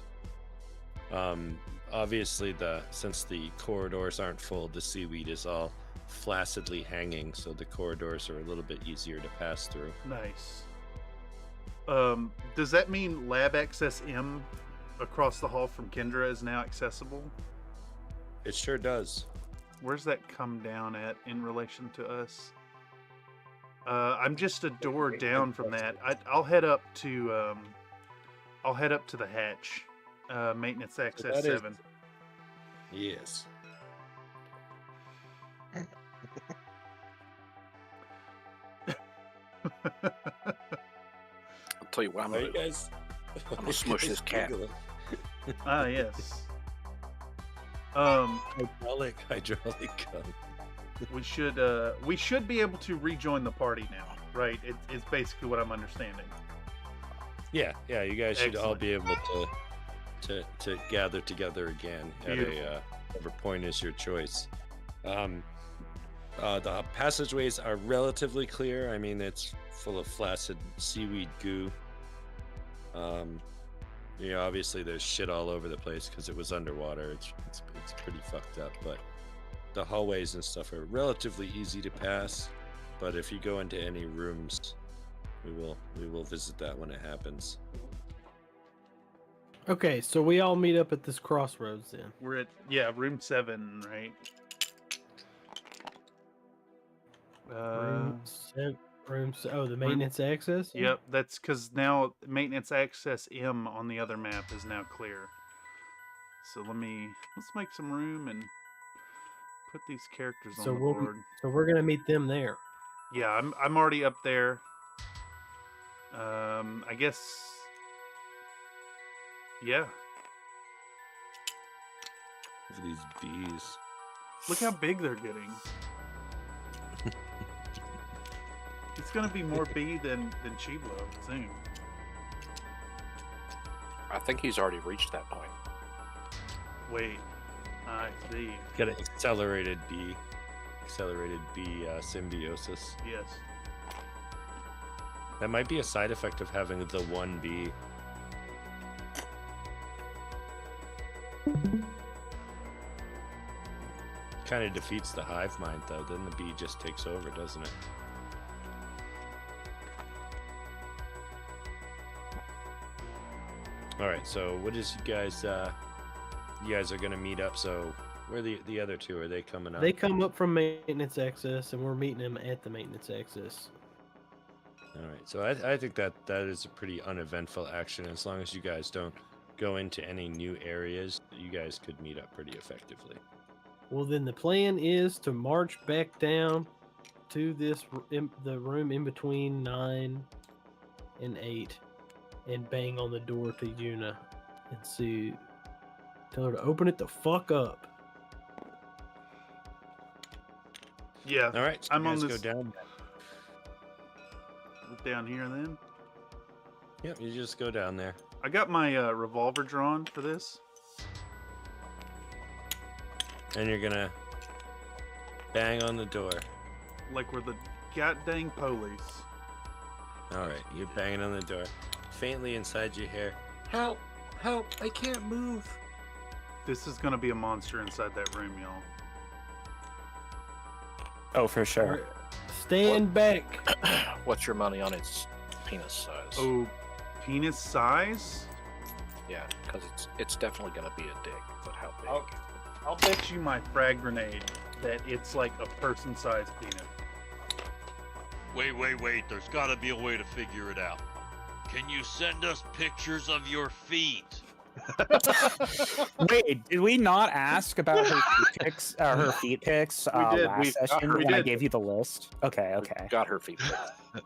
Obviously, since the corridors aren't full, the seaweed is all flaccidly hanging, so the corridors are a little bit easier to pass through. Nice. Does that mean Lab Access M across the hall from Kendra is now accessible? It sure does. Where's that come down at in relation to us? I'm just a door down from that. I'll head up to the hatch. Maintenance access 7. Yes. I'll tell you what, I'm gonna, guys. I'm gonna smush this cat. Ah, yes. Hydraulic gun. We should be able to rejoin the party now, right? It's basically what I'm understanding. Yeah. You guys should all Excellent. be able to gather together again at a whatever point is your choice. The passageways are relatively clear. I mean, it's full of flaccid seaweed goo. Obviously there's shit all over the place because it was underwater. It's pretty fucked up, but the hallways and stuff are relatively easy to pass. But if you go into any rooms, we will visit that when it happens. Okay, so we all meet up at this crossroads then. We're at room 7, right? The maintenance access? Yep, that's because now maintenance access M on the other map is now clear. So let's make some room and put these characters on the board. So we're gonna meet them there. Yeah, I'm already up there. I guess. Yeah. Look at these bees. Look how big they're getting. It's gonna be more bee than Chiblo soon. I think he's already reached that point. Wait, I see. Got an accelerated bee symbiosis. Yes. That might be a side effect of having the one bee. Kind of defeats the hive mind, though. Then the bee just takes over, doesn't it? All right. So, what is you guys? You guys are gonna meet up. So, where are the other two? Are they coming up? They come up from maintenance access, and we're meeting them at the maintenance access. All right. So, I think that is a pretty uneventful action. As long as you guys don't go into any new areas, you guys could meet up pretty effectively. Well, then the plan is to march back down to the room in between 9 and 8 and bang on the door to Yuna and tell her to open it the fuck up. Yeah. All right. So I'm you on guys this. go down. Down here then. Yep. You just go down there. I got my revolver drawn for this. And you're gonna bang on the door. Like we're the goddamn police. Alright, you're banging on the door. Faintly inside your hair. Help! Help! I can't move! This is gonna be a monster inside that room, y'all. Oh, for sure. Stand back! What's your money on its penis size? Oh, penis size? Yeah, because it's definitely going to be a dick, but how big? I'll bet you my frag grenade that it's like a person-sized penis. Wait. There's gotta be a way to figure it out. Can you send us pictures of your feet? Wait, did we not ask about her feet pics? Her feet pics last session when I gave you the list? Okay. Got her feet pics.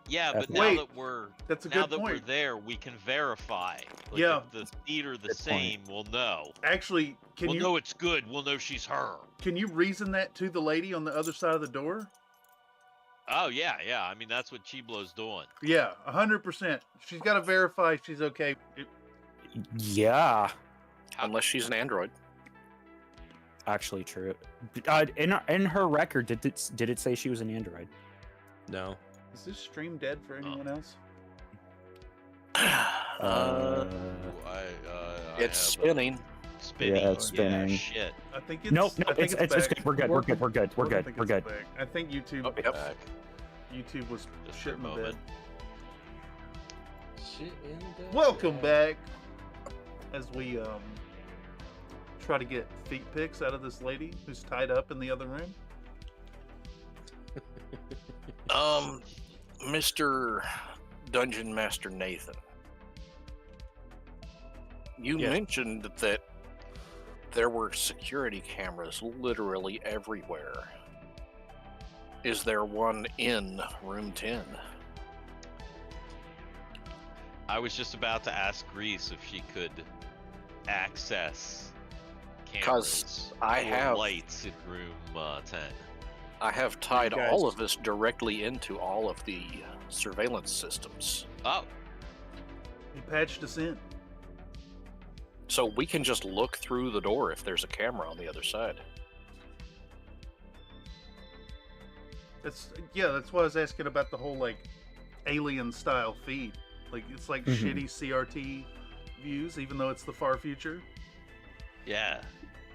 Yeah, but Wait, now that we're that's a now good that point. we're there, we can verify. Like, Yeah. if the feet are the same, we'll know. Actually, We'll know it's good. We'll know she's her. Can you reason that to the lady on the other side of the door? Oh yeah. I mean, that's what Chiblo's doing. Yeah, 100%. She's got to verify she's okay. Yeah. Unless she's an android. Actually, true. In her record, did it say she was an android? No. Is this stream dead for anyone else? It's spinning. Yeah, it's spinning. Yeah, shit. I think it's. Nope. I think It's back. good. We're good. I think YouTube. Oh, yep. YouTube was Just shit in for a the bed. moment. Shit in the Welcome back. As we try to get feet pics out of this lady who's tied up in the other room? Mr. Dungeon Master Nathan, you mentioned that there were security cameras literally everywhere. Is there one in room 10? I was just about to ask Grease if she could access cameras I or have lights in room 10. I have tied all of this directly into all of the surveillance systems. Oh. He patched us in. So we can just look through the door if there's a camera on the other side. That's why I was asking about the whole like alien style feed. Like it's like shitty CRT views, even though it's the far future. Yeah.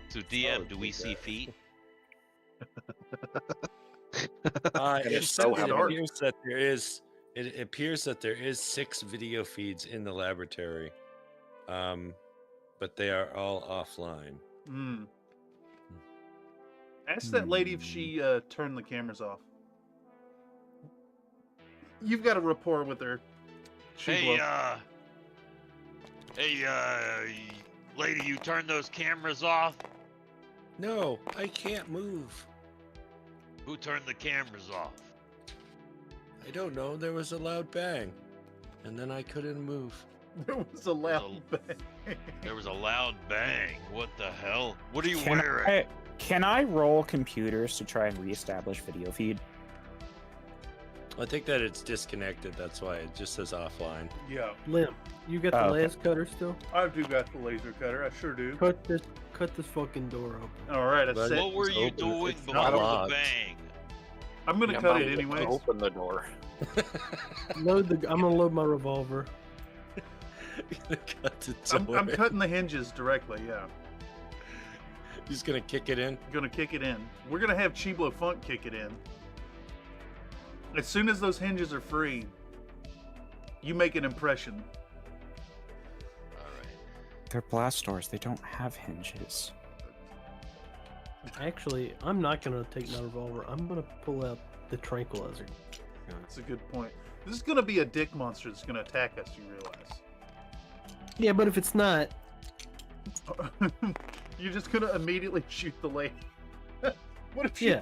So DM, do we see feet? It appears that there is 6 video feeds in the laboratory, but they are all offline. Ask that lady if she turned the cameras off. You've got a rapport with her. Hey, lady, you turn those cameras off? No, I can't move. Who turned the cameras off? I don't know. There was a loud bang, and then I couldn't move. There was a loud bang. There was a loud bang. What the hell? What are you wearing? Can I roll computers to try and reestablish video feed? I think that it's disconnected. That's why it just says offline. Yeah. Lim, you got the laser cutter still? I do got the laser cutter. I sure do. Cut this fucking door open. All right. What were you doing before the bang? I'm gonna cut it anyways. Open the door. I'm gonna load my revolver. I'm cutting the hinges directly. Yeah. He's gonna kick it in. Gonna kick it in. We're gonna have Chiblo Funk kick it in. As soon as those hinges are free, you make an impression. They're blast doors. They don't have hinges. Actually, I'm not gonna take my revolver. I'm gonna pull out the tranquilizer. That's a good point. This is gonna be a dick monster that's gonna attack us. You realize? Yeah, but if it's not, you're just gonna immediately shoot the lady. What if you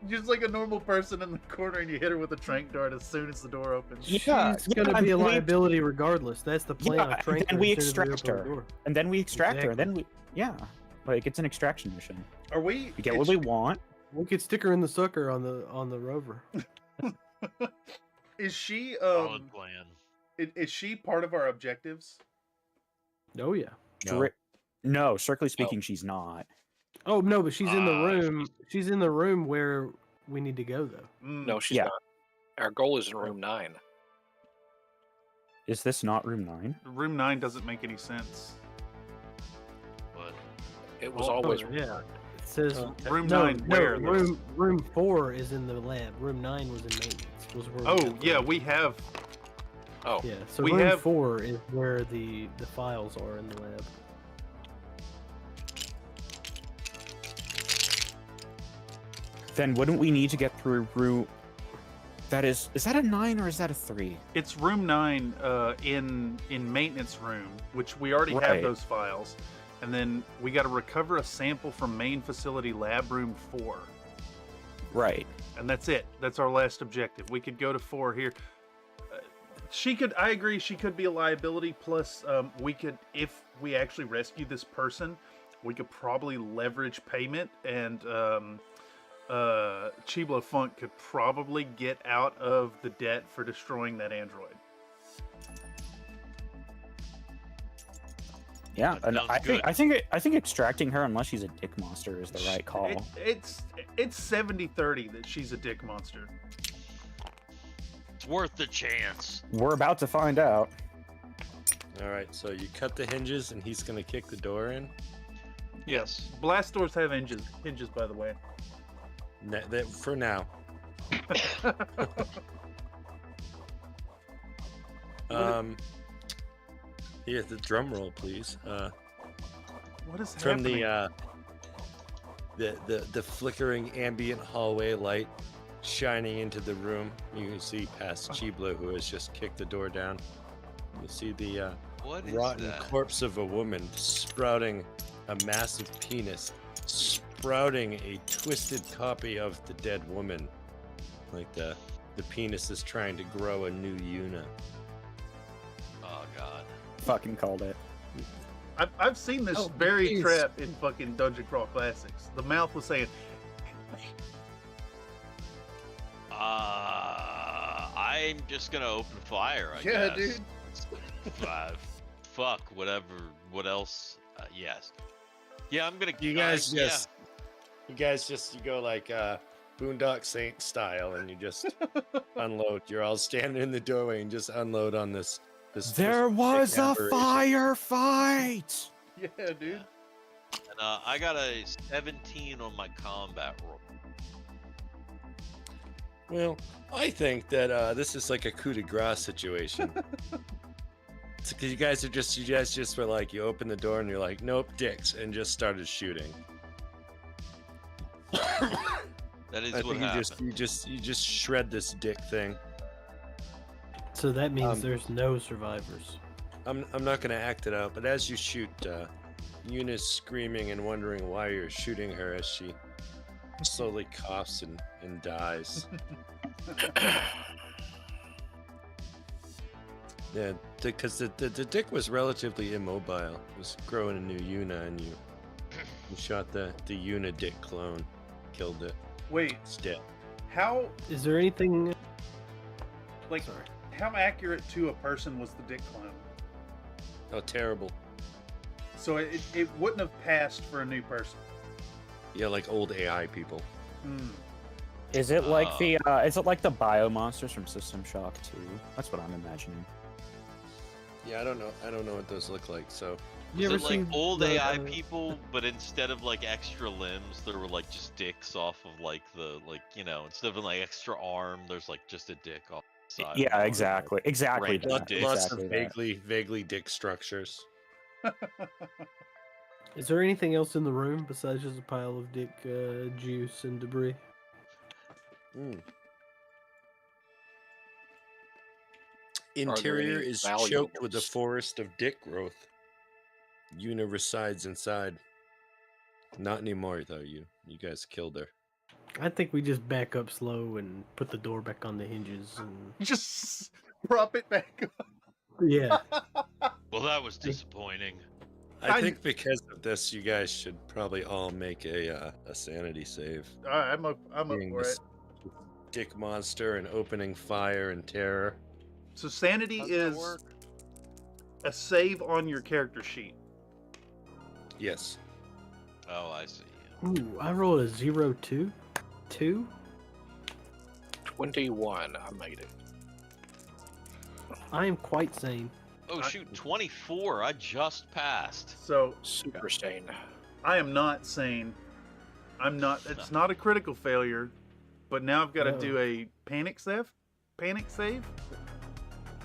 just like a normal person in the corner and you hit her with a tranq dart as soon as the door opens? Yeah, she's gonna be a liability regardless. That's the plan. And we extract her. And then we extract her. And then like it's an extraction mission. Are we? We get what we want. We could stick her in the sucker on the rover. Is she solid plan? Is she part of our objectives? Oh yeah. No, strictly speaking, she's not. Oh no, but she's in the room. She's in the room where we need to go, though. No, she's not. Our goal is in room 9. Is this not room 9? Room 9 doesn't make any sense. What? It was always It says room 9. Where? Room 4 is in the lab. Room 9 was in maintenance. We have. Oh yeah. So room 4 is where the files are in the lab. Then wouldn't we need to get through room? Is that a 9 or is that a 3? It's room 9 in maintenance room, which we already have those files, and then we got to recover a sample from main facility lab room 4. Right. And that's it. That's our last objective. We could go to 4 here. I agree. She could be a liability. Plus, we could, if we actually rescue this person, we could probably leverage payment and. Chiblo Funk could probably get out of the debt for destroying that android. Yeah, and I think extracting her, unless she's a dick monster, is the right call. It's 70-30 that she's a dick monster. It's worth the chance. We're about to find out. All right, so you cut the hinges, and he's gonna kick the door in. Yes, blast doors have hinges. By the way. For now. Yeah, the drum roll, please. What is From happening? the flickering ambient hallway light shining into the room, you can see past Chibla, who has just kicked the door down. You see the What is rotten that? corpse of a woman sprouting a massive penis, sprouting a twisted copy of the dead woman. Like the penis is trying to grow a new Una. Oh god. Fucking called it. I've seen this Oh, very please. trap in fucking Dungeon Crawl Classics. The mouth was saying, I'm just gonna open fire, I Yeah, guess. dude. Fuck, whatever. What else? Yes. Yeah, I'm gonna. You guys you go like Boondock Saint style, and you just unload. You're all standing in the doorway and just unload on this. There was a aberration. firefight! yeah, dude. And, I got a 17 on my combat roll. Well, I think that this is like a coup de grace situation. It's because you guys just were like, you open the door and you're like, nope, dicks, and just started shooting. That is I what think happened. you just shred this dick thing. So that means there's no survivors. I'm not gonna act it out, but as you shoot, Yuna's screaming and wondering why you're shooting her as she slowly coughs and dies. Yeah, because the dick was relatively immobile. It was growing a new Yuna, and you shot the Yuna dick clone, killed it. Wait, It's dead. how Is there anything? like Sorry. how accurate to a person was the dick clone? Oh, terrible. So it wouldn't have passed for a new person. Yeah, like old AI people. Hmm. Is it like is it like the bio monsters from System Shock 2? That's what I'm imagining. Yeah, I don't know what those look like. So Was it like old AI people, but instead of like extra limbs, there were like just dicks off of like the instead of like extra arm, there's like just a dick off the side. Yeah, exactly. Exactly. Random that, dick. lots exactly of that. vaguely dick structures. Is there anything else in the room besides just a pile of dick juice and debris? Interior any is choked with a forest of dick growth. Yuna resides inside. Not anymore, though. You guys killed her. I think we just back up slow and put the door back on the hinges. And Just prop it back up. yeah, Well, that was disappointing. I think because of this, you guys should probably all make a sanity save. All right, I'm up Being for it. this dick monster and opening fire and terror. So sanity How's that is work? a save on your character sheet. Yes. Oh, I see. ooh, I rolled a 0-2. 2? 21. I made it. I am quite sane. Oh shoot, 24. I just passed. So Super sane. I am not sane. I'm not. It's not a critical failure, but now I've got to No. do a panic save. Panic save.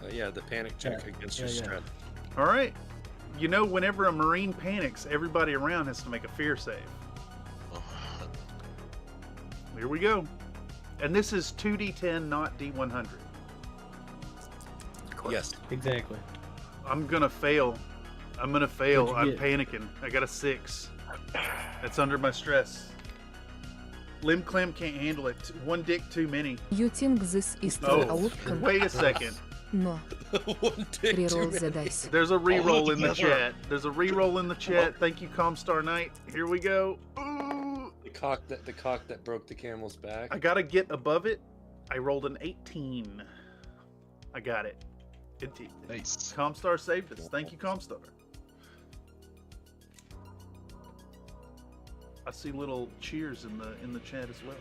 Yeah, the panic check against your yeah. strength. All right. You know, whenever a Marine panics, everybody around has to make a fear save. Here we go. And this is 2d10, not d100. Yes. Exactly. I'm gonna fail. I'm gonna fail. I'm What'd you panicking. I got a 6. That's under my stress. Lim Clem can't handle it. One dick too many. You think this is the Oh, outcome? wait a second. No. One dick too Reroll the many. dice. There's a reroll in the together. chat. There's a reroll in the chat. Thank you, Comstar Knight. Here we go. Ooh. The cock that broke the camel's back. I gotta get above it. I rolled an 18. I got it. Nice. Comstar saved us. Thank you, Comstar. I see little cheers in the chat as well.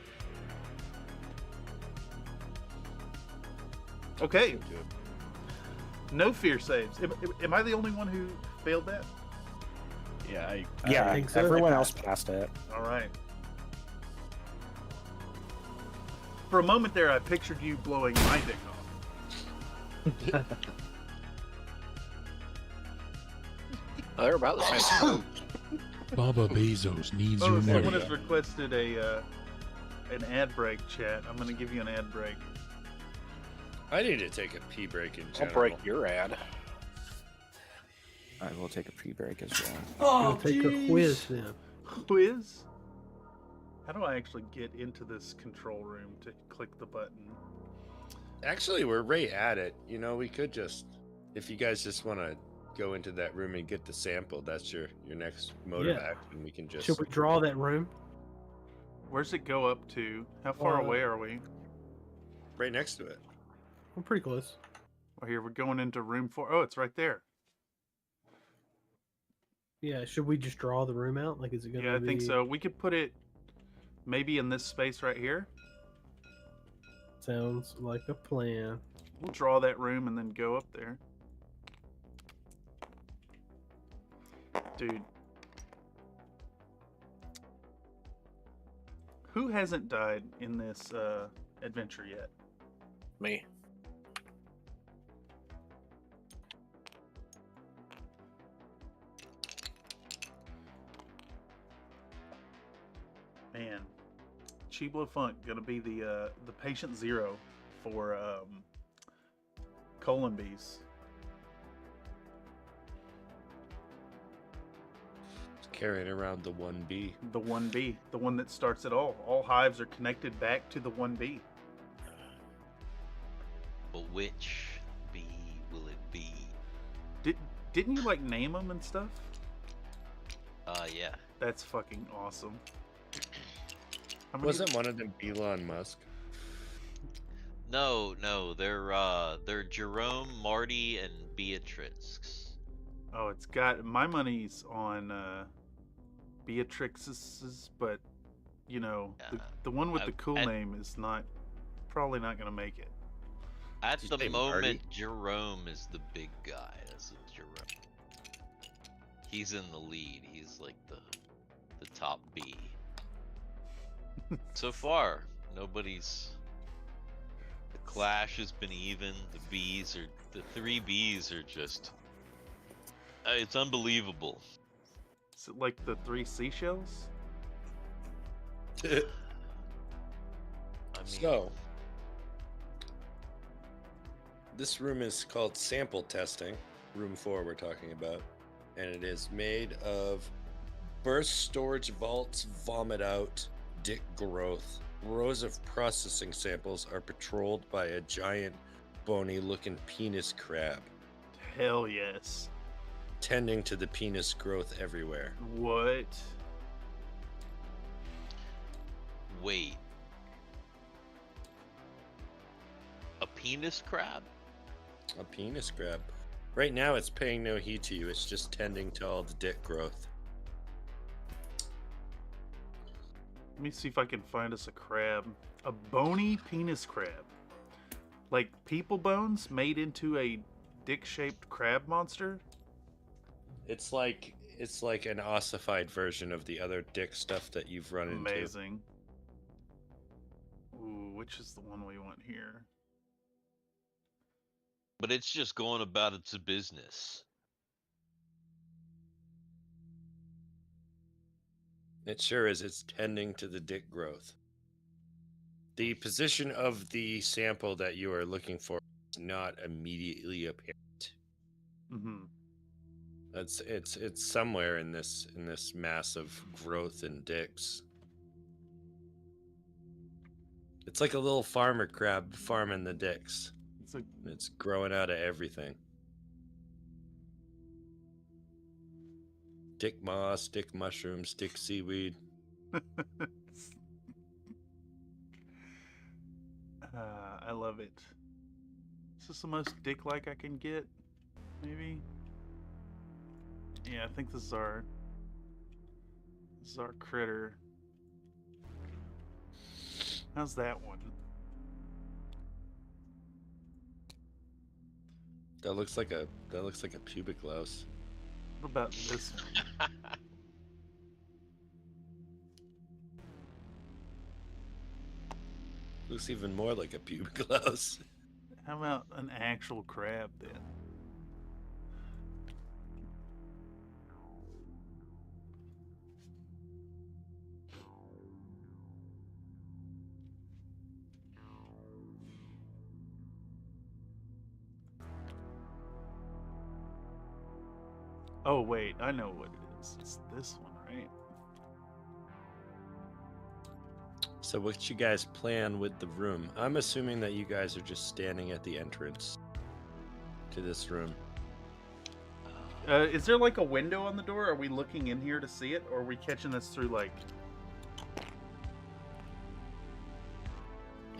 Okay. No fear saves. Am I the only one who failed that? Yeah, Yeah, think so. everyone else passed it. All right. For a moment there, I pictured you blowing my dick off. They're about the same. Baba Bezos needs your someone money. has requested an ad break, chat. I'm gonna give you an ad break. I need to take a pee break in general. I'll break your ad. I will take a pee break as well. We'll take a quiz then. Quiz? How do I actually get into this control room to click the button? Actually, we're right at it. You know, we could just, if you guys just want to go into that room and get the sample, that's your next mode of action. We can just. Should we draw that room? Where's it go up to? How far away are we? Right next to it. We're pretty close. Well, here we're going into room 4. Oh, it's right there. Yeah, should we just draw the room out? Like, is it gonna be... Yeah, I think so. We could put it maybe in this space right here. Sounds like a plan. We'll draw that room and then go up there. Dude. Who hasn't died in this adventure yet? Me. Man, Chiblo Funk gonna be the patient zero for colon bees. Carrying around the 1B. The 1B, the one that starts it all. All hives are connected back to the 1B. But which bee will it be? Didn't you like name them and stuff? Yeah. That's fucking awesome. Wasn't one of them Elon Musk? No, they're Jerome, Marty, and Beatrix. Oh, it's got my money's on Beatrix's, but you know, the one with the cool name is probably not gonna make it. At Did the you say moment, Marty? Jerome is the big guy. That's a Jerome. He's in the lead. He's like the top bee. So far, nobody's. The clash has been even. The 3 bees are just. It's unbelievable. Is it like the 3 seashells? So, this room is called sample testing. Room 4 we're talking about. And it is made of burst storage vaults, vomit out, dick growth. Rows of processing samples are patrolled by a giant, bony-looking penis crab. Hell yes. Tending to the penis growth everywhere. What? Wait. A penis crab? A penis crab. Right now it's paying no heed to you, it's just tending to all the dick growth. Let me see if I can find us a crab. A bony penis crab. Like people bones made into a dick-shaped crab monster? It's like an ossified version of the other dick stuff that you've run into. Amazing. Ooh, which is the one we want here? But it's just going about its business. It sure is. It's tending to the dick growth. The position of the sample that you are looking for is not immediately apparent. Mm-hmm. It's somewhere in this mass of growth and dicks. It's like a little farmer crab farming the dicks. It's growing out of everything. Dick moss, dick mushrooms, dick seaweed. I love it. Is this the most dick-like I can get? Maybe? Yeah, I think this is our critter. How's that one? That looks like a pubic louse. What about this one? Looks even more like a pubic louse. How about an actual crab then? Oh wait, I know what it is. It's this one, right? So what's you guys plan with the room? I'm assuming that you guys are just standing at the entrance to this room. Is there like a window on the door? Are we looking in here to see it, or are we catching this through like?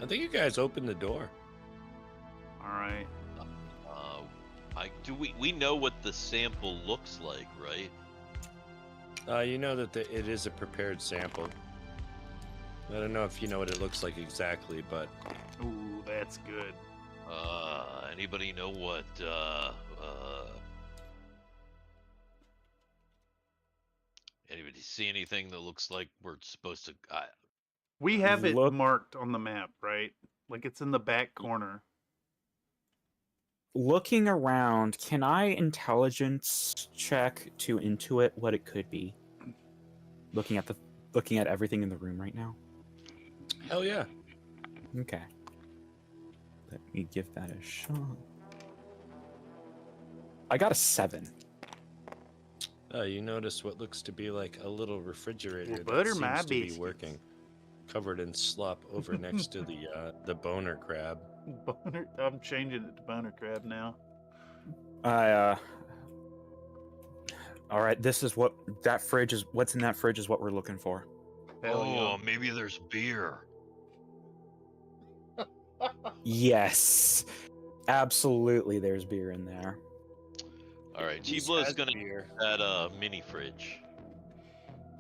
I think you guys opened the door. All right. We know what the sample looks like, right? You know that it is a prepared sample. I don't know if you know what it looks like exactly, but... Ooh, that's good. Anybody know what, anybody see anything that looks like we're supposed to... We have it marked on the map, right? Like it's in the back corner. Looking around, can I intelligence check to intuit what it could be? Looking at everything in the room right now. Hell yeah. Okay. Let me give that a shot. I got a 7. You notice what looks to be like a little refrigerator that butter seems my to be biscuits. working, covered in slop over next to the boner crab. Boner. I'm changing it to boner crab now. All right, this is what that fridge is. What's in that fridge is what we're looking for. Oh, maybe there's beer. Yes, absolutely. There's beer in there. All right, Chiblo's gonna use that mini fridge.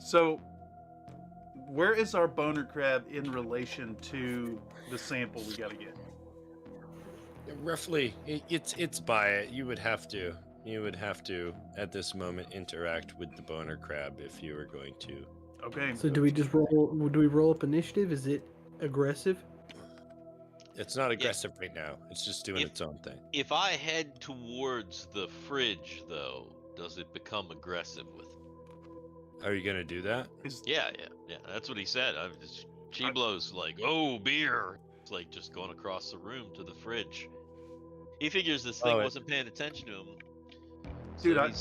So, where is our boner crab in relation to the sample we gotta get? Roughly, it's by it. You would have to at this moment interact with the boner crab if you were going to. Okay. So do we just roll? Do we roll up initiative? Is it aggressive? It's not aggressive right now. It's just doing its own thing. If I head towards the fridge, though, does it become aggressive with? Are you gonna do that? Yeah. That's what he said. Chiblo's like, oh, beer. It's like just going across the room to the fridge. He figures this thing wasn't paying attention to him. Dude, I'm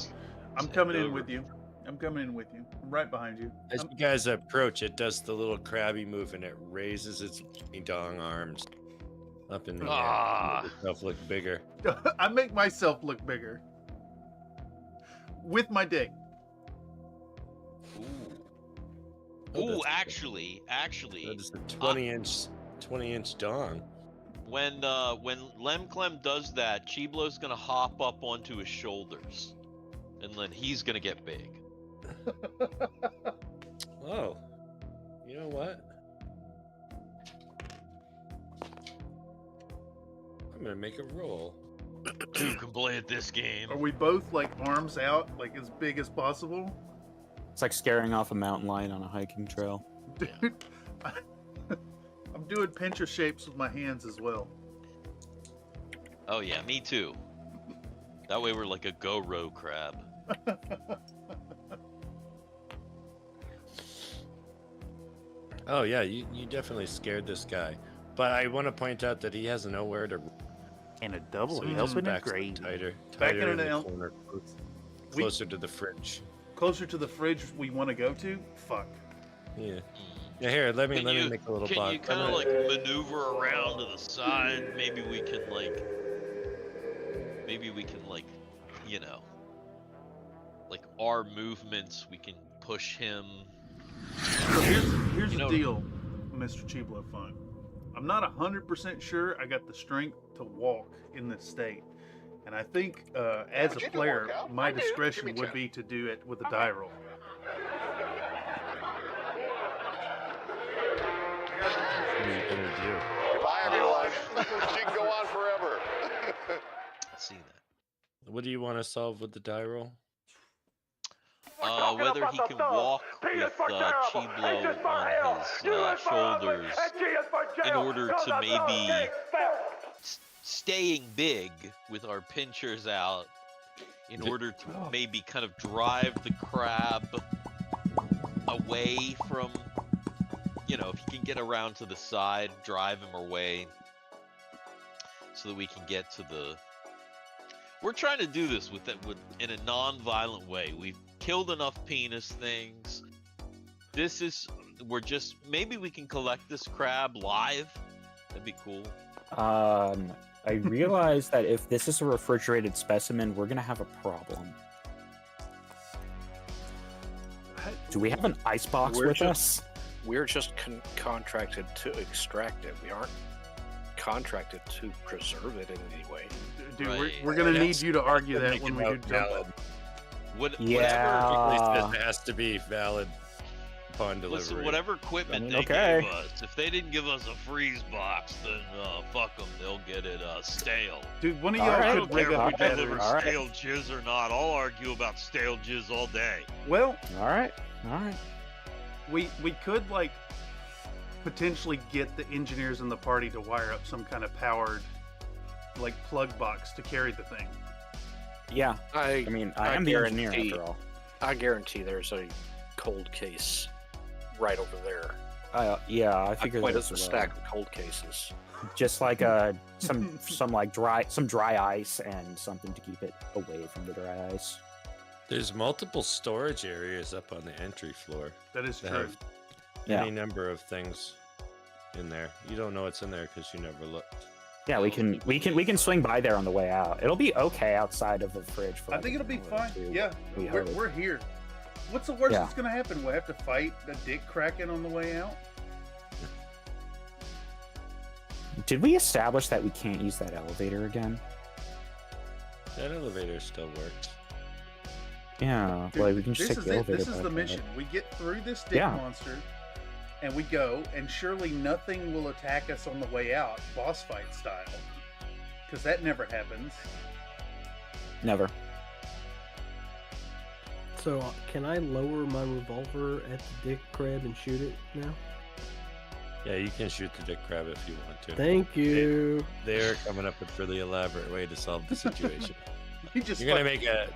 coming in with you. I'm coming in with you. I'm right behind you. As you guys approach, it does the little crabby move and it raises its dong arms up in the air. Make itself look bigger. I make myself look bigger with my dick. Ooh, actually, that is a 20-inch dong. When Lemclem does that, Chiblo's gonna hop up onto his shoulders, and then he's gonna get big. Oh, you know what? I'm gonna make a roll. Two can play at this game. Are we both like arms out, like as big as possible? It's like scaring off a mountain lion on a hiking trail. Dude, I'm doing pincher shapes with my hands as well. Oh yeah, me too. That way we're like a go-ro crab. Oh yeah, you definitely scared this guy. But I want to point out that he has nowhere to. And a double helping of gravy. Tighter Back in in an the L. corner, closer to the fridge. Closer to the fridge we want to go to? Fuck. Yeah. Yeah, here, let me make a little box. Can you kind of like maneuver around to the side? Maybe we can like, you know, like our movements, we can push him. So here's the deal, Mr. Chiblo Fun. I'm not 100% sure I got the strength to walk in this state. And I think as a player, my discretion would be to do it with a die roll. What are you gonna do? Bye, everyone. She can go on forever. Let's see that. What do you want to solve with the die roll? Whether he can walk with Chiblo on his shoulders in order to maybe staying big with our pinchers out in order to maybe kind of drive the crab away from, you know, if he can get around to the side, drive him away so that we can get to the... we're trying to do this in a non-violent way. We've killed enough penis things. Maybe we can collect this crab live. That'd be cool. I realize that if this is a refrigerated specimen, we're gonna have a problem. Do we have an ice box with us? We're just contracted to extract it. We aren't contracted to preserve it in any way. Dude, we're gonna need you to argue that when we do valid. Whatever it has to be valid upon delivery. Listen, whatever equipment they gave us, if they didn't give us a freeze box, then fuck them. They'll get it stale. Dude, one of y'all could rig up if we deliver stale jizz or not. I'll argue about stale jizz all day. Well, all right. We could like potentially get the engineers in the party to wire up some kind of powered like plug box to carry the thing. Yeah, I am the engineer after all. I guarantee there's a cold case right over there. Yeah, I figured there's a stack of cold cases. Just like some dry ice and something to keep it away from the dry ice. There's multiple storage areas up on the entry floor. That is true. Have any number of things in there. You don't know what's in there because you never looked. Yeah, we can swing by there on the way out. It'll be okay outside of the fridge. I think it'll be fine. Yeah, we're here. What's the worst that's gonna happen? We'll have to fight the dick kraken on the way out. Did we establish that we can't use that elevator again? That elevator still works. Yeah, dude, well, we can just take the elevator. This is the mission. We get through this dick monster, and we go, and surely nothing will attack us on the way out, boss fight style. Because that never happens. Never. So, can I lower my revolver at the dick crab and shoot it now? Yeah, you can shoot the dick crab if you want to. Thank you. They're coming up with a really elaborate way to solve the situation. You're gonna make a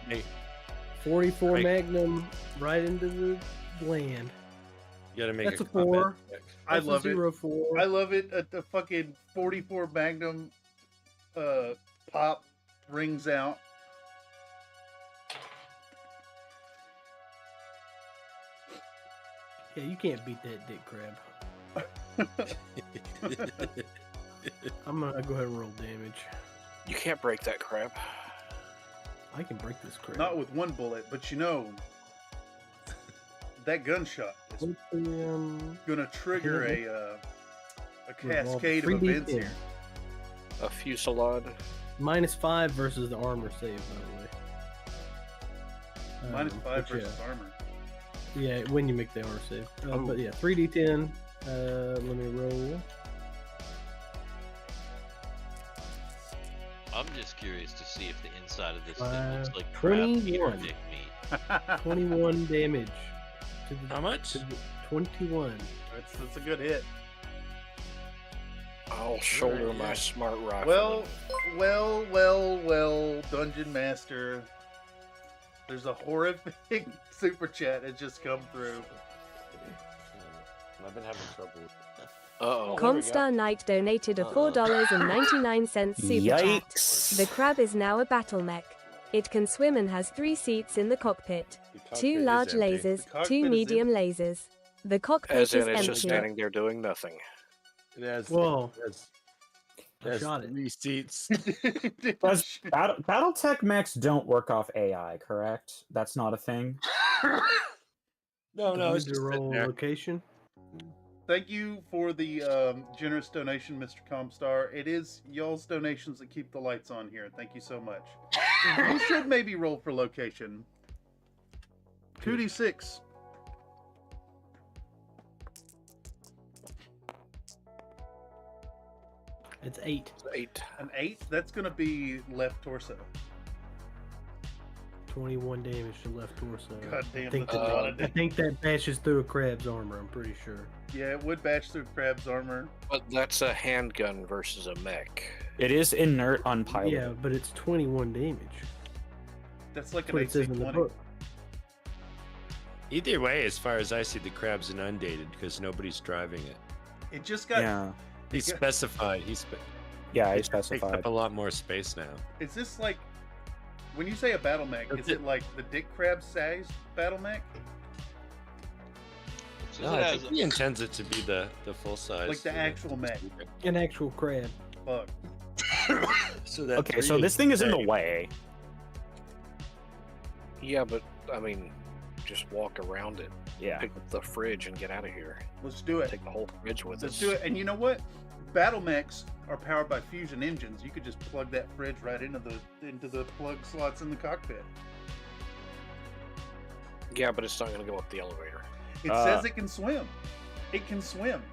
44 Magnum right into the gland. You gotta make That's a 4. I love it. 4. I love it. At the fucking 44 Magnum pop rings out. Yeah, you can't beat that dick crab. I'm gonna go ahead and roll damage. You can't break that crab. I can break this crab. Not with one bullet, but you know, that gunshot is gonna trigger a cascade of events here. A fusillade. -5 versus the armor save, by the way. -5 versus armor. Yeah, when you make the armor save. But yeah, 3d10. Let me roll. I'm just curious to see if the inside of this thing looks like 21. dick meat. 21 damage. How much? 21. That's a good hit. I'll shoulder my smart Well, rifle. Dungeon Master. There's a horrific super chat that just come through. I've been having trouble with that. Uh-oh. Comstar Knight donated a $4.99 super chat. The crab is now a battle mech. It can swim and has 3 seats in the cockpit. 2 large lasers, 2 medium lasers. The cockpit As in, is it's empty. just standing there doing nothing. It has, Whoa. it has Shot it. 3 seats. Battletech mechs don't work off AI, correct? That's not a thing? No, it's to just roll there. location. Thank you for the generous donation, Mr. Comstar. It is y'all's donations that keep the lights on here. Thank you so much. You should maybe roll for location. 2d6. It's 8. 8. An 8? That's going to be left torso. 21 damage to left torso. God damn, I think, that's a lot of I think that bashes through a crab's armor, I'm pretty sure. Yeah, it would bash through crab's armor. But that's a handgun versus a mech. It is inert, unpiloted. Yeah, but it's 21 damage. That's like That's what an it says in the 1820. book. Either way, as far as I see, the crab's inundated because nobody's driving it. It just got... Yeah. He specified. Yeah, he It takes specified. up a lot more space now. Is this like When you say a battle mech, is it like the dick crab sized battle mech? No, I think he intends it to be the full size. Like the actual mech. An actual crab. Fuck. So this thing is in the way. Yeah, but I mean, just walk around it. Yeah. Pick up the fridge and get out of here. Let's do it. Take the whole fridge with us. Let's do it. And you know what? Battle mechs are powered by fusion engines. You could just plug that fridge right into the plug slots in the cockpit. Yeah, but it's not going to go up the elevator. It says it can swim. It can swim.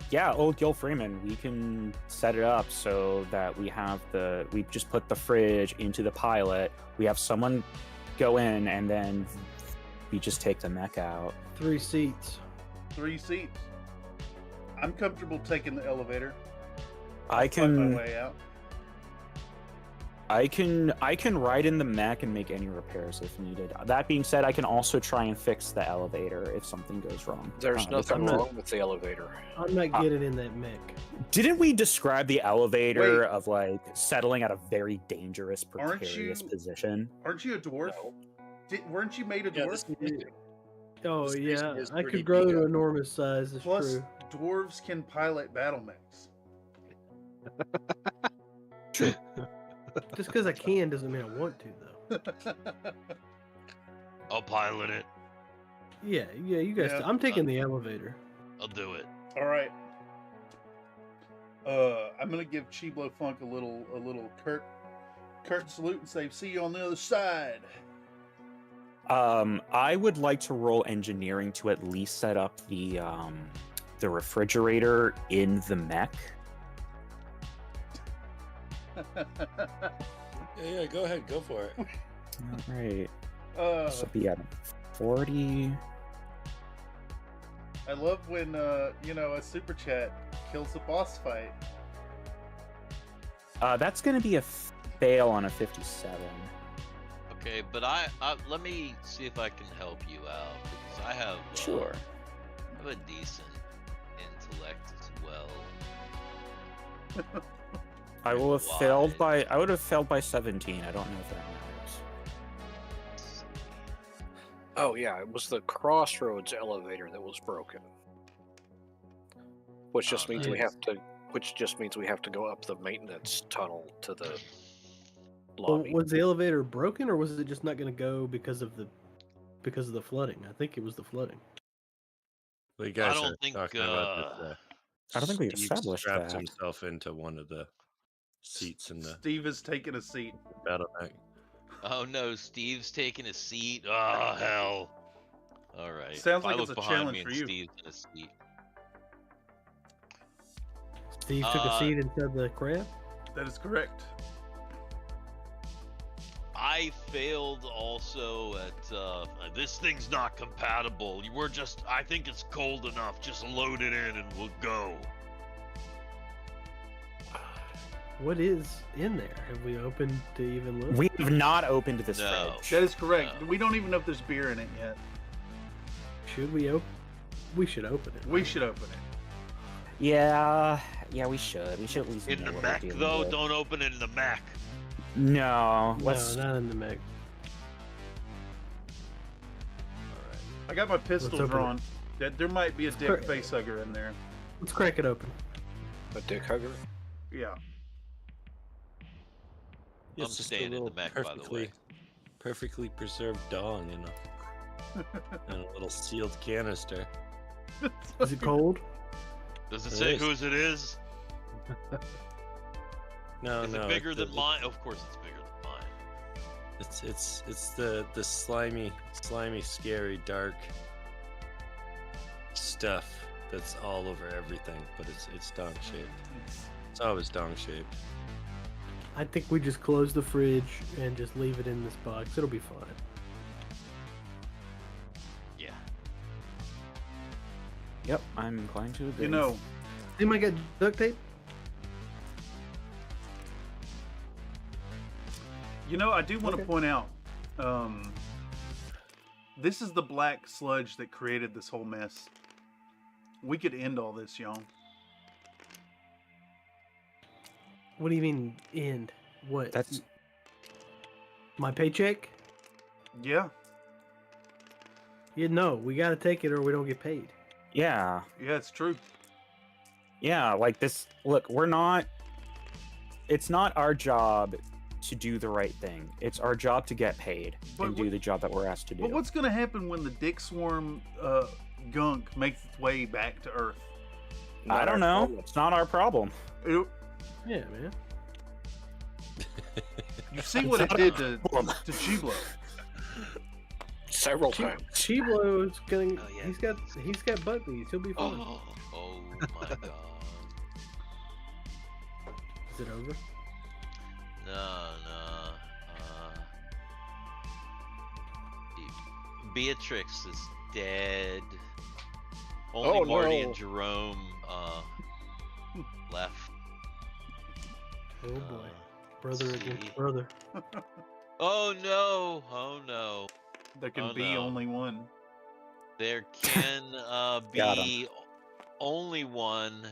Yeah, old Gil Freeman, we can set it up so that we just put the fridge into the pilot. We have someone go in, and then we just take the mech out. 3 seats. 3 seats. I'm comfortable taking the elevator. I Find can my way out. I can ride in the mech and make any repairs if needed. That being said, I can also try and fix the elevator if something goes wrong. There's nothing wrong with the elevator. I'm not getting in that mech. Didn't we describe the elevator of like settling at a very dangerous, precarious position? Aren't you a dwarf? No. Weren't you made a dwarf? Oh yeah, I could grow to enormous size. It's Plus, true. dwarves can pilot battle mechs. True. Just because I can doesn't mean I want to, though. I'll pilot it. Yeah, you guys. I'm taking the elevator. I'll do it. All right. I'm gonna give Chiblo Funk a little curt salute and say, "See you on the other side." I would like to roll engineering to at least set up the refrigerator in the mech. Yeah, go ahead, go for it. All right. So be at 40. I love when a super chat kills the boss fight. That's gonna be a fail on a 57. Okay, but let me see if I can help you out because I have sure. I have a decent intellect as well. I will have failed by. I would have failed by 17. I don't know if that matters. Oh yeah, it was the Crossroads elevator that was broken, which just means we have to. Which just means we have to go up the maintenance tunnel to the lobby. Was the elevator broken, or was it just not going to go because of the flooding? I think it was the flooding. Well, you guys are talking about this. I don't think we Steve established straps that. himself into one of the seats in the Steve is taking a seat. battle mech. Oh no, Steve's taking a seat. Oh hell! All right. Sounds like I it's look a behind challenge me for and you. Steve's in a seat. Steve took a seat inside the crab? That is correct. I failed also at this thing's not compatible. I think it's cold enough. Just load it in and we'll go. What is in there? Have we opened to even look? We have not opened this fridge. That is correct. No. We don't even know if there's beer in it yet. Should we open? We should open it. We should open it. Yeah, we should. We should at least in the mech though. With. Don't open it in the mech. No, not in the mech. Alright. I got my pistol drawn. There might be a dick facehugger in there. Let's crack it open. A dick hugger? Yeah. I'm staying in the mech, by the way. Perfectly preserved dong in a little sealed canister. Is it cold? Does it say whose it is? No, is it bigger than mine? Of course, it's bigger than mine. It's the slimy, scary, dark stuff that's all over everything, but it's dong shaped. It's always dong shaped. I think we just close the fridge and just leave it in this box. It'll be fine. Yeah. Yep, I'm inclined to agree. You know, anybody got duct tape? You know, I do want to point out, this is the black sludge that created this whole mess. We could end all this, y'all. What do you mean end? What? My paycheck? Yeah. Yeah, no, we gotta take it or we don't get paid. Yeah. Yeah, it's true. Yeah, like this. Look, we're not. It's not our job to do the right thing. It's our job to get paid and do the job that we're asked to do. But what's going to happen when the Dick Swarm gunk makes its way back to Earth? I don't know. It's not our problem. Yeah, man. You see what it did to Chiblo. Several times. Chiblo is gonna. He's got butt beads. He'll be fine. Oh my god. Is it over? No. Beatrix is dead. Only Marty and Jerome left. Oh boy. Brother against brother. Oh no. There can be only one. There can be only one,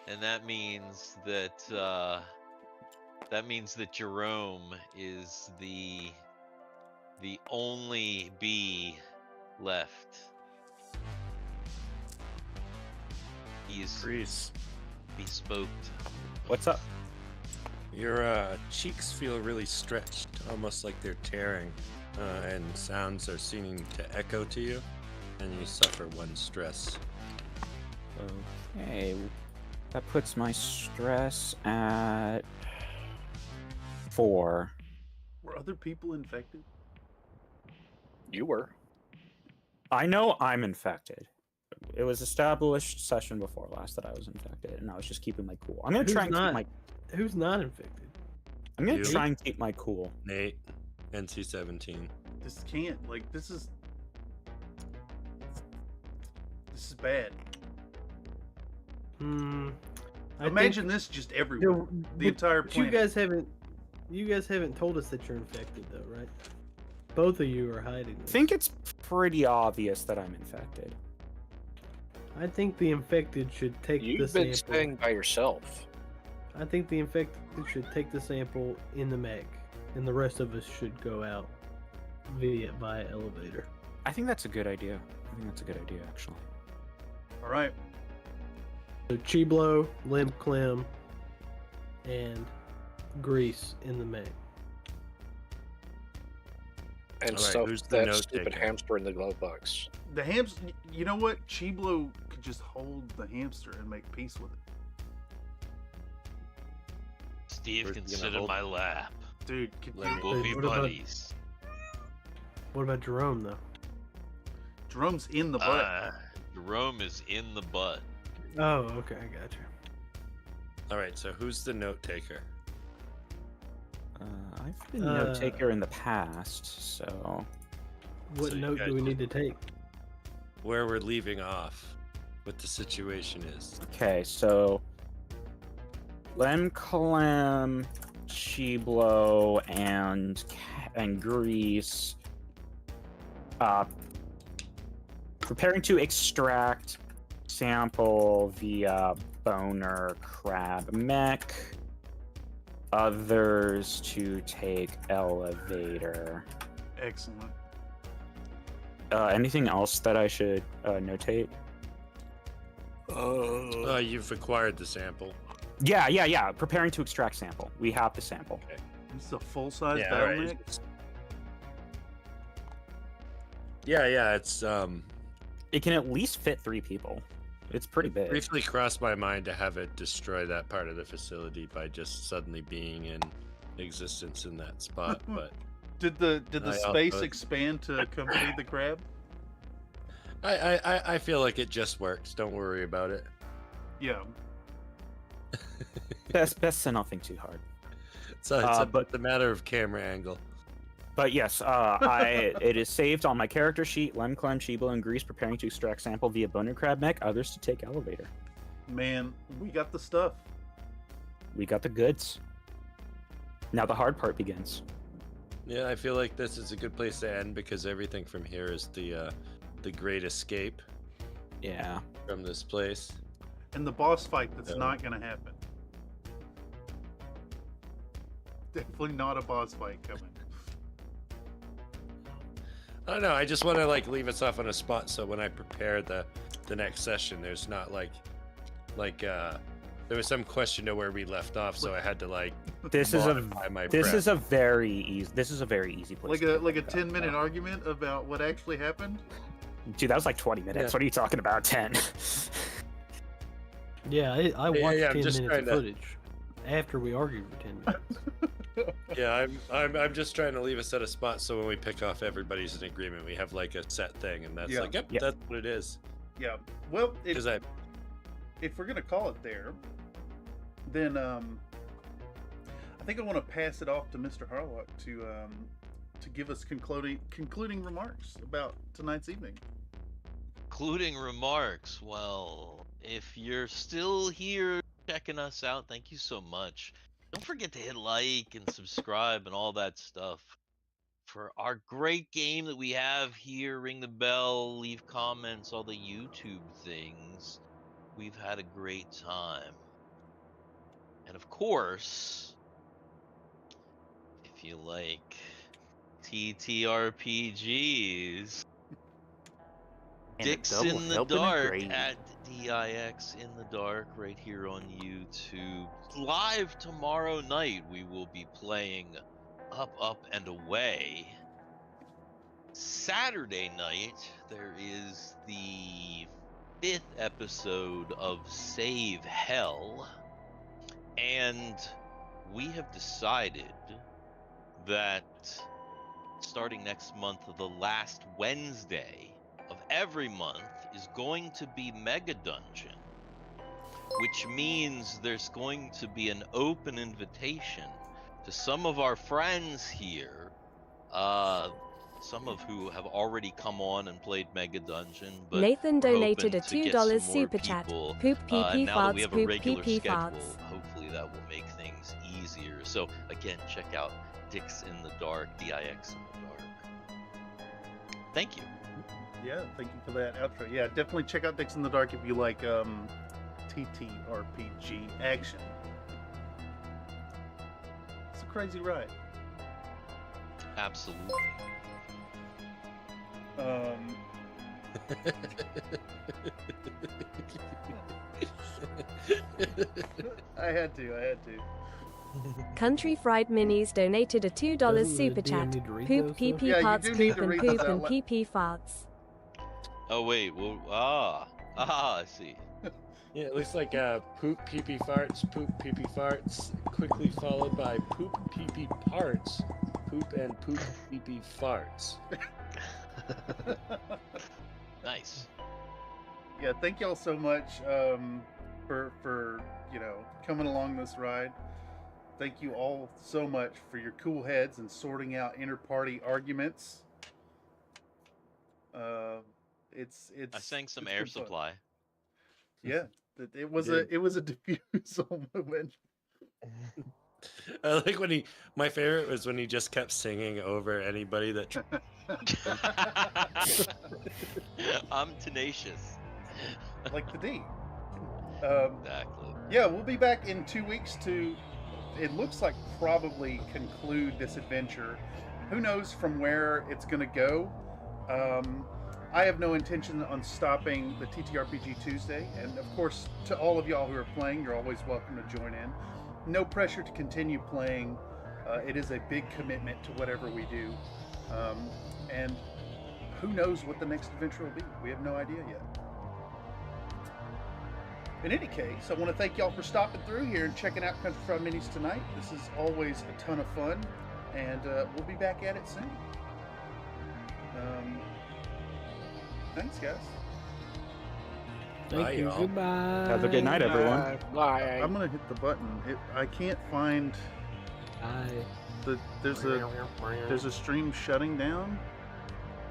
and that means that Jerome is the only bee left. He's bespoke. What's up? Your cheeks feel really stretched, almost like they're tearing, and sounds are seeming to echo to you, and you suffer one stress. Okay, that puts my stress at 4. Were other people infected? You were. I know I'm infected. It was established session before last that I was infected, and I was just keeping my cool. I'm gonna try and keep my. Who's not infected? I'm gonna try and keep my cool. Nate, NC-17. This can't. This is bad. Imagine this just everywhere. The entire planet. You guys haven't told us that you're infected, though, right? Both of you are hiding. I think it's pretty obvious that I'm infected. I think the infected should take the sample. You've been staying by yourself. I think the infected should take the sample in the mech, and the rest of us should go out via elevator. I think that's a good idea. Actually. All right. So Chiblo, Limp Clem, and Grease in the mech. And stuff that stupid hamster in the glove box. The hamster. You know what? Chiblo could just hold the hamster and make peace with it. Steve can sit in my lap. Dude, we'll be buddies. What about Jerome, though? Jerome's in the butt. Jerome is in the butt. Oh, okay, I got you. All right, so who's the note taker? I've been note taker in the past, so. What note do we need to take? Where we're leaving off, what the situation is. Okay, so Lem, Clem, Chiblo, and Grease preparing to extract sample via boner crab mech. Others to take elevator. Excellent. Anything else that I should notate? You've acquired the sample. Yeah. Preparing to extract sample. We have the sample. Okay. This is a full-size battle mech? Yeah, it's It can at least fit 3 people. It's pretty big. Briefly crossed my mind to have it destroy that part of the facility by just suddenly being in existence in that spot, but did the space expand to accompany the crab? I feel like it just works. Don't worry about it. Yeah. Best to nothing too hard. So it's a matter of camera angle. But yes, it is saved on my character sheet. Lem, Clem, Chiblo, and Grease preparing to extract sample via boner crab mech. Others to take elevator. Man, we got the stuff. We got the goods. Now the hard part begins. Yeah, I feel like this is a good place to end because everything from here is the great escape. Yeah. From this place. And the boss fight that's not going to happen. Definitely not a boss fight coming. I don't know. I just want to like leave us off on a spot so when I prepare the next session, there's not like there was some question to where we left off, so I had to like. This is a very easy place. Like a 10-minute argument about what actually happened. Dude, that was like 20 minutes. Yeah. What are you talking about? 10. Yeah, I watched 10 just minutes of footage after we argued for 10 minutes. Yeah, I'm just trying to leave us at a spot so when we pick off everybody's in agreement, we have like a set thing, and that's like, yep, that's what it is. Yeah. Well, if we're gonna call it there, then I think I want to pass it off to Mr. Harlock to give us concluding remarks about tonight's evening. Concluding remarks. Well, if you're still here checking us out, thank you so much. Don't forget to hit like and subscribe and all that stuff. For our great game that we have here, ring the bell, leave comments, all the YouTube things. We've had a great time. And of course, if you like TTRPGs, Dicks in the Dark at DIX in the Dark right here on YouTube. Live tomorrow night, we will be playing Up, and Away. Saturday night, there is the 5th episode of Save Hell. And we have decided that starting next month, the last Wednesday of every month is going to be Mega Dungeon, which means there's going to be an open invitation to some of our friends here, some of who have already come on and played Mega Dungeon. But Nathan donated a $2 $2 super chat. Poop PP now that we farts, have a poop regular PP schedule, farts. hopefully that will make things easier. So again, check out Dicks in the Dark, DIX in the Dark. Thank you. Yeah, thank you for that outro. Yeah, definitely check out Dicks in the Dark if you like TTRPG action. It's a crazy ride. Absolutely. I had to. Country Fried Minis donated a $2 super chat. Poop PP parts, poop and poop and PP farts. Oh wait, well, I see. Yeah, it looks like poop pee farts, quickly followed by poop pee parts, poop and poop pee farts. Nice. Yeah, thank y'all so much for coming along this ride. Thank you all so much for your cool heads and sorting out inter-party arguments. I sang some Air Supply. Yeah, it was a diffusal moment. I like when my favorite was when he just kept singing over anybody that. I'm tenacious. Like the D. Exactly. Yeah, we'll be back in 2 weeks to, it looks like, probably conclude this adventure. Who knows from where it's going to go. I have no intention on stopping the TTRPG Tuesday, and of course, to all of y'all who are playing, you're always welcome to join in. No pressure to continue playing. It is a big commitment to whatever we do. And who knows what the next adventure will be. We have no idea yet. In any case, I want to thank y'all for stopping through here and checking out Country Fried Minis tonight. This is always a ton of fun, and we'll be back at it soon. Thanks, guys. Thank you. Goodbye. Have a good night, everyone. Bye. I'm gonna hit the button. I can't find. There's a stream shutting down.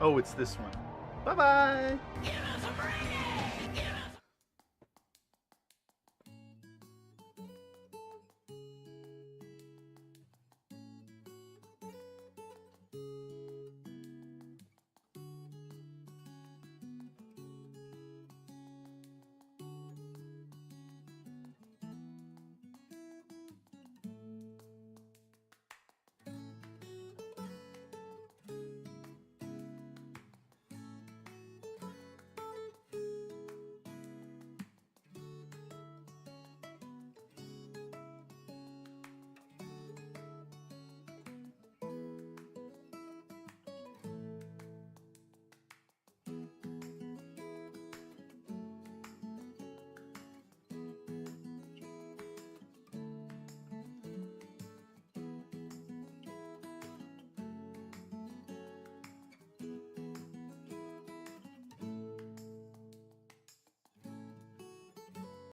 Oh, it's this one. Bye bye.